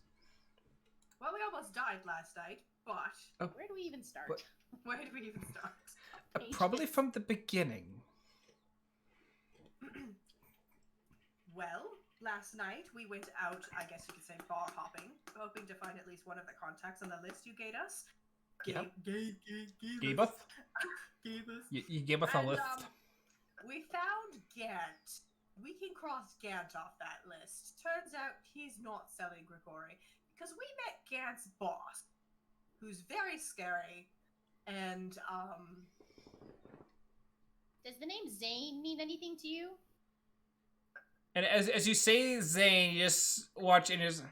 Well, we almost died last night, but Where do we even start? What? where did we even start? Probably from the beginning. Well, last night we went out, I guess you could say bar hopping, hoping to find at least one of the contacts on the list you gave us. Yep. Gave us. Gave us. You gave us a And, list. We found Gant. We can cross Gant off that list. Turns out he's not selling Grigori, because we met Gant's boss, who's very scary, and Does the name Zane mean anything to you? And as you say Zane, you just watch and just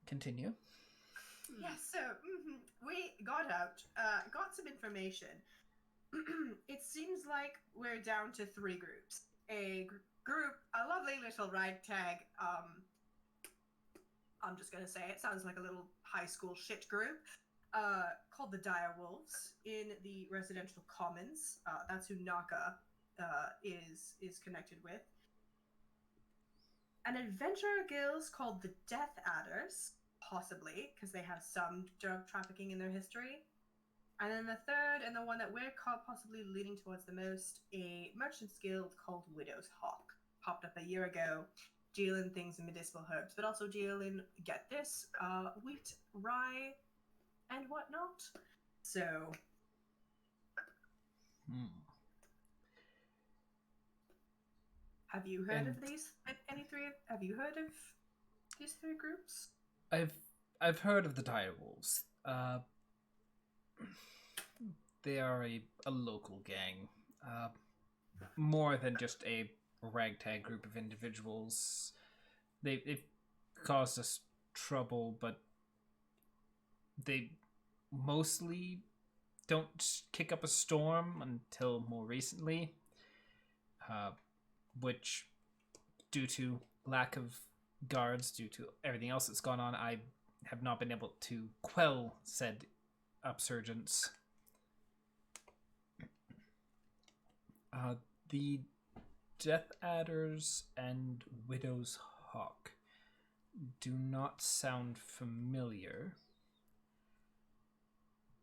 continue. yeah, so we got out, got some information. It seems like we're down to 3 groups. A lovely little ragtag, I'm just gonna say it, sounds like a little high school shit group, called the Dire Wolves in the residential commons. That's who Naka is connected with. An adventurer guild called the Death Adders, possibly, because they have some drug trafficking in their history. And then the third, and the one that we're possibly leaning towards the most, a merchant's guild called Widow's Hawk. Popped up a year ago, dealing things in medicinal herbs, but also dealing, get this, wheat, rye, and whatnot. So, have you heard of these? Any three? Have you heard of these 3 groups? I've heard of the Dire Wolves. They are a local gang. More than just a ragtag group of individuals. They've caused us trouble, but they mostly don't kick up a storm until more recently. Which, due to lack of guards, due to everything else that's gone on, I have not been able to quell said upsurgence. The Death Adders and Widow's Hawk do not sound familiar,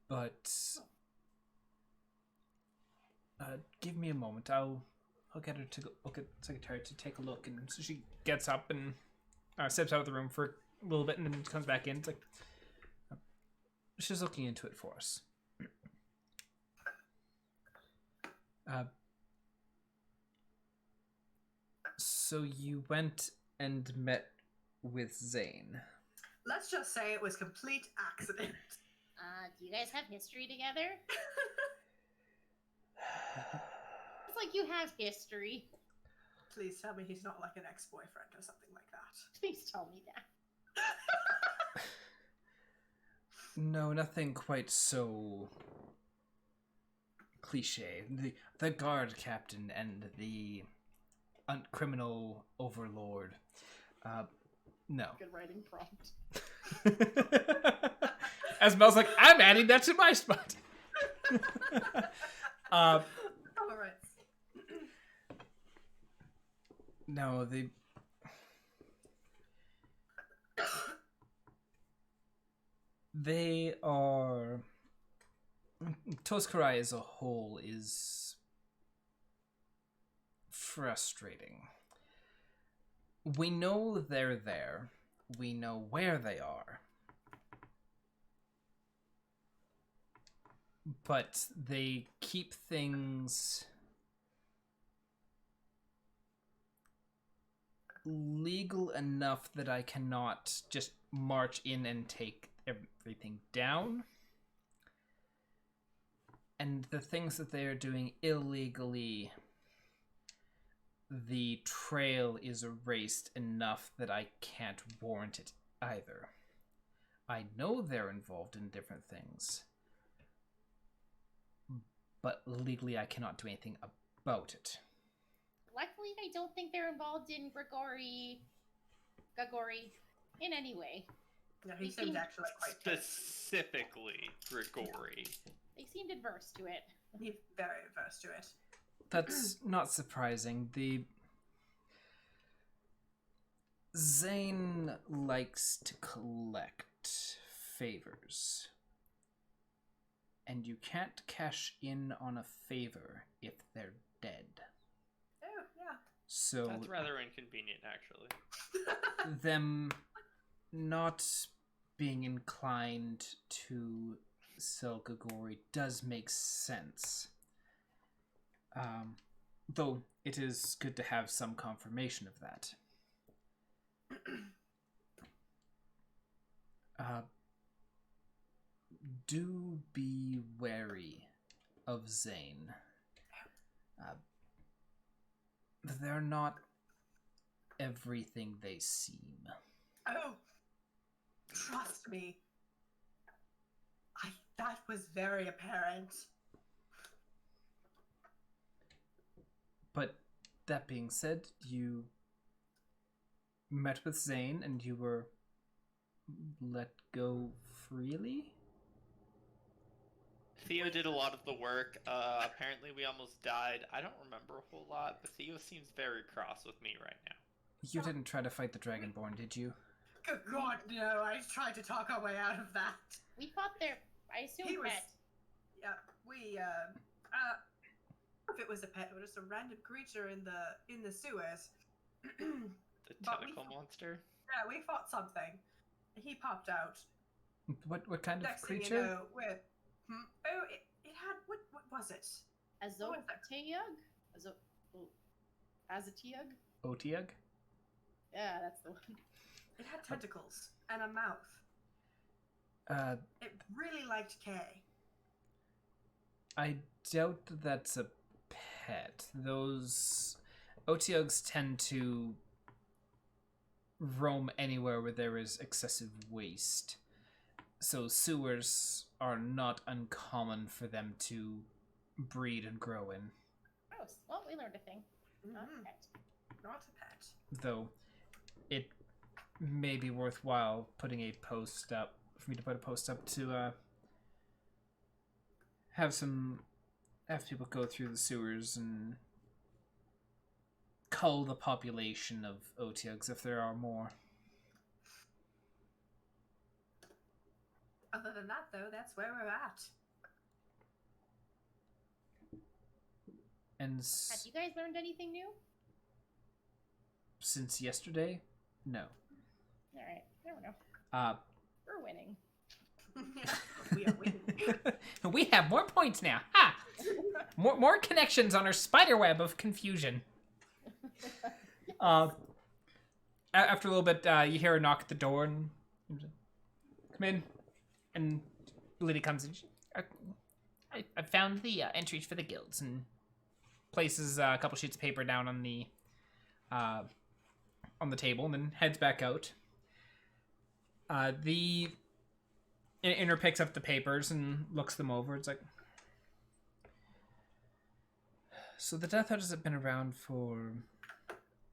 but give me a moment. I'll get her to look at Secretary to take a look, and so she gets up and steps out of the room for a little bit, and then comes back in. It's like she's looking into it for us. So you went and met with Zane. Let's just say it was complete accident. Do you guys have history together? It's like you have history. Please tell me he's not like an ex-boyfriend or something like that. Please tell me that. No, nothing quite so cliche. The guard captain and the criminal overlord. No. Good writing prompt. As Mel's like, I'm adding that to my spot. All right. No, they are... Toskarai as a whole is frustrating. We know they're there. We know where they are. But they keep things legal enough that I cannot just march in and take everything down. And the things that they are doing illegally, the trail is erased enough that I can't warrant it either. I know they're involved in different things, but legally I cannot do anything about it. Luckily, I don't think they're involved in Gagori in any way. No, he seemed actually quite good. Specifically, Grigori. They seemed adverse to it. He's very averse to it. That's not surprising. Zane likes to collect favors. And you can't cash in on a favor if they're dead. Oh, yeah. So That's rather inconvenient, actually. them not being inclined to sell Gagori does make sense. Though it is good to have some confirmation of that. Do be wary of Zane. They're not everything they seem. Oh, trust me. That was very apparent. But that being said, you met with Zane and you were let go freely? Theo did a lot of the work. Apparently we almost died. I don't remember a whole lot, but Theo seems very cross with me right now. You didn't try to fight the Dragonborn, did you? Good God, no! I tried to talk our way out of that. We fought their, I assume, He was- pet. Yeah, we if it was a pet, it was just a random creature in the sewers. The But we tentacle fought- monster. Yeah, we fought something. He popped out. What kind of Next thing creature? you know, we're it had what was it? Azotiyug? Azotiyug? Otiug? Yeah, that's the one. It had tentacles and a mouth. It really liked Kay. I doubt that's a pet. Those Otiugs tend to roam anywhere where there is excessive waste. So sewers are not uncommon for them to breed and grow in. Gross. Well, we learned a thing. Not Mhm. a pet. Not a pet. Though it may be worthwhile putting a post up, for me to put a post up to have people go through the sewers and cull the population of Otiugs if there are more. Other than that, though, that's where we're at. And Have you guys learned anything new? since yesterday, no. Alright, never know. We're winning. We are winning. We have more points now. Ha! More connections on our spider web of confusion. After a little bit, you hear a knock at the door, and come in. And the lady comes in. I found the entries for the guilds and places a couple sheets of paper down on the table, and then heads back out. The inner picks up the papers and looks them over. It's like, so the Death Hunters have been around for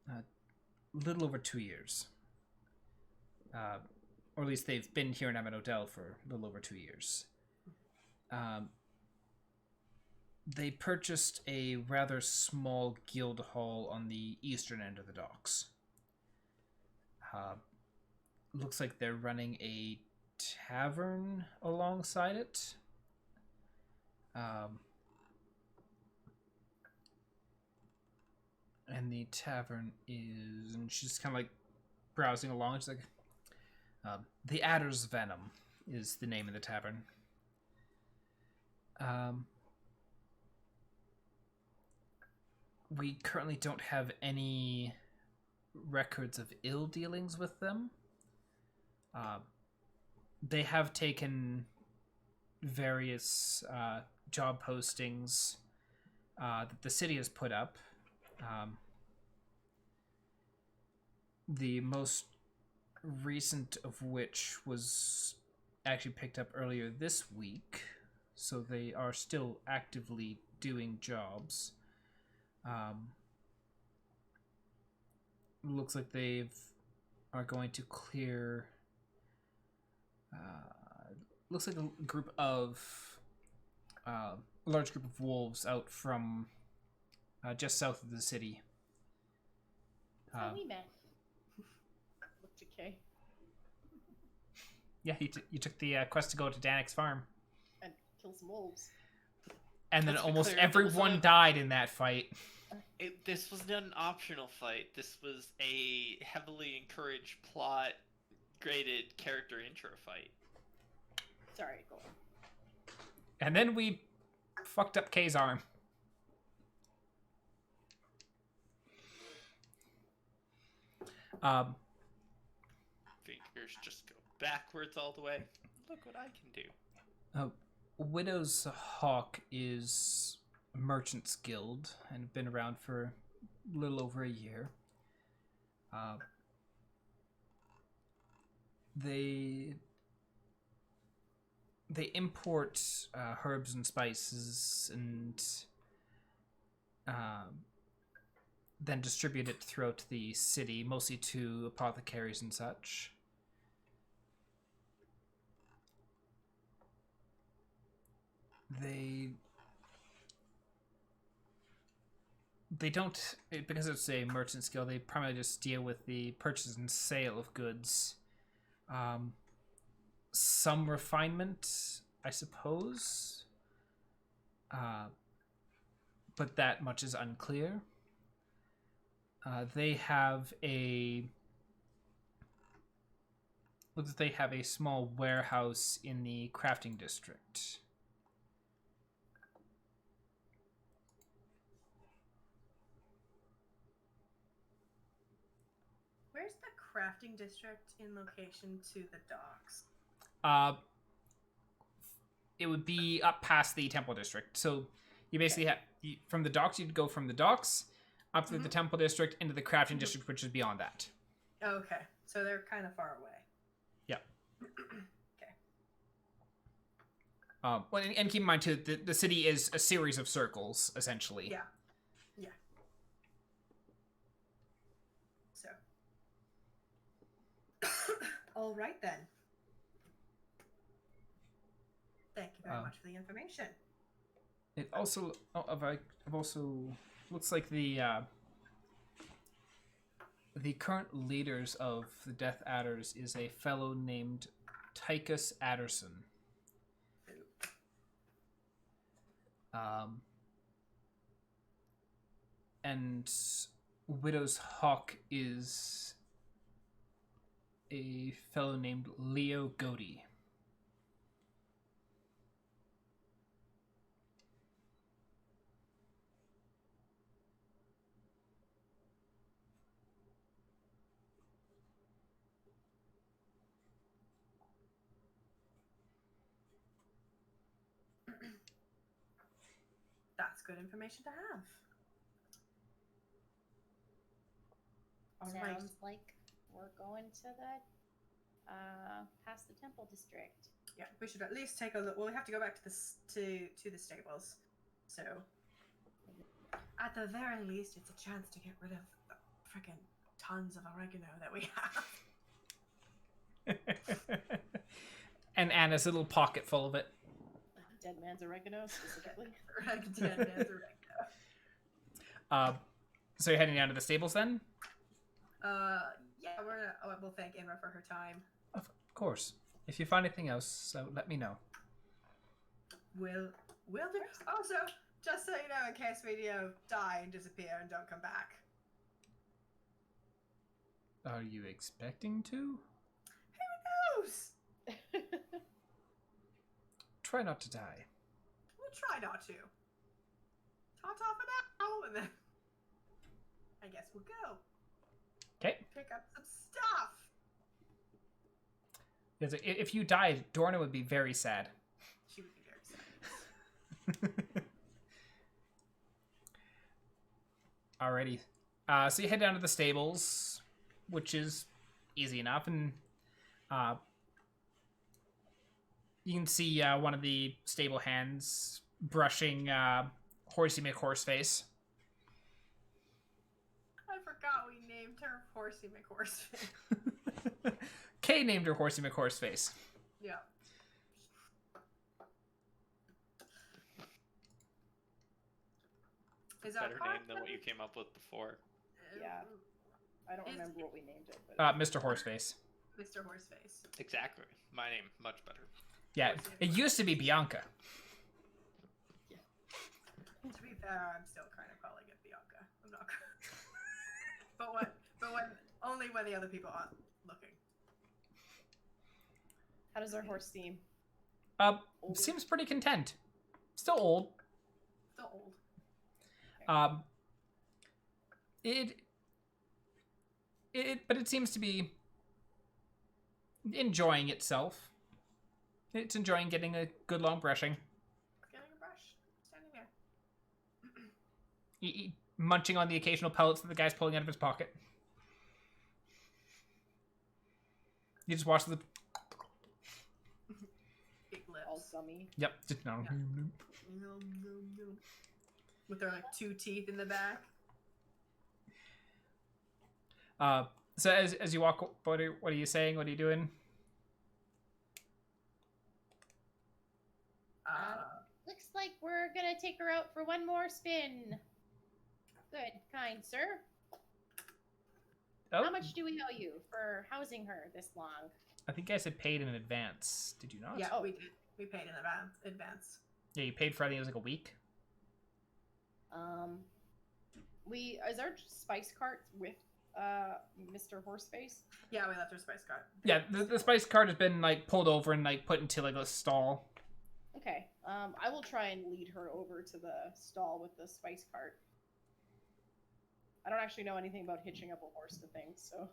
a little over 2 years. Or at least they've been here in Amanodel for a little over 2 years. They purchased a rather small guild hall on the eastern end of the docks. Looks like they're running a tavern alongside it. And the tavern is... And she's kind of like browsing along. She's like... the Adder's Venom is the name of the tavern. We currently don't have any records of ill dealings with them. They have taken various job postings that the city has put up. The most recent of which was actually picked up earlier this week, so they are still actively doing jobs. Looks like are going to clear. Looks like a group of a large group of wolves out from just south of the city. How we met. Look to Kay. Yeah, you took the quest to go to Danek's farm. And kill some wolves. And then Let's be almost clear, everyone died in that fight. This was not an optional fight. This was a heavily encouraged plot, graded character intro fight. Sorry, go on. And then we fucked up Kay's arm. Figures just go backwards all the way. Look what I can do. Widow's Hawk is a merchant's guild and been around for a little over a year. They import herbs and spices and then distribute it throughout the city, mostly to apothecaries and such. They don't, because it's a merchant skill, they primarily just deal with the purchase and sale of goods. Some refinement, I suppose. But that much is unclear. They have a small warehouse in the crafting district. Where's the crafting district in location to the docks? It would be up past the temple district. So you basically have from the docks. You'd go from the docks up through the temple district into the crafting district, which is beyond that. Okay, so they're kind of far away. Yep. Okay. Well, and keep in mind too, the city is a series of circles, essentially. Yeah. Yeah. So. All right then. Thank you very much for the information. It also, I've also looks like the current leaders of the Death Adders is a fellow named Tychus Adderson. And Widow's Hawk is a fellow named Leo Godey. good information to have. All Sounds right. like we're going to the past the temple district. Yeah, we should at least take a look. Well, we have to go back to the stables. So, at the very least, it's a chance to get rid of the freaking tons of oregano that we have. And Anna's little pocket full of it. Dead man's oregano, specifically. Dead man's oregano. So you're heading down to the stables then? Yeah, we're gonna. Oh, we'll thank Imra for her time. Of course. If you find anything else, so let me know. We'll do. Also, just so you know, in case we die and disappear and don't come back. Are you expecting to? Who knows? Try not to die. We'll try not to. Ta-ta for now, and then I guess we'll go. Okay. Pick up some stuff. If you died, Dorna would be very sad. She would be very sad. Alrighty. So you head down to the stables, which is easy enough, and you can see one of the stable hands brushing Horsey McHorseface. I forgot we named her Horsey McHorseface. Kay named her Horsey McHorseface. Yeah. Is that Better name than what you came up with before. Yeah. I don't Is- remember what we named it, but Mr. Horseface. Mr. Horseface. Exactly. My name, much better. Yeah, it used to be Bianca. To be fair, I'm still kind of calling it Bianca. I'm not. but when only when the other people aren't looking. how does our horse seem? Seems pretty content. Still old. Still old. But it seems to be enjoying itself. It's enjoying getting a good long brushing. Getting a brush. Standing there. Munching on the occasional pellets that the guy's pulling out of his pocket. You just watch the... Big lips. All gummy. Yep, just no. Yeah. With their like 2 teeth in the back. So as you walk, what are you saying? What are you doing? Looks like we're gonna take her out for one more spin. Good, kind sir. Oh, How much do we owe you for housing her this long? I think you guys had paid in advance. Did you not? Yeah, we did. We paid in advance. Yeah, you paid for, I think it was like a week. Is our spice cart with Mr. Horseface? Yeah, we left her spice cart. Yeah, the spice cart has been like pulled over and like put into like a stall. Okay. I will try and lead her over to the stall with the spice cart. I don't actually know anything about hitching up a horse to things, so.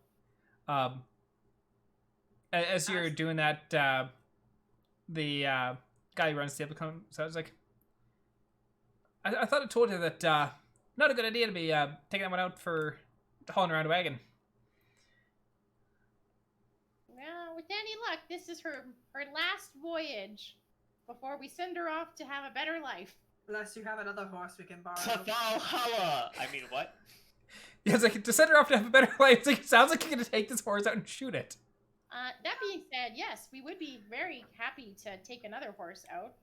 As you're doing that, the guy who runs the table comes. So I was like, I thought I told you that not a good idea to be taking that one out for hauling around a wagon. Well, with any luck, this is her last voyage before we send her off to have a better life. Unless you have another horse we can borrow. To Valhalla! I mean, what? Yeah, it's like to send her off to have a better life. It's like, it sounds like you're gonna take this horse out and shoot it. That being said, yes, we would be very happy to take another horse out.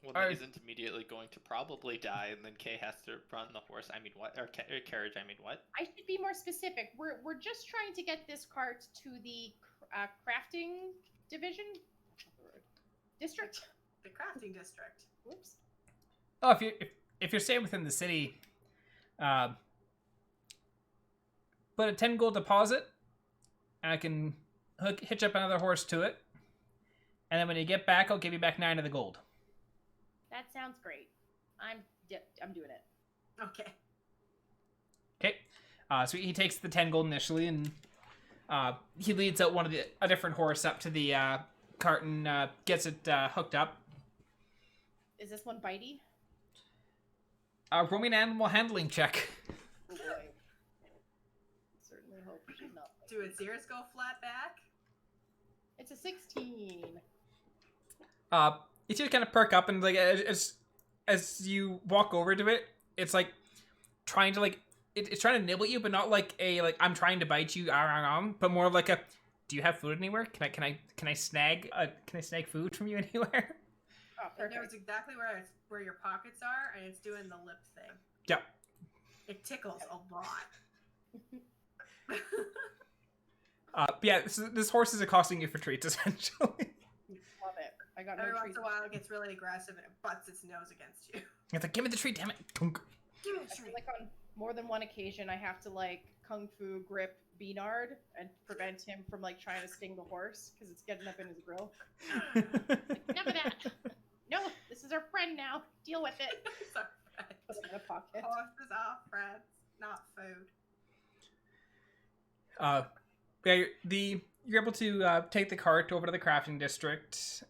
Well, that isn't immediately going to probably die, and then Kay has to run the horse. I mean, what? Or carriage, I mean, what? I should be more specific. We're just trying to get this cart to the crafting division district. The crafting district. Whoops. Oh, if you're staying within the city, put a 10 gold deposit, and I can hitch up another horse to it. And then when you get back, I'll give you back 9 of the gold. That sounds great. I'm doing it. Okay. Okay. So he takes the 10 gold initially, and he leads out a different horse up to the cart and gets it hooked up. Is this one bitey? Roll me an animal handling check. Oh boy. Certainly hope she's not. Do its ears go flat back? It's a 16. You just kind of perk up and like as you walk over to it, it's like trying to like it's trying to nibble you, but not like a like I'm trying to bite you, but more like a do you have food anywhere? Can I snag food from you anywhere? Oh, It perfect. knows exactly where your pockets are, and it's doing the lip thing. Yeah. It tickles a lot. But yeah, this horse is accosting you for treats essentially. Love it. I got Every no once treats. in a while, it gets really aggressive and it butts its nose against you. It's like give me the treat, damn it. Tunk. Give me a I feel treat. like on more than one occasion, I have to like kung fu grip Beanard and prevent him from like trying to sting the horse because it's getting up in his grill. Like, enough of that. No, this is our friend now. Deal with it. It's our friend. Put it in a pocket. Horses are friends, not food. Yeah, you're able to take the cart over to the crafting district.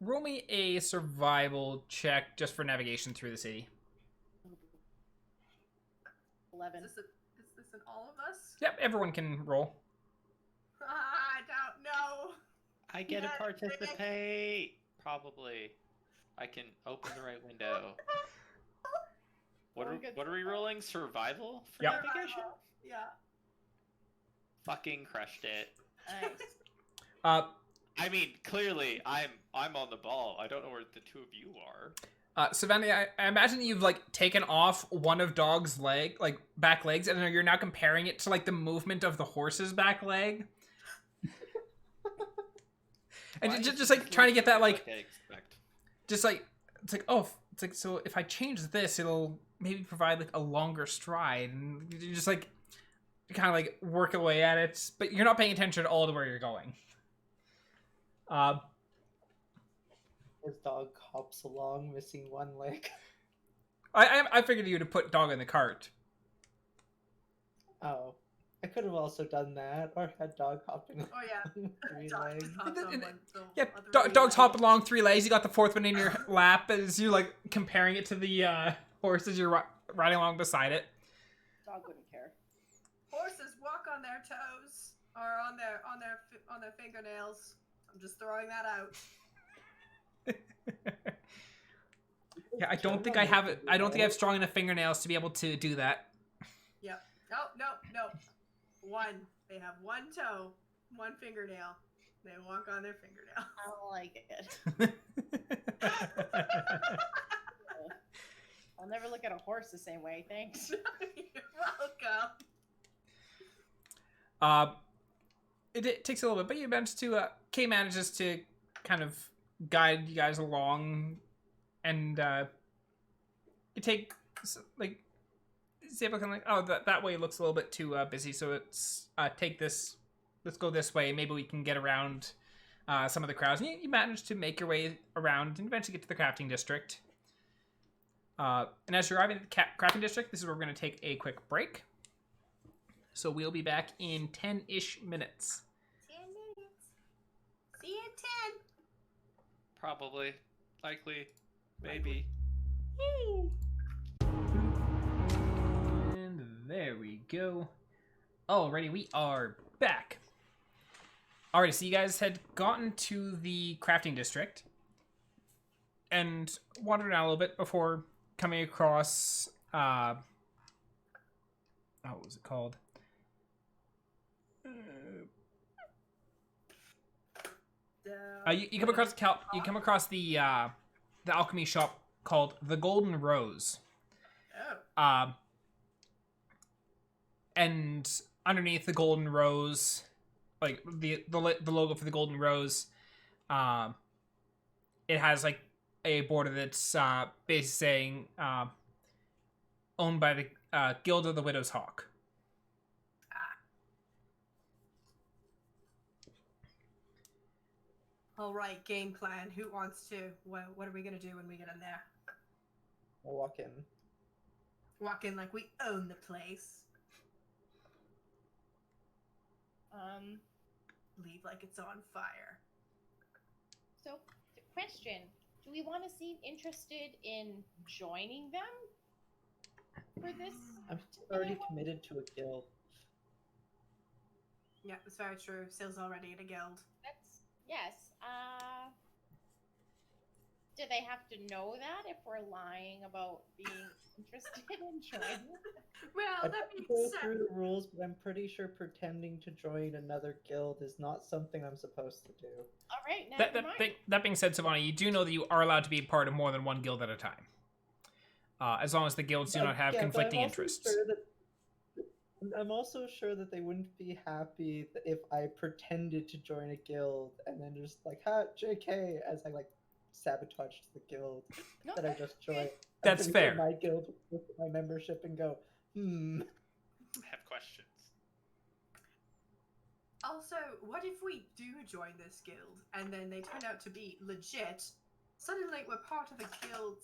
Roll me a survival check just for navigation through the city. 11. Is this in all of us? Yep, everyone can roll. I don't know. I get to Yeah, participate. Probably. I can open the right window. What are we rolling? Survival for Yep. navigation? Yeah. Fucking crushed it. Nice. I mean, clearly, I'm on the ball. I don't know where the two of you are. Sylvania, I imagine you've like taken off one of Dog's back legs, and you're now comparing it to like the movement of the horse's back leg. And Why just is like this trying to get that like I expect? just like it's like oh it's like so if I change this it'll maybe provide like a longer stride, and you just like kind of like work away at it, but you're not paying attention at all to where you're going. His dog hops along, missing one leg. I figured you would put Dog in the cart. Oh, I could have also done that, or had dog hopping Oh yeah. along three Dog legs. just hops on the Yeah, other Dog's leg. hopping along 3 legs. You got the 4th one in your lap as you like comparing it to the horse as you're riding along beside it. Dog wouldn't care. Horses walk on their toes or on their fingernails. I'm just throwing that out. Yeah, I don't think I have it. I don't think I have strong enough fingernails to be able to do that. Yep. No. One. They have one toe, one fingernail. They walk on their fingernail. I don't like it. I'll never look at a horse the same way, thanks. You're welcome. It takes a little bit, but you manage to. Kay manages to kind of guide you guys along, and you take like. Zable kind of like, oh, that way looks a little bit too busy, so it's take this. Let's go this way. Maybe we can get around some of the crowds. And you manage to make your way around and eventually get to the crafting district. And as you're arriving at the crafting district, this is where we're going to take a quick break. So we'll be back in 10-ish minutes. 10 minutes. See you in 10. Probably. Likely. Maybe. And there we go. Alrighty, we are back. Alrighty, so you guys had gotten to the crafting district and wandered around a little bit before coming across what was it called? You come across the alchemy shop called the Golden Rose. Oh. And underneath the Golden Rose, like the logo for the Golden Rose, it has like a border that's basically saying owned by the Guild of the Widow's Hawk. All right, game plan. Who wants to? What are we gonna do when we get in there? I'll walk in. Walk in like we own the place. Leave like it's on fire. So, question: do we want to seem interested in joining them for this? I'm already committed to a guild. Yeah, it's very true. Syl's already in a guild. That's yes. Do they have to know that if we're lying about being interested in joining? Well, I'd that have to being go said, through the rules, but I'm pretty sure pretending to join another guild is not something I'm supposed to do. All right, never mind. That being said, Sylvania, you do know that you are allowed to be part of more than one guild at a time. As long as the guilds do not have Yeah, but conflicting I'm also interests. sure I'm also sure that they wouldn't be happy if I pretended to join a guild and then just like, ha, JK, as I like sabotaged the guild No, that I just joined. That's I'm pretty sure fair. my guild would look at my membership and go, I have questions. also, what if we do join this guild and then they turn out to be legit? Suddenly we're part of a guild,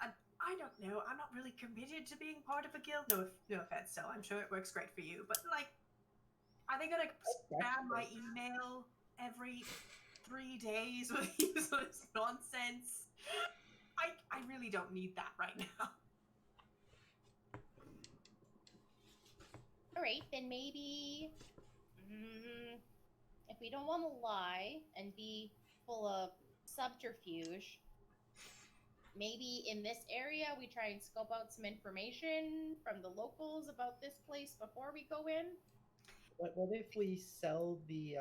and I don't know, I'm not really committed to being part of a guild. No offense, still, I'm sure it works great for you, but like, are they gonna spam my email every 3 days with useless nonsense? I really don't need that right now. All right, then maybe if we don't want to lie and be full of subterfuge, maybe in this area we try and scope out some information from the locals about this place before we go in. what if we sell the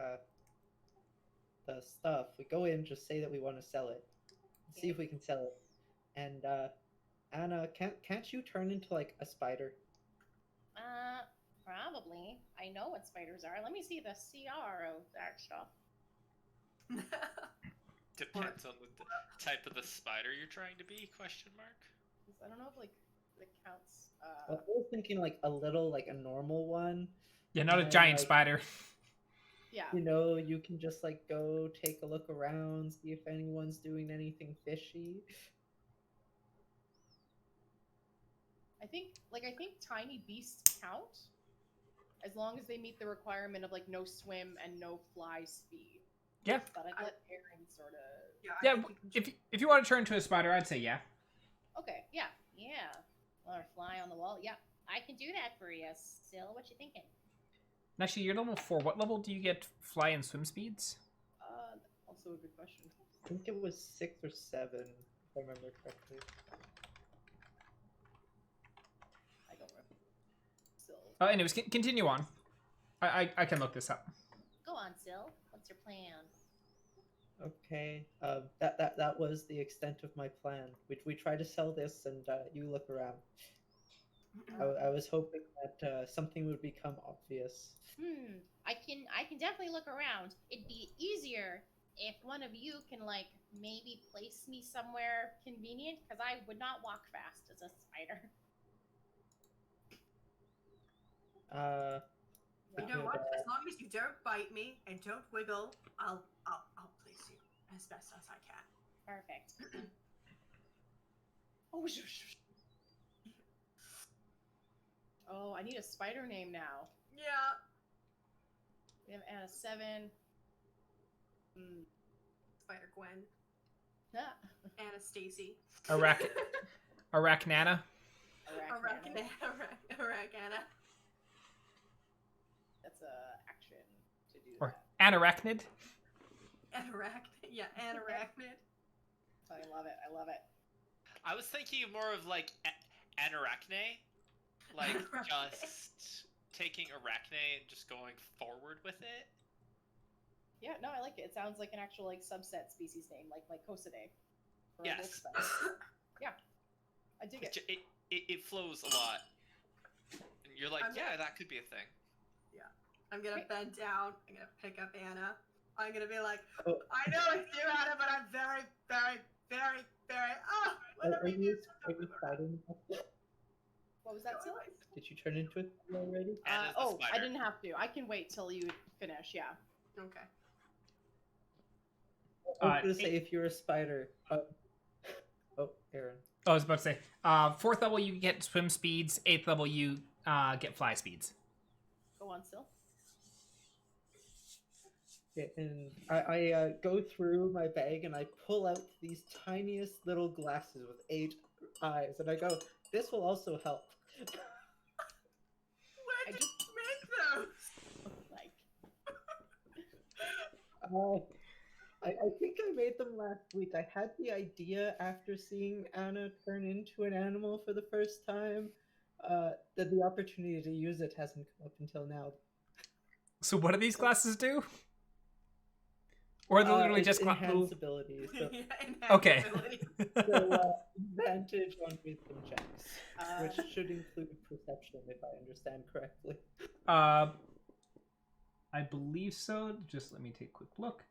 stuff? We go in, just say that we want to sell it, see if we can sell it. And Anna, can't you turn into like a spider? Probably. I know what spiders are. Let me see the CR of that stuff. Depends on the type of the spider you're trying to be, question mark. I don't know if like it counts. I was thinking like a little, like a normal one. Yeah, not a And, giant like, spider. Yeah. You know, you can just like go take a look around, see if anyone's doing anything fishy. I think tiny beasts count as long as they meet the requirement of like no swim and no fly speed. Yeah. But I'd let Aaron sort of. Yeah, if you want to turn into a spider, I'd say yeah. Okay. Yeah. Or fly on the wall. Yeah, I can do that for you. Still, what you thinking? Actually, you're level 4. What level do you get fly and swim speeds? Also a good question. I think it was 6 or 7, if I remember correctly. I don't remember. Still. Anyways, continue on. I can look this up. Go on, Sil. What's your plan? Okay, that was the extent of my plan. We try to sell this, and you look around. I was hoping that something would become obvious. I can definitely look around. It'd be easier if one of you can like maybe place me somewhere convenient, because I would not walk fast as a spider. You know what? As long as you don't bite me and don't wiggle, I'll place you as best as I can. Perfect. Oh, oh, I need a spider name now. Yeah. We have Anna 7. Spider Gwen. Ah. Anna Stacy. Arachnana. Arachnana. That's a action to do Or that. Anarachnid. Anarachnid. I love it. I was thinking more of like Anarachne, like just taking Arachne and just going forward with it. Yeah, no, I like it. It sounds like an actual like subset species name, like Cosidae. Yes. Yeah, I dig it. It flows a lot. And you're like, yeah, that could be a thing. Yeah. I'm gonna bend down. I'm gonna pick up Anna. I'm gonna be like, Oh. I know it's you, Anna, but I'm very, very, very, very. Are you fighting? What was that, Sil? Did you turn into it already? Anna's the Oh, I spider. didn't have to. I can wait till you finish. Yeah. Okay. I was gonna say if you're a spider. Oh, Aaron. I was about to say, 4th level you get swim speeds. 8th level you get fly speeds. Go on, Sil. And I go through my bag and I pull out these tiniest little glasses with 8 eyes, and I go, "This will also help." Where did you make those? Like, I think I made them last week. I had the idea after seeing Anna turn into an animal for the first time. That the opportunity to use it hasn't come up until now. So what do these glasses do? Or are they literally It's just enhance abilities. So, Enhance Okay. ability. advantage on wisdom checks, which should include perception, if I understand correctly. I believe so. Just let me take a quick look.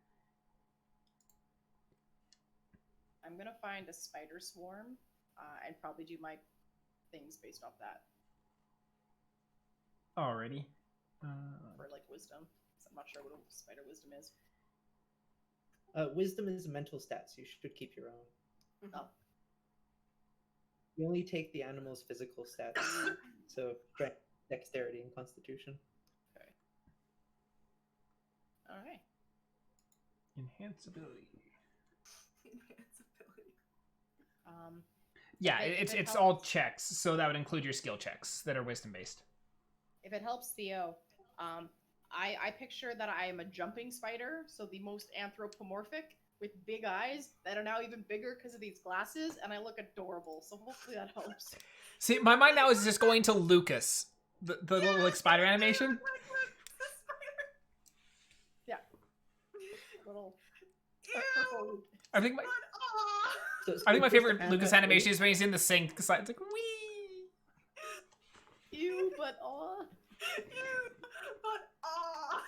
I'm gonna find a spider swarm and probably do my things based off that Alrighty. for like wisdom. 'Cause I'm not sure what a spider wisdom is. Wisdom is a mental stat, so you should keep your own. Oh. You only take the animal's physical stats, so strength, dexterity, and constitution. Okay. All right. Enhance ability. Enhance ability. Yeah, If it it's helps- all checks, so that would include your skill checks that are wisdom based. If it helps Theo, I picture that I am a jumping spider, so the most anthropomorphic with big eyes that are now even bigger because of these glasses, and I look adorable. So hopefully that helps. See, my mind now is just going to Lucas, the little like spider animation. Yeah. Little. Ew. I think my But, aw. So I think my favorite Anna Lucas is- animation is when he's in the sink. It's like wee. Ew, but aw. Ew. But, aw.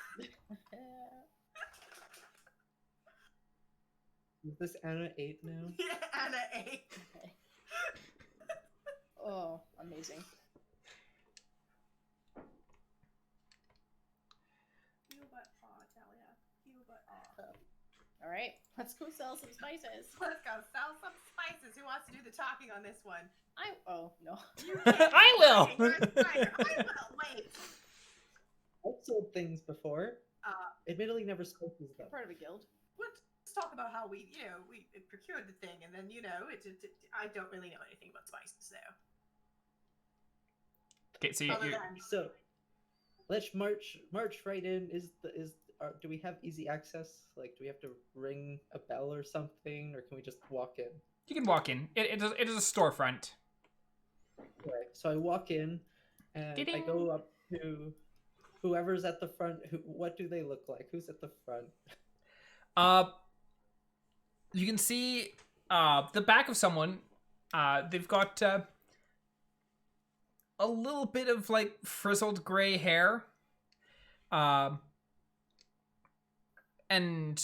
Is this Anna 8 now? Yeah, Anna 8. Oh, amazing. Ew, but, aw, Talia. Ew, but, aw. All right, let's go sell some spices. Let's go sell some spices. Who wants to do the talking on this one? Oh no. You can't. I will. You're a spider. I will. Wait. I've sold things before. Admittedly, never spices though. You're part of a guild. Let's talk about how we procured the thing, and then, I don't really know anything about spices, though. Okay, so Other you than, So let's march right in. Do we have easy access? Like, do we have to ring a bell or something, or can we just walk in? you can walk in. It is a storefront. Right. So I walk in, and I Ding. go up to whoever's at the front. What do they look like? Who's at the front? You can see the back of someone. They've got a little bit of like frizzled gray hair. And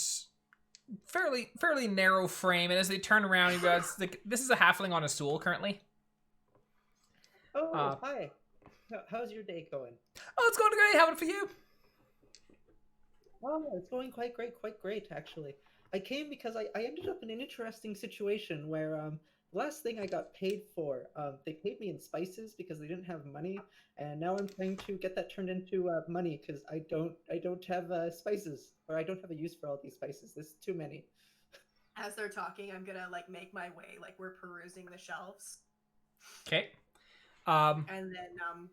fairly narrow frame. And as they turn around, you guys, like, this is a halfling on a stool currently. Oh, hi. How's your day going? Oh, it's going great. How about for you? Oh, it's going quite great, actually. I came because I ended up in an interesting situation where the last thing I got paid for, they paid me in spices because they didn't have money, and now I'm trying to get that turned into money because I don't have spices, or I don't have a use for all these spices. There's too many. as they're talking, I'm gonna, make my way, we're perusing the shelves. Okay. And then,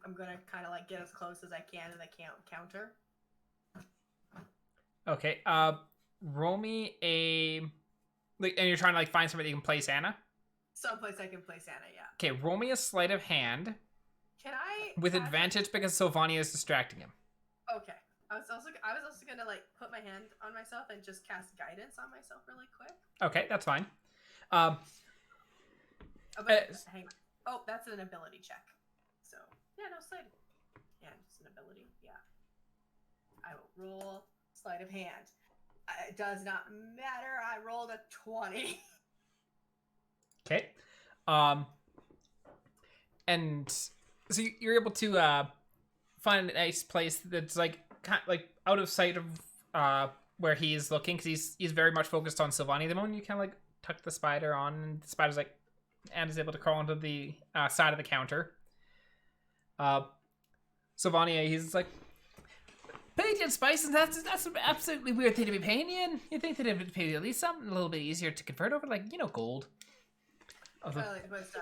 I'm gonna kind of, get as close as I can to the counter. Okay. Roll me a and you're trying to find somebody you can place Anna. Someplace I can place Anna, yeah. Okay, roll me a sleight of hand Can I... with cast- advantage because Sylvania is distracting him. Okay. I was also gonna, put my hand on myself and just cast guidance on myself really quick. Okay, that's fine. Oh, but, Uh, hang on. Oh, that's an ability check. So, yeah, no, sleight. Yeah, it's an ability, yeah. I will roll sleight of hand. It does not matter. I rolled a 20. Okay. And so you're able to find a nice place that's kind of out of sight of where he is looking, because he's very much focused on Sylvania. The moment you kind of tuck the spider on, and the spider's and is able to crawl onto the side of the counter. Sylvania, he's Paid you in spices? That's an absolutely weird thing to be paying you in. You think that it would pay you at least something a little bit easier to convert over, like, you know, gold. Although, It was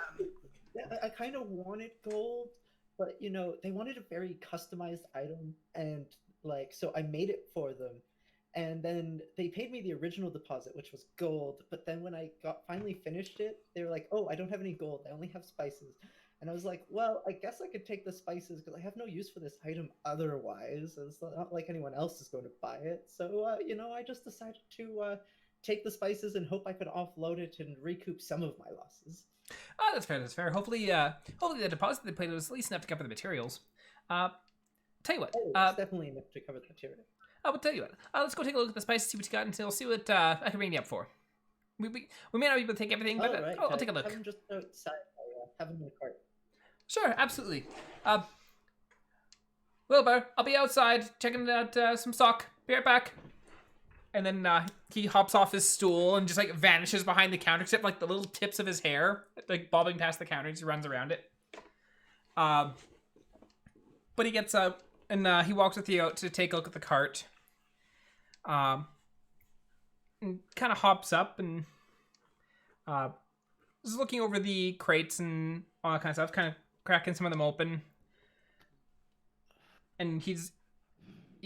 Yeah, I kind of wanted gold, but you know, they wanted a very customized item, and like, so I made it for them. And then they paid me the original deposit, which was gold. But then when I finally finished it, they were like, "Oh, I don't have any gold. I only have spices." And I was like, "Well, I guess I could take the spices because I have no use for this item otherwise. It's not like anyone else is going to buy it." So, you know, I just decided to take the spices and hope I could offload it and recoup some of my losses. oh, that's fair. That's fair. Hopefully, hopefully the deposit they paid was at least enough to cover the materials. Tell you what. Oh, it's definitely enough to cover the material. I will tell you what. Let's go take a look at the spices, see what you got, and we'll see what I can bring you up for. We may not be able to take everything, but Right. I'll take a look. Have them just outside. Have them in the cart. Sure, absolutely. Wilbur, I'll be outside checking out some stock. Be right back. And then he hops off his stool and just like vanishes behind the counter, except like the little tips of his hair, like bobbing past the counter as he runs around it. But he gets up and he walks with you out to take a look at the cart. And kind of hops up and is looking over the crates and all that kind of stuff, kind of cracking some of them open. And you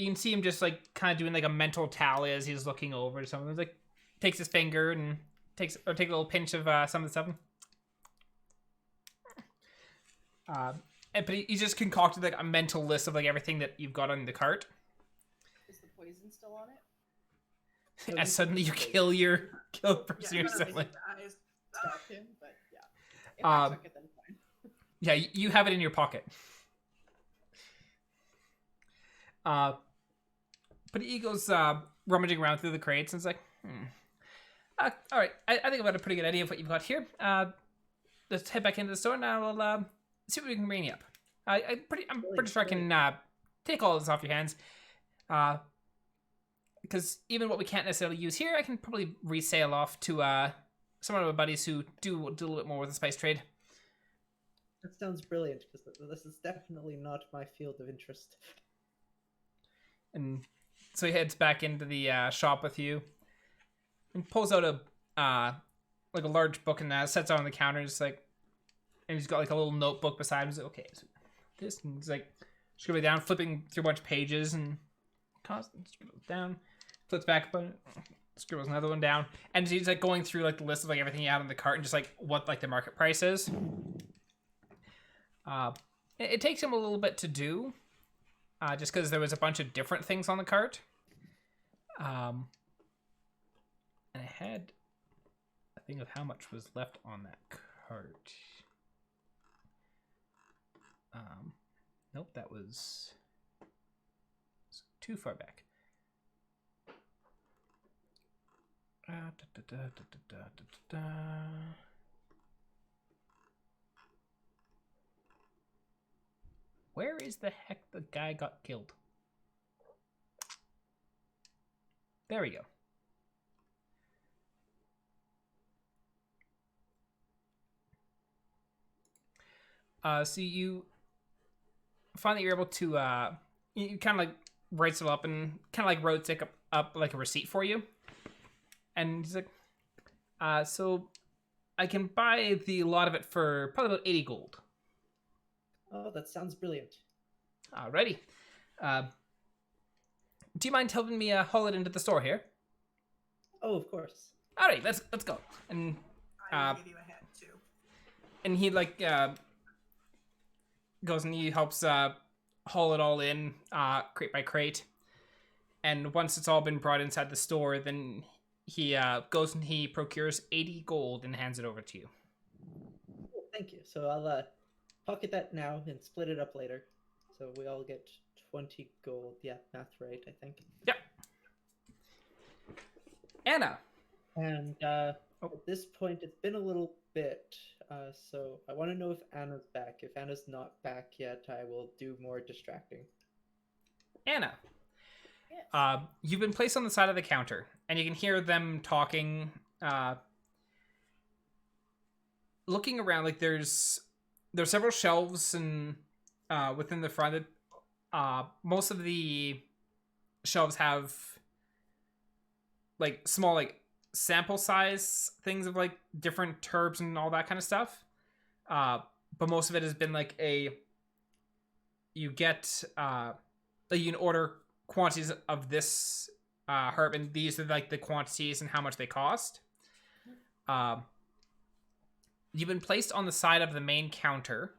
can see him just like kind of doing like a mental tally as he's looking over something. He's like takes his finger and take a little pinch of some of the stuff. But he just concocted like a mental list of like everything that you've got on the cart. Is the poison still on it? As suddenly you kill the person you're selling. Stop him, but yeah. If I took it, then fine. Yeah, you have it in your pocket. But he goes rummaging around through the crates and it's like, all right, I think I've got a pretty good idea of what you've got here. Let's head back into the store and I'll see what we can bring you up. I'm pretty sure I can take all of this off your hands. Because even what we can't necessarily use here, I can probably resale off to some of my buddies who do a little bit more with the spice trade. That sounds brilliant, because this is definitely not my field of interest. And so he heads back into the shop with you and pulls out a like a large book and sets it on the counter. Just like, and he's got like a little notebook beside him. He's like, okay, so this, and he's like scribbling down, flipping through a bunch of pages and scribbles down, flips back, but scribbles another one down, and he's like going through like the list of like everything you have in the cart and just like what like the market price is. It takes him a little bit to do. Just because there was a bunch of different things on the cart. And I had a thing of how much was left on that cart. Nope, that was too far back. Where is the heck the guy got killed? There we go. So you find that you're able to, you kind of like writes it up and kind of like wrote up like a receipt for you. And he's like, so I can buy the lot of it for probably about 80 gold. Oh, that sounds brilliant. Alrighty. Do you mind helping me haul it into the store here? Oh, of course. Alright, let's go. And I will give you a hand too. and he like goes and he helps haul it all in crate by crate. And once it's all been brought inside the store, then he goes and he procures 80 gold and hands it over to you. Oh, thank you. So I'll pocket that now and split it up later. So we all get 20 gold. Yeah, math right, I think. Yep. Annah. And at this point, it's been a little bit. So I want to know if Anna's back. If Anna's not back yet, I will do more distracting. Annah. Yes. You've been placed on the side of the counter, and you can hear them talking, looking around. Like there's several shelves and within the front. Most of the shelves have like small like sample size things of like different herbs and all that kind of stuff. But most of it has been like you get like you can order quantities of this herb, and these are like the quantities and how much they cost. You've been placed on the side of the main counter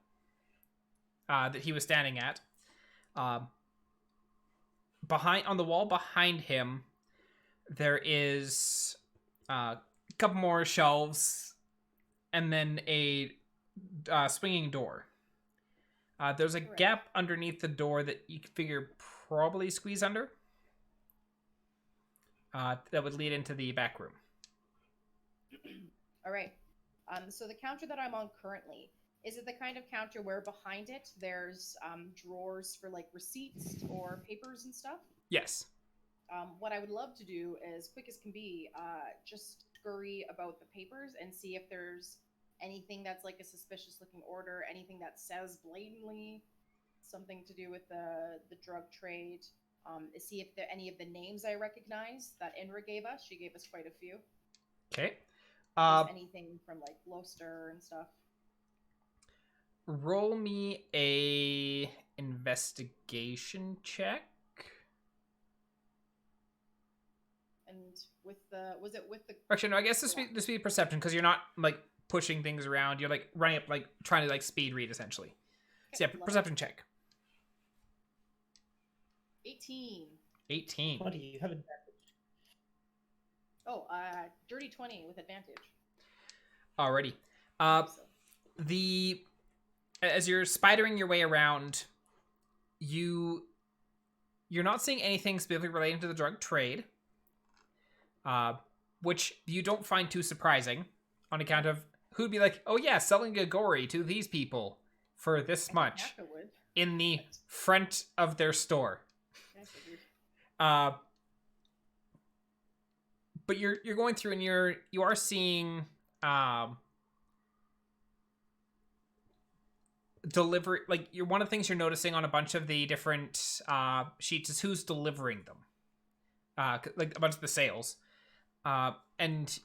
that he was standing at. Behind on the wall behind him, there is a couple more shelves, and then a swinging door. There's a gap underneath the door that you can figure probably squeeze under. That would lead into the back room. All right. So the counter that I'm on currently, is it the kind of counter where behind it there's drawers for like receipts or papers and stuff? Yes. What I would love to do, as quick as can be, just scurry about the papers and see if there's anything that's like a suspicious looking order, anything that says blatantly something to do with the drug trade. See if there any of the names I recognize that Inra gave us. She gave us quite a few. Okay. Anything from like Gloucester and stuff. Roll me a investigation check. And with the Actually, no. I guess this be perception, because you're not like pushing things around. You're like running up, like trying to like speed read essentially. Okay, So yeah, perception check. 18. 18. 20, you have advantage. Oh, dirty 20 with advantage. Alrighty. So. As you're spidering your way around, you're not seeing anything specifically relating to the drug trade, which you don't find too surprising, on account of who'd be like, oh yeah, selling Gagori to these people for this much in the front of their store. But you're going through, and you are seeing delivery, like one of the things you're noticing on a bunch of the different sheets is who's delivering them, like a bunch of the sales, and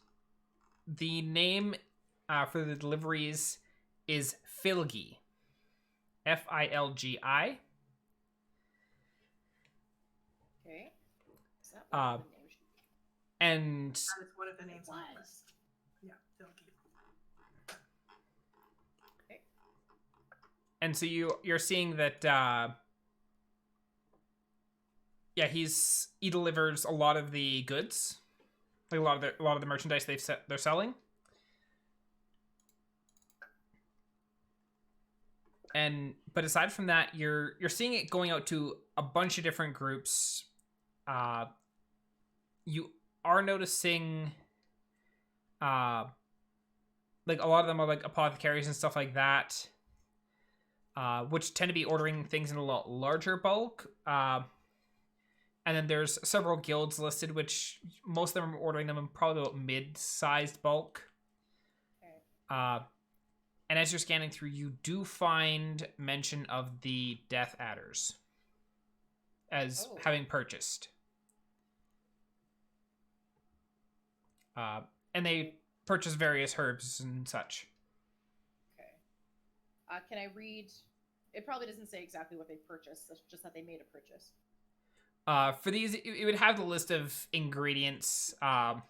the name for the deliveries is Filgi, Filgi. Okay. Is that one of the names? And That is one of the names on the list. Yeah, Filgi. Okay. And so you're seeing that he delivers a lot of the goods, like a lot of the merchandise they're selling. But aside from that, you're seeing it going out to a bunch of different groups. You are noticing like a lot of them are like apothecaries and stuff like that, which tend to be ordering things in a lot larger bulk. And then there's several guilds listed, which most of them are ordering them in probably about mid-sized bulk. Okay. And as you're scanning through, you do find mention of the Death Adders as having purchased. And they purchase various herbs and such. Okay. Can I read? It probably doesn't say exactly what they purchased, it's just that they made a purchase. For these, it would have the list of ingredients, or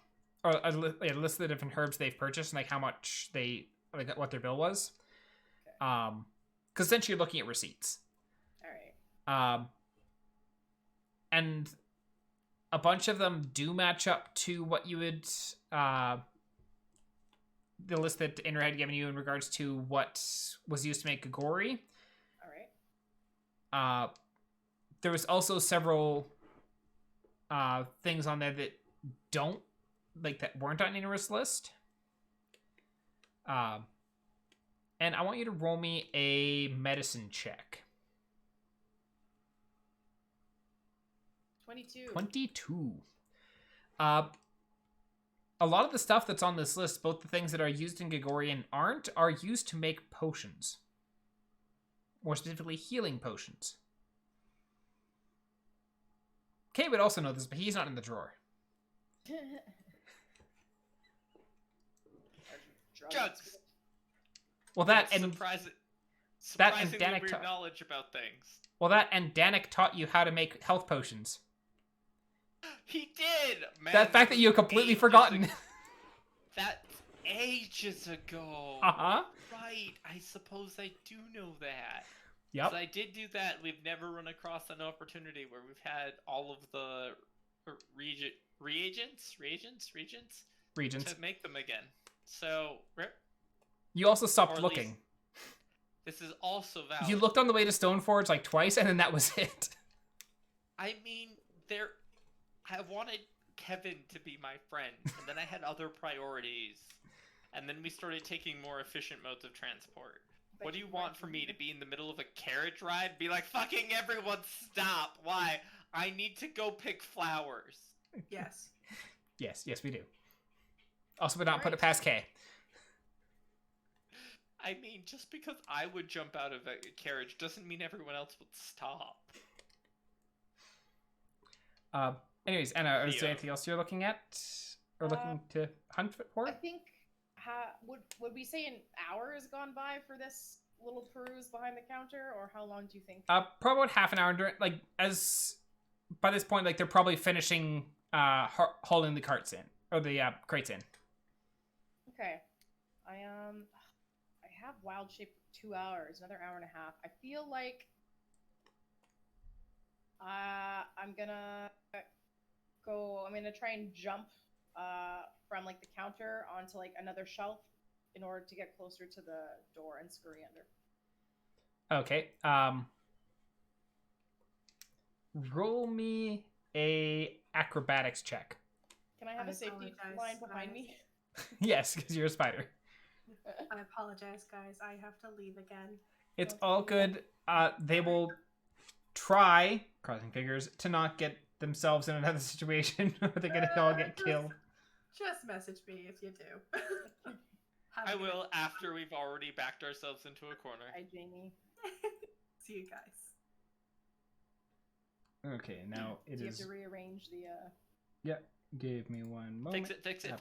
a list of the different herbs they've purchased and like how much like what their bill was. Okay. Because essentially you're looking at receipts. All right. And a bunch of them do match up to what you would, the list that Inra had given you in regards to what was used to make Gagori. All right. There was also several things on there that that weren't on Inra's list. And I want you to roll me a medicine check. 22. 22. A lot of the stuff that's on this list, both the things that are used in Gagori and aren't, are used to make potions. More specifically, healing potions. Kay would also know this, but he's not in the drawer. Jugs. Well, that That's and surprisingly Danik weird knowledge about things. Danik taught you how to make health potions. He did. Man, That fact that you have completely ages forgotten. ago. That's ages ago. Uh-huh. Right. I suppose I do know that. Yep. 'Cause I did do that. We've never run across an opportunity where we've had all of the reagents Regents. to make them again. So, You also or stopped at looking. least this is also valid. You looked on the way to Stoneforge like twice, and then that was it. I mean, I wanted Kevin to be my friend, and then I had other priorities. And then we started taking more efficient modes of transport. What do you want from me? To be in the middle of a carriage ride? Be like, fucking everyone stop! Why? I need to go pick flowers. Yes. Yes, we do. Also, but not put it past K. I mean, just because I would jump out of a carriage doesn't mean everyone else would stop. Anyways, Anna, is Theo. there anything else you're looking at? Or looking to hunt for? I think would we say an hour has gone by for this little peruse behind the counter, or how long do you think? Probably about half an hour. By this point, like, they're probably finishing hauling the carts in. Or the crates in. Okay. I have wild shape for 2 hours, another hour and a half. I feel like I'm gonna try and jump from like the counter onto like another shelf in order to get closer to the door and scurry under. Okay. Roll me a acrobatics check. Can I have I a safety apologize, line behind guys. me? Yes, because you're a spider. I apologize, guys. I have to leave again. It's all good. They will try, crossing fingers, to not get themselves in another situation where they're gonna all get killed. Just message me if you do. Have a I good will night. after we've already backed ourselves into a corner. Hi, Jamie. See you guys. Okay, now it Do you have is. to rearrange the Yeah, give me one moment. Fix it.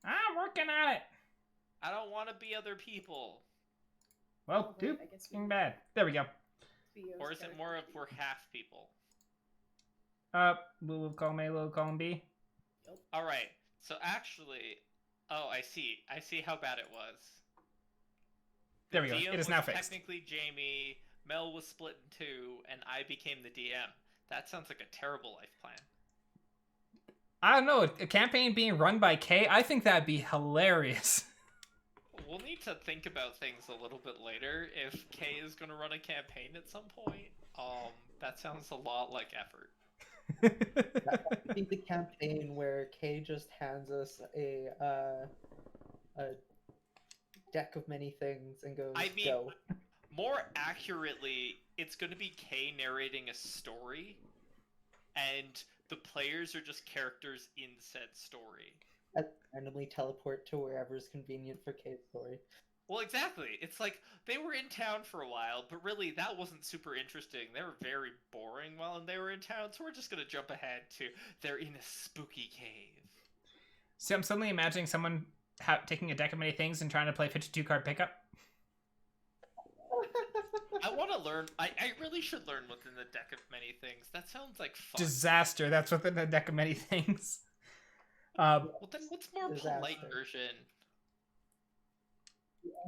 I'm working on it. I don't want to be other people. Well, wait, doop. I guess we- Getting bad. There we go. Theo's Or is it character more of sheet. we're half people? Little column A, little column B. Alright, so actually... Oh, I see. I see how bad it was. There we go. DM It is was now fixed. Technically Jamie, Mel was split in two, and I became the DM. That sounds like a terrible life plan. I don't know. A campaign being run by Kay, I think that'd be hilarious. We'll need to think about things a little bit later. If Kay is going to run a campaign at some point, that sounds a lot like effort. That would be the campaign where Kay just hands us a deck of many things and goes, I mean, go. more accurately, it's going to be Kay narrating a story, and the players are just characters in said story. And randomly teleport to wherever is convenient for Kay's story. Well, exactly. It's like, they were in town for a while, but really, that wasn't super interesting. They were very boring while they were in town, so we're just gonna jump ahead to, they're in a spooky cave. See, I'm suddenly imagining someone taking a deck of many things and trying to play 52-card pickup. I want to learn, I really should learn what's in the deck of many things. That sounds like fun. Disaster. That's within the deck of many things. Well, then what's more Disaster. polite version?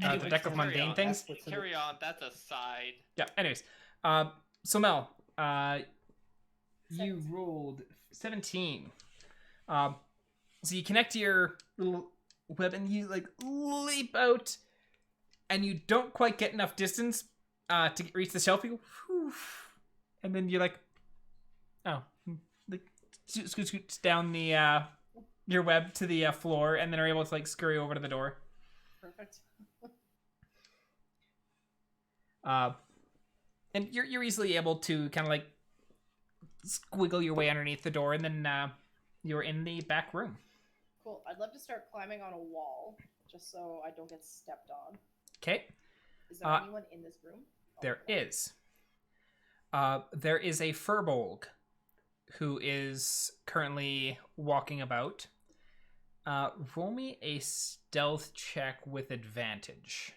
The deck of carry mundane on. things? Carry on, that's a side. Yeah, anyways. So Mel, you 17. rolled 17. So you connect to your little web and you like leap out and you don't quite get enough distance to reach the shelf. You go, whew, and then you're like, oh, like scoots down the your web to the floor and then are able to like scurry over to the door. Perfect. And you're easily able to kind of like squiggle your way underneath the door, and then you're in the back room. Cool. I'd love to start climbing on a wall, just so I don't get stepped on. Okay, Is there anyone in this room? Oh, there okay. is. There is a furbolg who is currently walking about. Roll me a stealth check with advantage.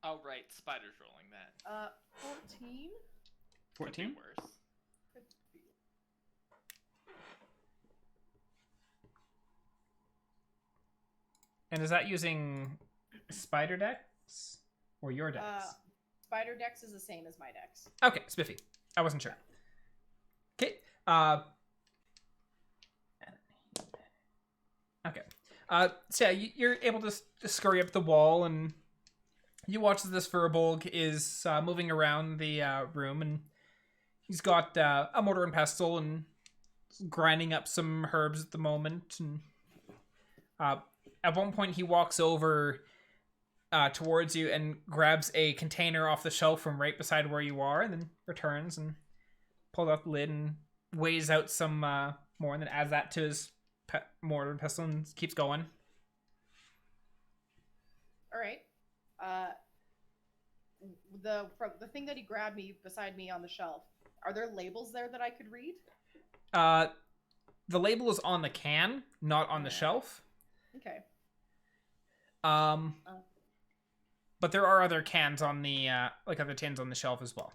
Oh, right. Spider's rolling that. 14. 14? Could be worse. And is that using Spider Dex or your Dex? Spider Dex is the same as my Dex. Okay, spiffy. I wasn't sure. Okay. Okay. So yeah, you're able to scurry up the wall, and you watch as this furbolg is moving around the room, and he's got a mortar and pestle and grinding up some herbs at the moment. And at one point, he walks over towards you and grabs a container off the shelf from right beside where you are, and then returns and pulls out the lid and weighs out some more, and then adds that to his mortar and pestle and keeps going. All right. The thing that he grabbed beside me on the shelf. Are there labels there that I could read? The label is on the can, not on the shelf. Okay. But there are other cans on the other tins on the shelf as well.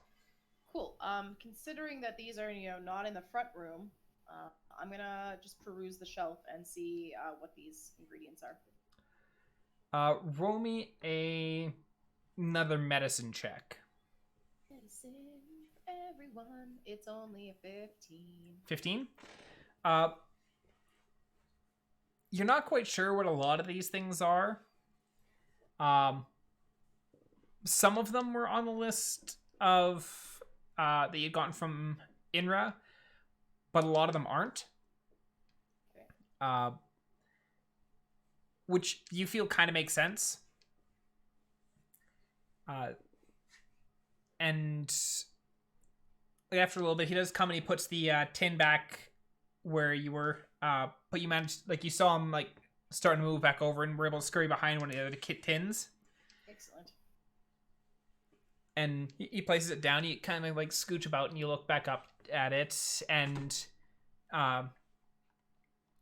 Cool. Considering that these are not in the front room, I'm gonna just peruse the shelf and see what these ingredients are. Roll me another medicine check. Medicine, everyone. It's only a 15. 15? You're not quite sure what a lot of these things are. Some of them were on the list of that you'd gotten from INRA, but a lot of them aren't. Okay. Which you feel kind of makes sense. And after a little bit, he does come and he puts the tin back where you were. But you managed, you saw him starting to move back over, and were able to scurry behind one of the other tins. Excellent. And he places it down. You kind of scooch about, and you look back up at it, and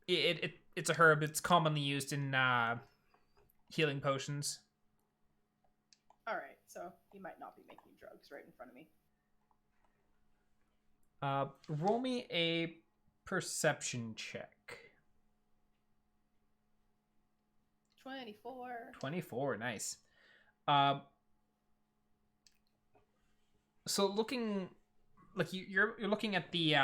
it's a herb. It's commonly used in healing potions. All right, so he might not be making drugs right in front of me. Roll me a perception check. 24. 24, nice. So looking, you're looking at the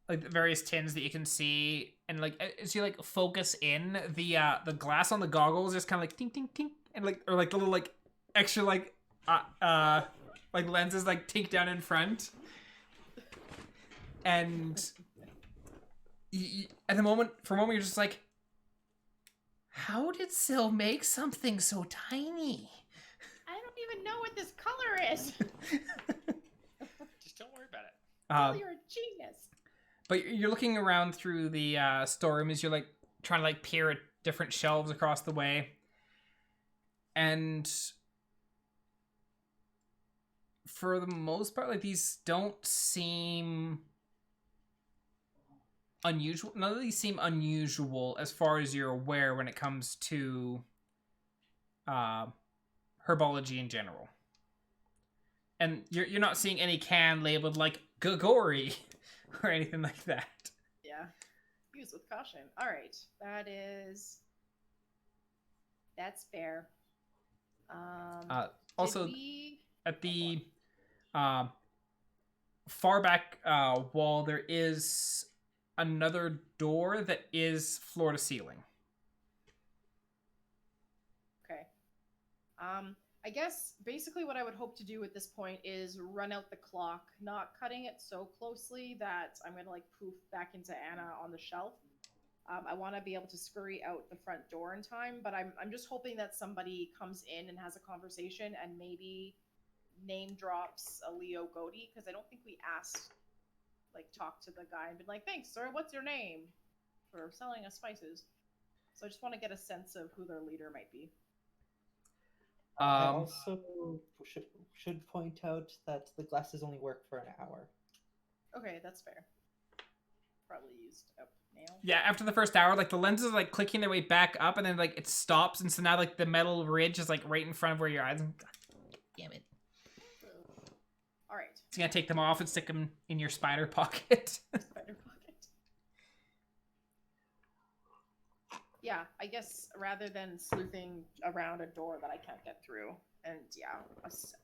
the various tins that you can see, and as you focus in, the glass on the goggles just kind of tink tink tink, and the little extra lenses tink down in front, and at the moment, for a moment, you're just like, how did Syl make something so tiny? I don't even know what this color is. Just don't worry about it. Oh, you're a genius. But you're looking around through the storeroom as you're trying to peer at different shelves across the way, and for the most part, these don't seem unusual. None of these seem unusual as far as you're aware when it comes to herbology in general. And you're not seeing any can labeled Gagori or anything like that. Yeah. Use with caution. All right. That's fair. Also, at the far back wall, there is another door that is floor to ceiling. Okay. I guess basically what I would hope to do at this point is run out the clock, not cutting it so closely that I'm going to poof back into Annah on the shelf. I want to be able to scurry out the front door in time, but I'm just hoping that somebody comes in and has a conversation and maybe name drops a Leo Goaty, because I don't think we asked, talk to the guy and been thanks, sir, what's your name? For selling us spices. So I just want to get a sense of who their leader might be. I also should point out that the glasses only work for an hour. Okay, that's fair. Probably used up now. Yeah, after the first hour, like the lenses are like clicking their way back up, and then like it stops, and so now like the metal ridge is like right in front of where your eyes. Damn it! All right. It's gonna take them off and stick them in your spider pocket. Spider pocket. Yeah, I guess rather than sleuthing around a door that I can't get through, and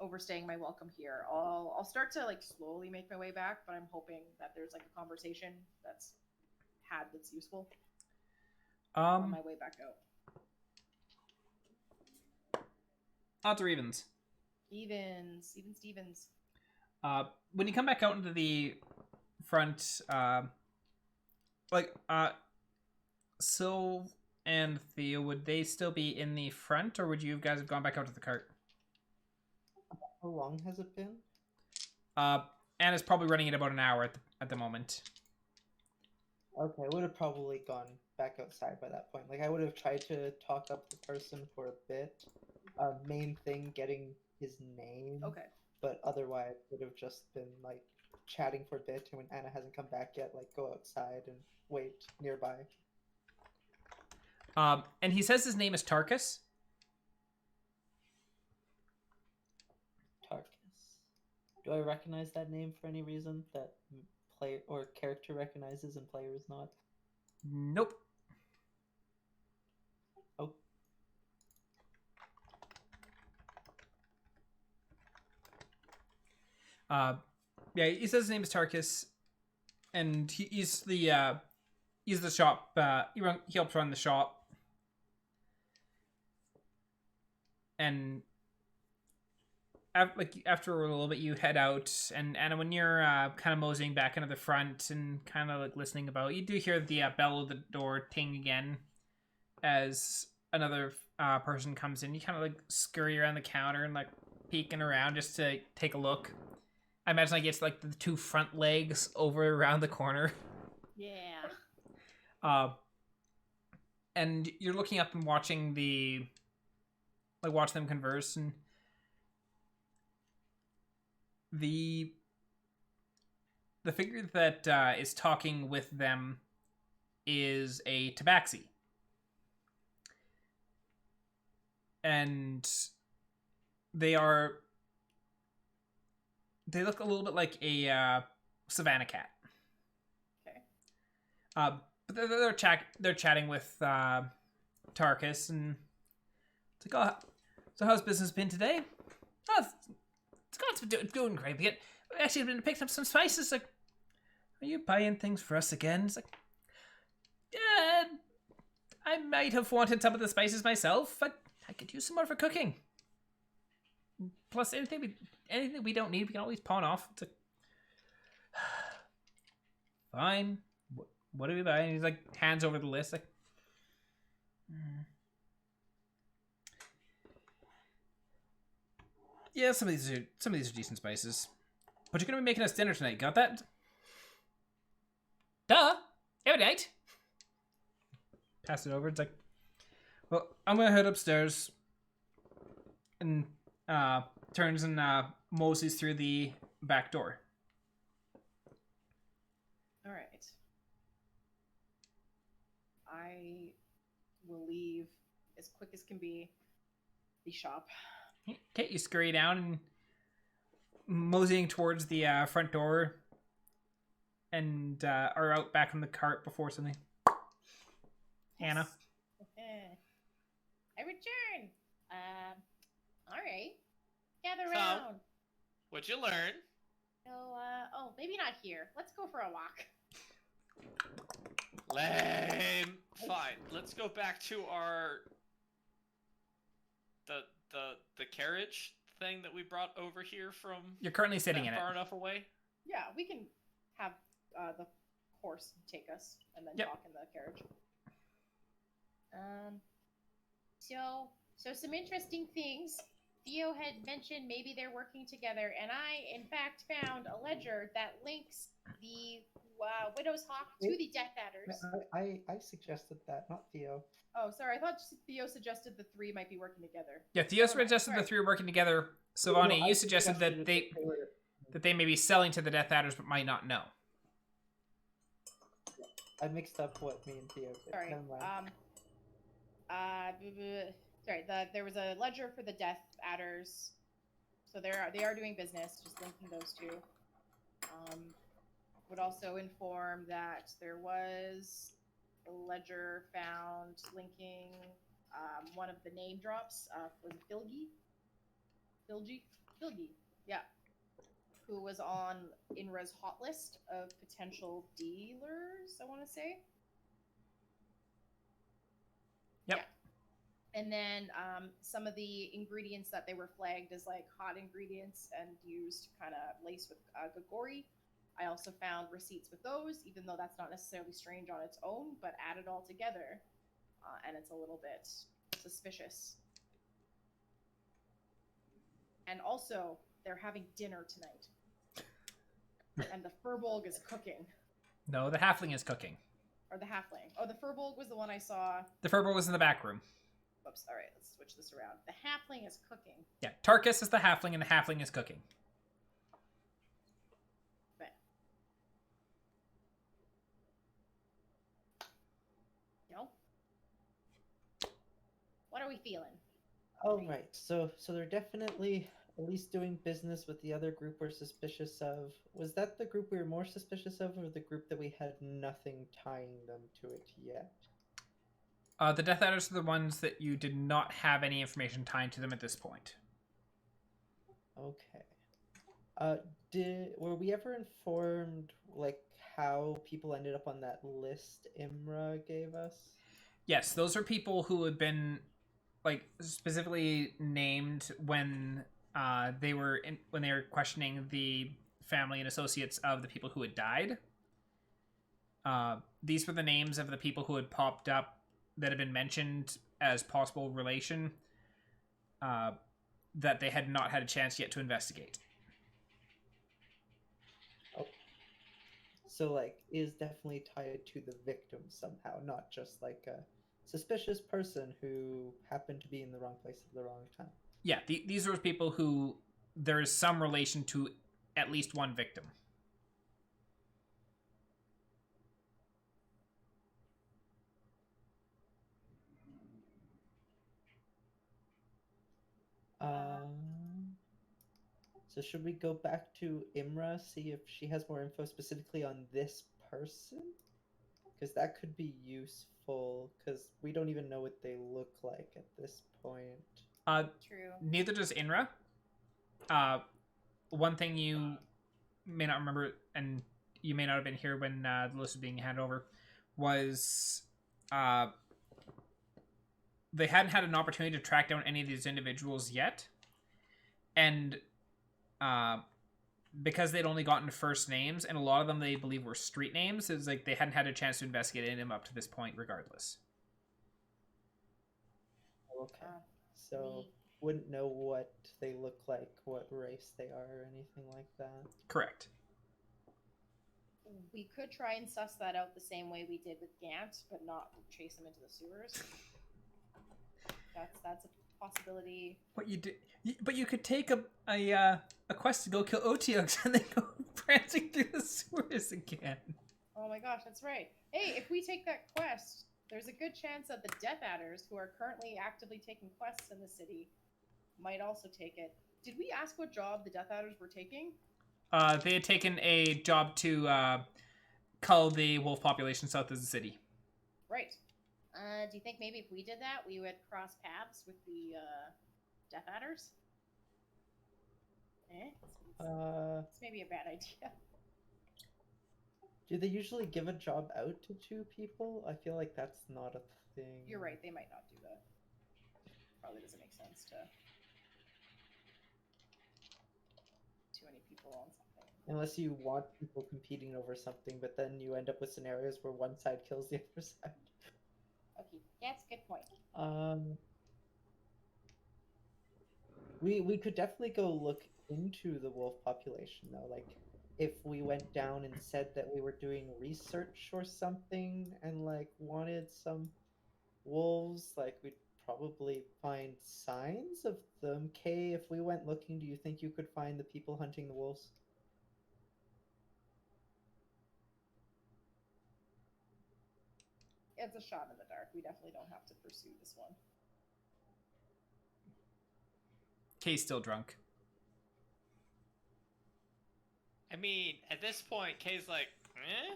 overstaying my welcome here, I'll start to like slowly make my way back, but I'm hoping that there's like a conversation that's useful on my way back out. Odds or evens? Evens. When you come back out into the front, Syl and Theo, would they still be in the front, or would you guys have gone back out to the cart? How long has it been? Anna's probably running at about an hour at the moment. Okay, I would have probably gone back outside by that point. Like, I would have tried to talk up the person for a bit. Main thing, getting his name. Okay. But otherwise, would have just been, like, chatting for a bit, and when Anna hasn't come back yet, like, go outside and wait nearby. And he says his name is Tarkus. Tarkus. Do I recognize that name for any reason that player or character recognizes and player is not? Nope. Oh. Yeah, he says his name is Tarkus, and he's the shop. He helps run the shop, and after a little bit, you head out, and Anna, when you're kind of moseying back into the front and kind of like listening about, you do hear the bell of the door ting again as another person comes in. You kind of like scurry around the counter and like peeking around just to take a look. I imagine like it's like the two front legs over around the corner. Yeah. And you're looking up and watching watch them converse, and the figure that is talking with them is a tabaxi. And they look a little bit like a savannah cat. Okay. But they're chatting with Tarkus, and it's like, oh, so how's business been today? Oh, it's been doing great. We actually been picked up some spices. Like, are you buying things for us again? It's like, yeah, I might have wanted some of the spices myself, but I could use some more for cooking. Plus, anything we don't need, we can always pawn off. It's like, fine. What do we buy? And he's like, hands over the list. Like, yeah, some of these are decent spices. But you're gonna be making us dinner tonight. Got that? Duh. Every night. Pass it over. It's like, well, I'm gonna head upstairs. And turns and moseys through the back door. All right. I will leave as quick as can be the shop. Okay, you scurry down and moseying towards the front door, and are out back in the cart before something. Anna. I return. All right. Gather So, round. What'd you learn? So, maybe not here. Let's go for a walk. Lame. Fine. Let's go back to our the carriage thing that we brought over here from. You're currently sitting in it. Far enough away. Yeah, we can have the horse take us and then talk in the carriage. So some interesting things. Theo had mentioned maybe they're working together, and I, in fact, found a ledger that links the Widow's Hawk to the Death Adders. I suggested that, not Theo. Oh, sorry. I thought Theo suggested the three might be working together. Yeah, Theo Never mind, suggested the sorry. three are working together. Sylvania, No, I you suggested that that they were- that they may be selling to the Death Adders but might not know. I mixed up what me and Theo did. Sorry. Never mind. Sorry. There was a ledger for the Death Adders, so they are doing business. Just linking those two. Would also inform that there was a ledger found linking one of the name drops. Was it Bilgi? Yeah. Who was on INRA's hot list of potential dealers, I want to say. Yep. Yeah. And then some of the ingredients that they were flagged as like hot ingredients and used kind of laced with Gagori. I also found receipts with those, even though that's not necessarily strange on its own, but added all together, and it's a little bit suspicious. And also, they're having dinner tonight. And the Furbolg is cooking. No, the Halfling is cooking. Or the Halfling. Oh, the Furbolg was the one I saw. The Furbolg was in the back room. Whoops, alright, let's switch this around. The Halfling is cooking. Yeah, Tarkus is the Halfling and the Halfling is cooking. But... No? What are we feeling? Oh, right. So they're definitely at least doing business with the other group we're suspicious of. Was that the group we were more suspicious of, or the group that we had nothing tying them to it yet? The Death Adders are the ones that you did not have any information tied to them at this point. Okay. Were we ever informed, like, how people ended up on that list Imra gave us? Yes, those are people who had been, like, specifically named when they were questioning the family and associates of the people who had died. These were the names of the people who had popped up that had been mentioned as possible relation that they had not had a chance yet to investigate. Oh. So, like, is definitely tied to the victim somehow, not just like a suspicious person who happened to be in the wrong place at the wrong time. Yeah, these are people who there is some relation to at least one victim. So should we go back to Imra, see if she has more info specifically on this person? Because that could be useful, because we don't even know what they look like at this point. True. Neither does Inra. One thing you may not remember, and you may not have been here when the list was being handed over, was they hadn't had an opportunity to track down any of these individuals yet. And because they'd only gotten first names, and a lot of them they believe were street names, it's like they hadn't had a chance to investigate any of them up to this point regardless. Okay. So wouldn't know what they look like, what race they are, or anything like that. Correct. We could try and suss that out the same way we did with Gant, but not chase them into the sewers. That's a possibility. What you do? But you could take a quest to go kill Otyugs and then go prancing through the sewers again. Oh my gosh, that's right. Hey, if we take that quest, there's a good chance that the Death Adders, who are currently actively taking quests in the city, might also take it. Did we ask what job the Death Adders were taking? They had taken a job to cull the wolf population south of the city. Right. Do you think maybe if we did that, we would cross paths with the Death Adders? It's maybe a bad idea. Do they usually give a job out to two people? I feel like that's not a thing. You're right, they might not do that. Probably doesn't make sense to too many people on something. Unless you want people competing over something, but then you end up with scenarios where one side kills the other side. Okay, that's a good point. We could definitely go look into the wolf population though. Like, if we went down and said that we were doing research or something and like wanted some wolves, like we'd probably find signs of them. Kay, if we went looking, do you think you could find the people hunting the wolves? It's a shot in the dark. We definitely don't have to pursue this one. Kay's still drunk. I mean, at this point, Kay's like, eh?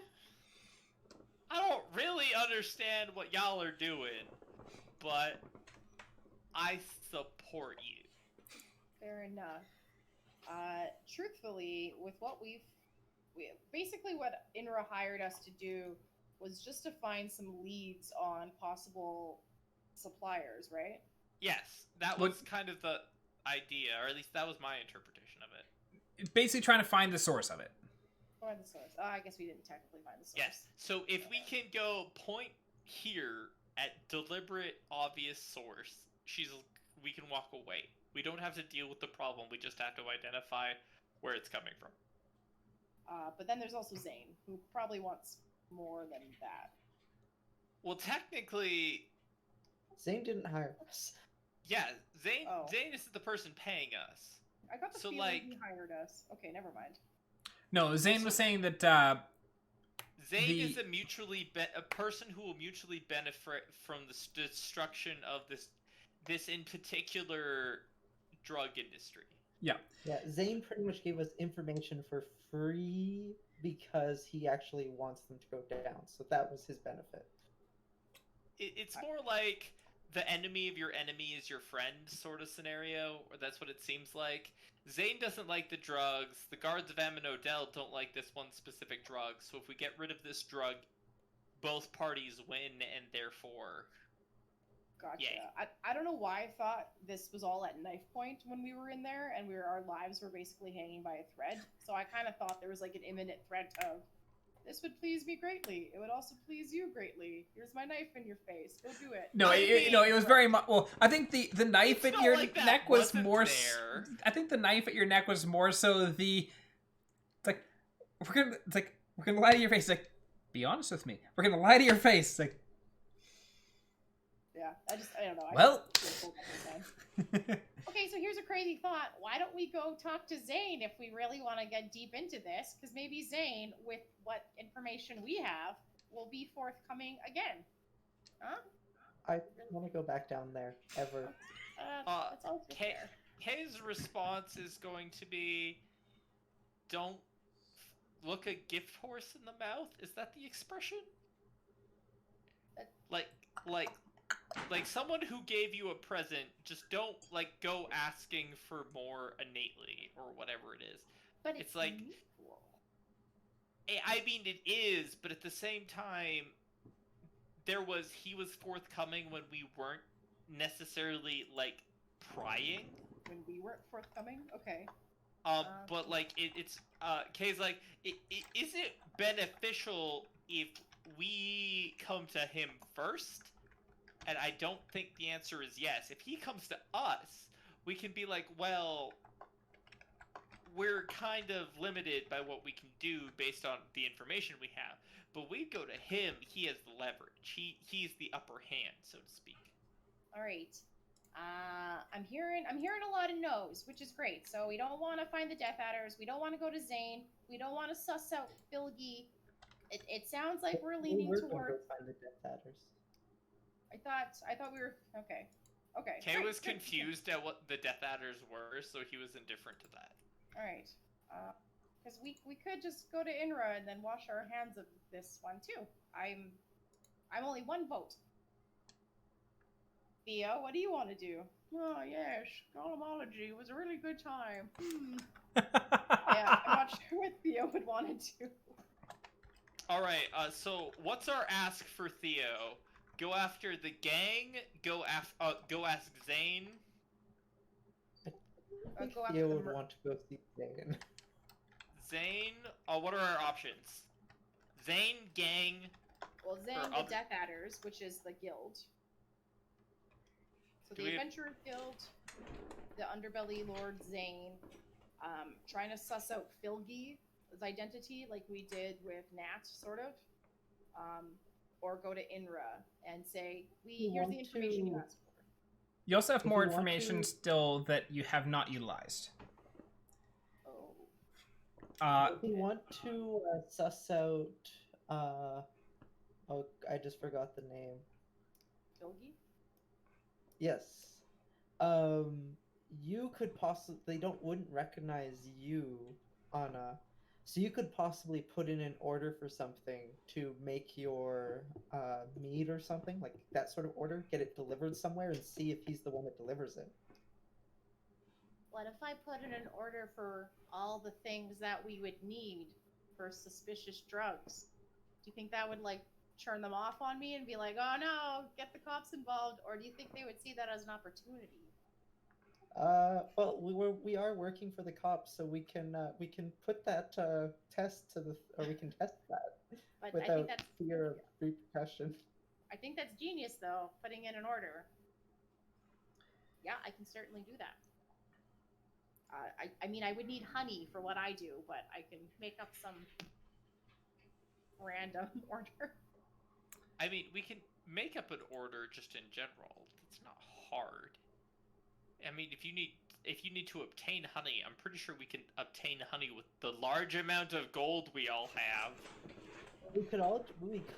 I don't really understand what y'all are doing, but I support you. Fair enough. Truthfully, with what basically what Inra hired us to do was just to find some leads on possible suppliers, right? Yes, that was kind of the idea, or at least that was my interpretation of it. Basically trying to find the source of it. Find the source. Oh, I guess we didn't technically find the source. Yes, so if we can go point here at deliberate, obvious source, we can walk away. We don't have to deal with the problem, we just have to identify where it's coming from. But then there's also Zane, who probably wants more than that. Well, technically, Zane didn't hire us. yeah, Zane Oh. Zane is the person paying us. I got the So, feeling like- he hired us. Okay, never mind. No, Zane was saying that Zane is a person who will mutually benefit from the destruction of this in particular drug industry. Yeah, Zane pretty much gave us information for free because he actually wants them to go down. So that was his benefit. It's more like the enemy of your enemy is your friend sort of scenario, or that's what it seems like. Zane doesn't like the drugs. The guards of Odell don't like this one specific drug. So if we get rid of this drug, both parties win, and therefore... Gotcha. Yay. I don't know why I thought this was all at knife point when we were in there, and our lives were basically hanging by a thread. So I kind of thought there was like an imminent threat of, this would please me greatly. It would also please you greatly. Here's my knife in your face. Go do it. no, it was very much. Well, I think the knife It's at not your like that neck was wasn't more. there. I think the knife at your neck was more so the. It's like we're gonna lie to your face. Like, be honest with me. We're gonna lie to your face. Like, Yeah, I don't know. Well. Okay, so here's a crazy thought. Why don't we go talk to Zane if we really want to get deep into this? Because maybe Zane, with what information we have, will be forthcoming again. Huh? I want to go back down there, ever. That's also Kay- fair. Kay's response is going to be, don't look a gift horse in the mouth? Is that the expression? Like someone who gave you a present, just don't, like, go asking for more innately, or whatever it is. But it's like- mutual. I mean, it is, but at the same time, he was forthcoming when we weren't necessarily, like, prying. When we weren't forthcoming? Okay. But, like, Kay's like, is it beneficial if we come to him first? And I don't think the answer is yes. If he comes to us, we can be like, well, we're kind of limited by what we can do based on the information we have. But we go to him, he has the leverage. He's the upper hand, so to speak. All right. I'm hearing a lot of no's, which is great. So we don't want to find the Death Adders. We don't want to go to Zane. We don't want to suss out Philgy. It sounds like we're leaning We're gonna toward. go find the Death Adders. I thought we were okay. Okay. Kay great, was great. confused at what the Death Adders were, so he was indifferent to that. All right. Because we could just go to Inra and then wash our hands of this one too. I'm only one vote. Theo, what do you want to do? Oh yes, Golemology was a really good time. Yeah, I'm not sure what Theo would want to do. All right. So what's our ask for Theo? Go after the gang. Go ask Zane. I think Go after Theo the would want to go see Zane. Zane. What are our options? Zane, gang. Well, Zane, Or the other- Death Adders, which is the guild. So Do the we- Adventurers Guild, the Underbelly Lord Zane, trying to suss out Philgy, identity like we did with Nat, sort of, or go to INRA and say, here's the information you asked for. You also have If more you want information to- still that you have not utilized. Oh. If we want to suss out, oh, I just forgot the name. Gilgi? Yes. You could possibly, they wouldn't recognize you, Anna. So you could possibly put in an order for something to make your mead or something, like that sort of order, get it delivered somewhere and see if he's the one that delivers it. What if I put in an order for all the things that we would need for suspicious drugs? Do you think that would, like, turn them off on me and be like, oh no, get the cops involved? Or do you think they would see that as an opportunity? Well, we are working for the cops, so we can put that test to the, or we can test that But I without think that's fear of repercussion. I think that's genius, though, putting in an order. Yeah, I can certainly do that. I mean, I would need honey for what I do, but I can make up some random order. I mean, we can make up an order just in general. It's not hard. I mean, if you need to obtain honey, I'm pretty sure we can obtain honey with the large amount of gold we all have. We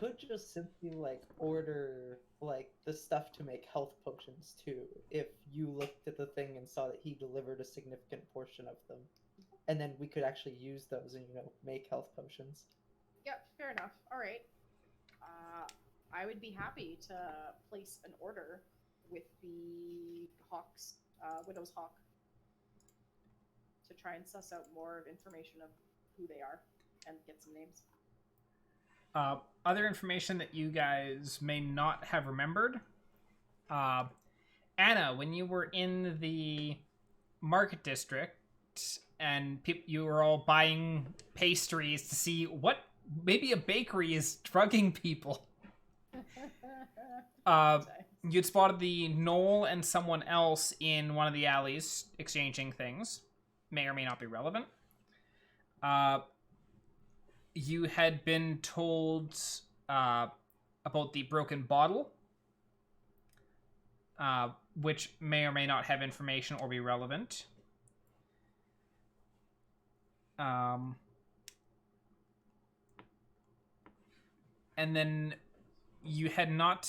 could just simply like order like the stuff to make health potions too, if you looked at the thing and saw that he delivered a significant portion of them. And then we could actually use those and, make health potions. Yep, fair enough. All right. I would be happy to place an order with the Widow's Hawk, to try and suss out more of information of who they are and get some names. Other information that you guys may not have remembered. Anna, when you were in the market district and you were all buying pastries to see what maybe a bakery is drugging people. You'd spotted the Knoll and someone else in one of the alleys exchanging things. May or may not be relevant. You had been told about the broken bottle, which may or may not have information or be relevant. And then you had not...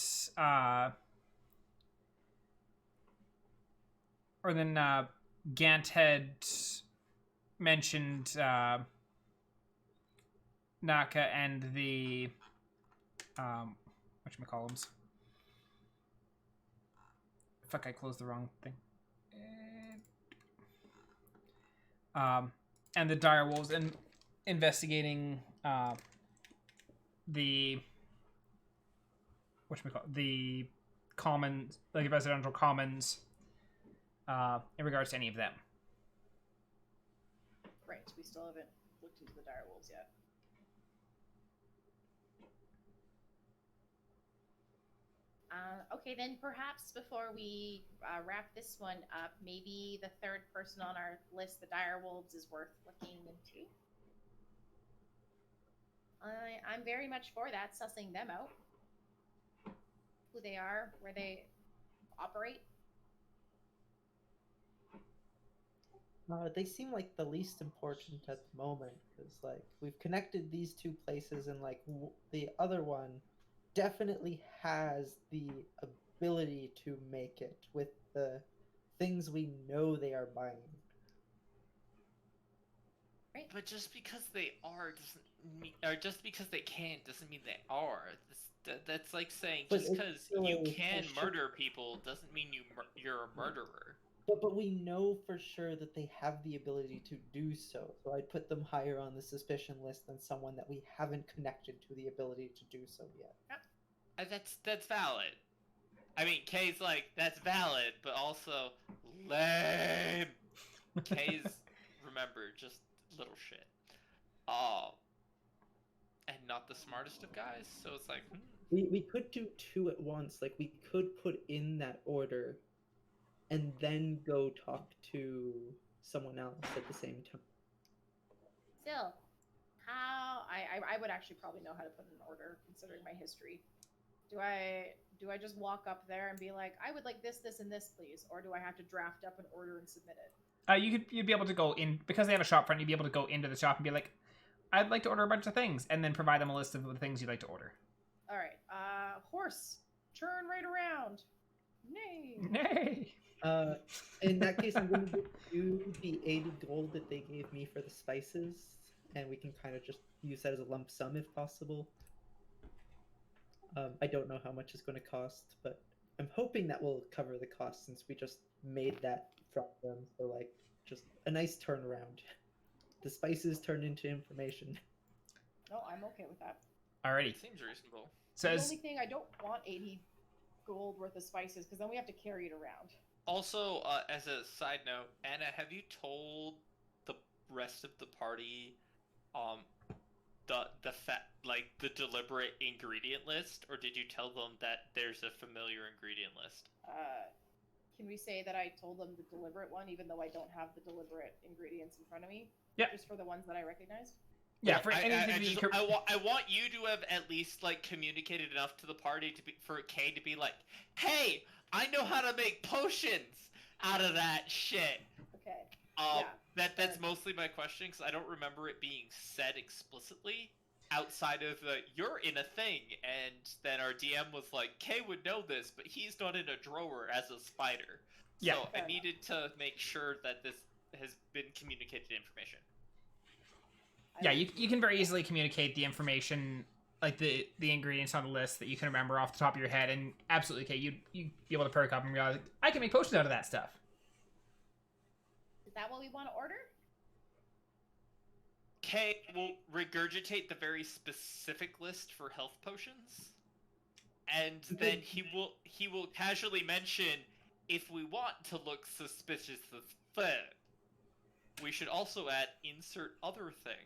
or then Gant had mentioned Naka and the whatchamacallums. Fuck, I closed the wrong thing. And the dire wolves and investigating the the commons, like the residential commons, in regards to any of them. Right, we still haven't looked into the dire wolves yet. Okay, then perhaps before we wrap this one up, maybe the third person on our list, the dire wolves, is worth looking into. I'm very much for that, sussing them out. Who they are, where they operate. They seem like the least important at the moment, because like we've connected these two places, and like the other one definitely has the ability to make it with the things we know they are buying. Right. But just because they are doesn't mean, or just because they can doesn't mean they are. That's like saying But just because still you a can sure- murder people doesn't mean you're a murderer. But we know for sure that they have the ability to do so. So I'd put them higher on the suspicion list than someone that we haven't connected to the ability to do so yet. That's valid. I mean, Kay's like, that's valid, but also lame. Kay's, remember, just little shit. And not the smartest of guys, so it's like, We could do two at once. Like we could put in that order and then go talk to someone else at the same time. Still, How I would actually probably know how to put in an order considering my history. Do I just walk up there and be like, I would like this, this, and this, please, or do I have to draft up an order and submit it? You'd be able to go in because they have a shop front. You'd be able to go into the shop and be like, I'd like to order a bunch of things, and then provide them a list of the things you'd like to order. All right, horse, turn right around. Nay. Nay. In that case, I'm going to give you the 80 gold that they gave me for the spices, and we can kind of just use that as a lump sum if possible. I don't know how much it's going to cost, but I'm hoping that will cover the cost since we just made that from them. So, like, just a nice turnaround. The spices turned into information. No, I'm okay with that. Alrighty. Seems reasonable. The only thing I don't want 80 gold worth of spices because then we have to carry it around. Also, as a side note, Anna, have you told the rest of the party, the deliberate ingredient list, or did you tell them that there's a familiar ingredient list? Can we say that I told them the deliberate one, even though I don't have the deliberate ingredients in front of me? Yeah. Just for the ones that I recognized? Yeah, for anything I want you to have at least like communicated enough to the party for Kay to be like, "Hey, I know how to make potions out of that shit." Okay. That's mostly my question because I don't remember it being said explicitly outside of you're in a thing, and then our DM was like, "Kay would know this, but he's not in a drawer as a spider." Yeah. So I needed to make sure that this has been communicated information. Yeah, you can very easily communicate the information, like the ingredients on the list that you can remember off the top of your head, and absolutely, okay, you'd be able to perk up and realize, I can make potions out of that stuff. Is that what we want to order? Kay will regurgitate the very specific list for health potions, and then he will casually mention, if we want to look suspicious of that, we should also add insert other things.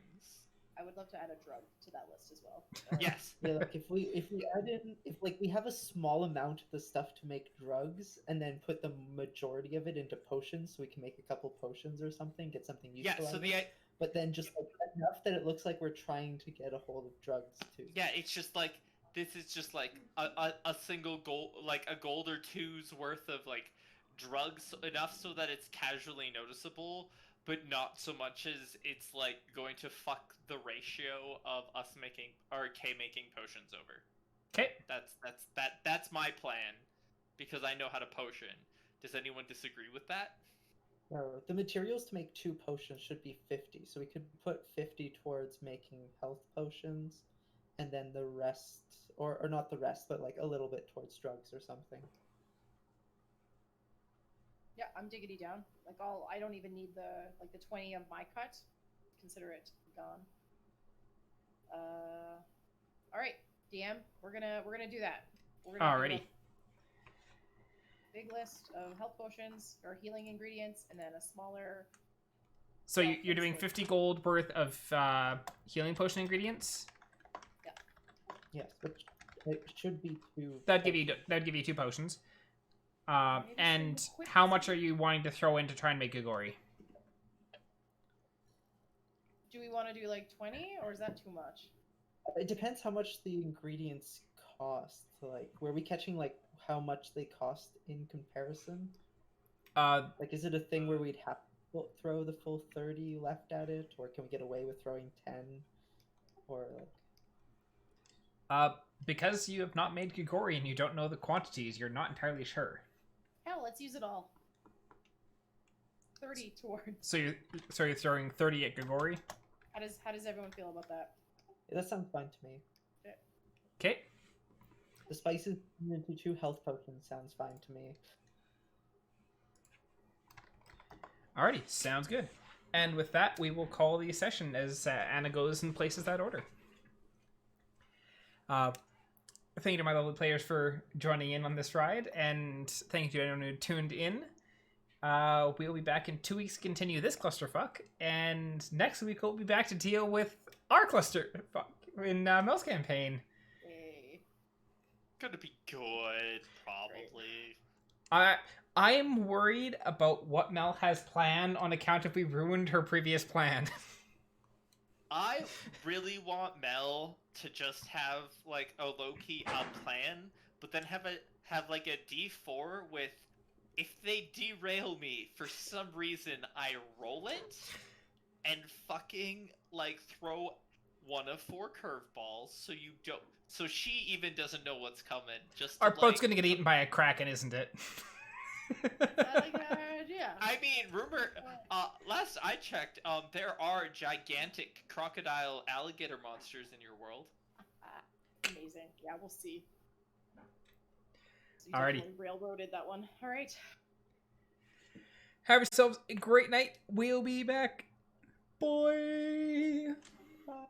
I would love to add a drug to that list as well. Yes. Yeah, like if we add in, if like we have a small amount of the stuff to make drugs and then put the majority of it into potions so we can make a couple potions or something, get something useful out of it. But then just like enough that it looks like we're trying to get a hold of drugs too. Yeah, it's just like this is just like a single gold, like a gold or two's worth of like drugs, enough so that it's casually noticeable, but not so much as it's like going to fuck the ratio of us making or Kay making potions over. Okay. That's my plan, because I know how to potion. Does anyone disagree with that? No, the materials to make 2 potions should be 50, so we could put 50 towards making health potions, and then the rest, or not the rest, but like a little bit towards drugs or something. Yeah, I'm diggity down. Like I don't even need the 20 of my cut. Consider it gone. All right, DM, we're gonna do that. We're gonna Alrighty. Big list of health potions or healing ingredients, and then a smaller. So you're doing 50 gold worth of healing potion ingredients. Yeah. Yes, which it should be 2. That'd give you 2 potions. And how much are you wanting to throw in to try and make Gigori? Do we want to do like 20, or is that too much? It depends how much the ingredients cost. Like, were we catching like how much they cost in comparison? Like, is it a thing where we'd have to throw the full 30 left at it, or can we get away with throwing 10? Or like... Because you have not made Gigori and you don't know the quantities, you're not entirely sure. Hell, let's use it all. 30 towards. So you're throwing 30 at Gigori? How does everyone feel about that? Yeah, that sounds fine to me. Okay. The spices into 2 health potions sounds fine to me. Alrighty, sounds good. And with that, we will call the session as Anna goes and places that order. Thank you to my lovely players for joining in on this ride, and thank you to anyone who tuned in. We'll be back in 2 weeks to continue this clusterfuck, and next week we'll be back to deal with our clusterfuck in Mel's campaign. Hey. Gonna be good, probably. I am worried about what Mel has planned on account if we ruined her previous plan. I really want Mel to just have like a low-key plan, but then have like a D4 with, if they derail me for some reason, I roll it and fucking like throw one of 4 curveballs so she even doesn't know what's coming. Just to, Our boat's gonna get eaten by a kraken, isn't it? I like that idea. I mean, rumor. Last I checked, there are gigantic crocodile alligator monsters in your world. Amazing. Yeah, we'll see. So you Alrighty. definitely railroaded that one. All right. Have yourselves a great night. We'll be back. Bye. Bye.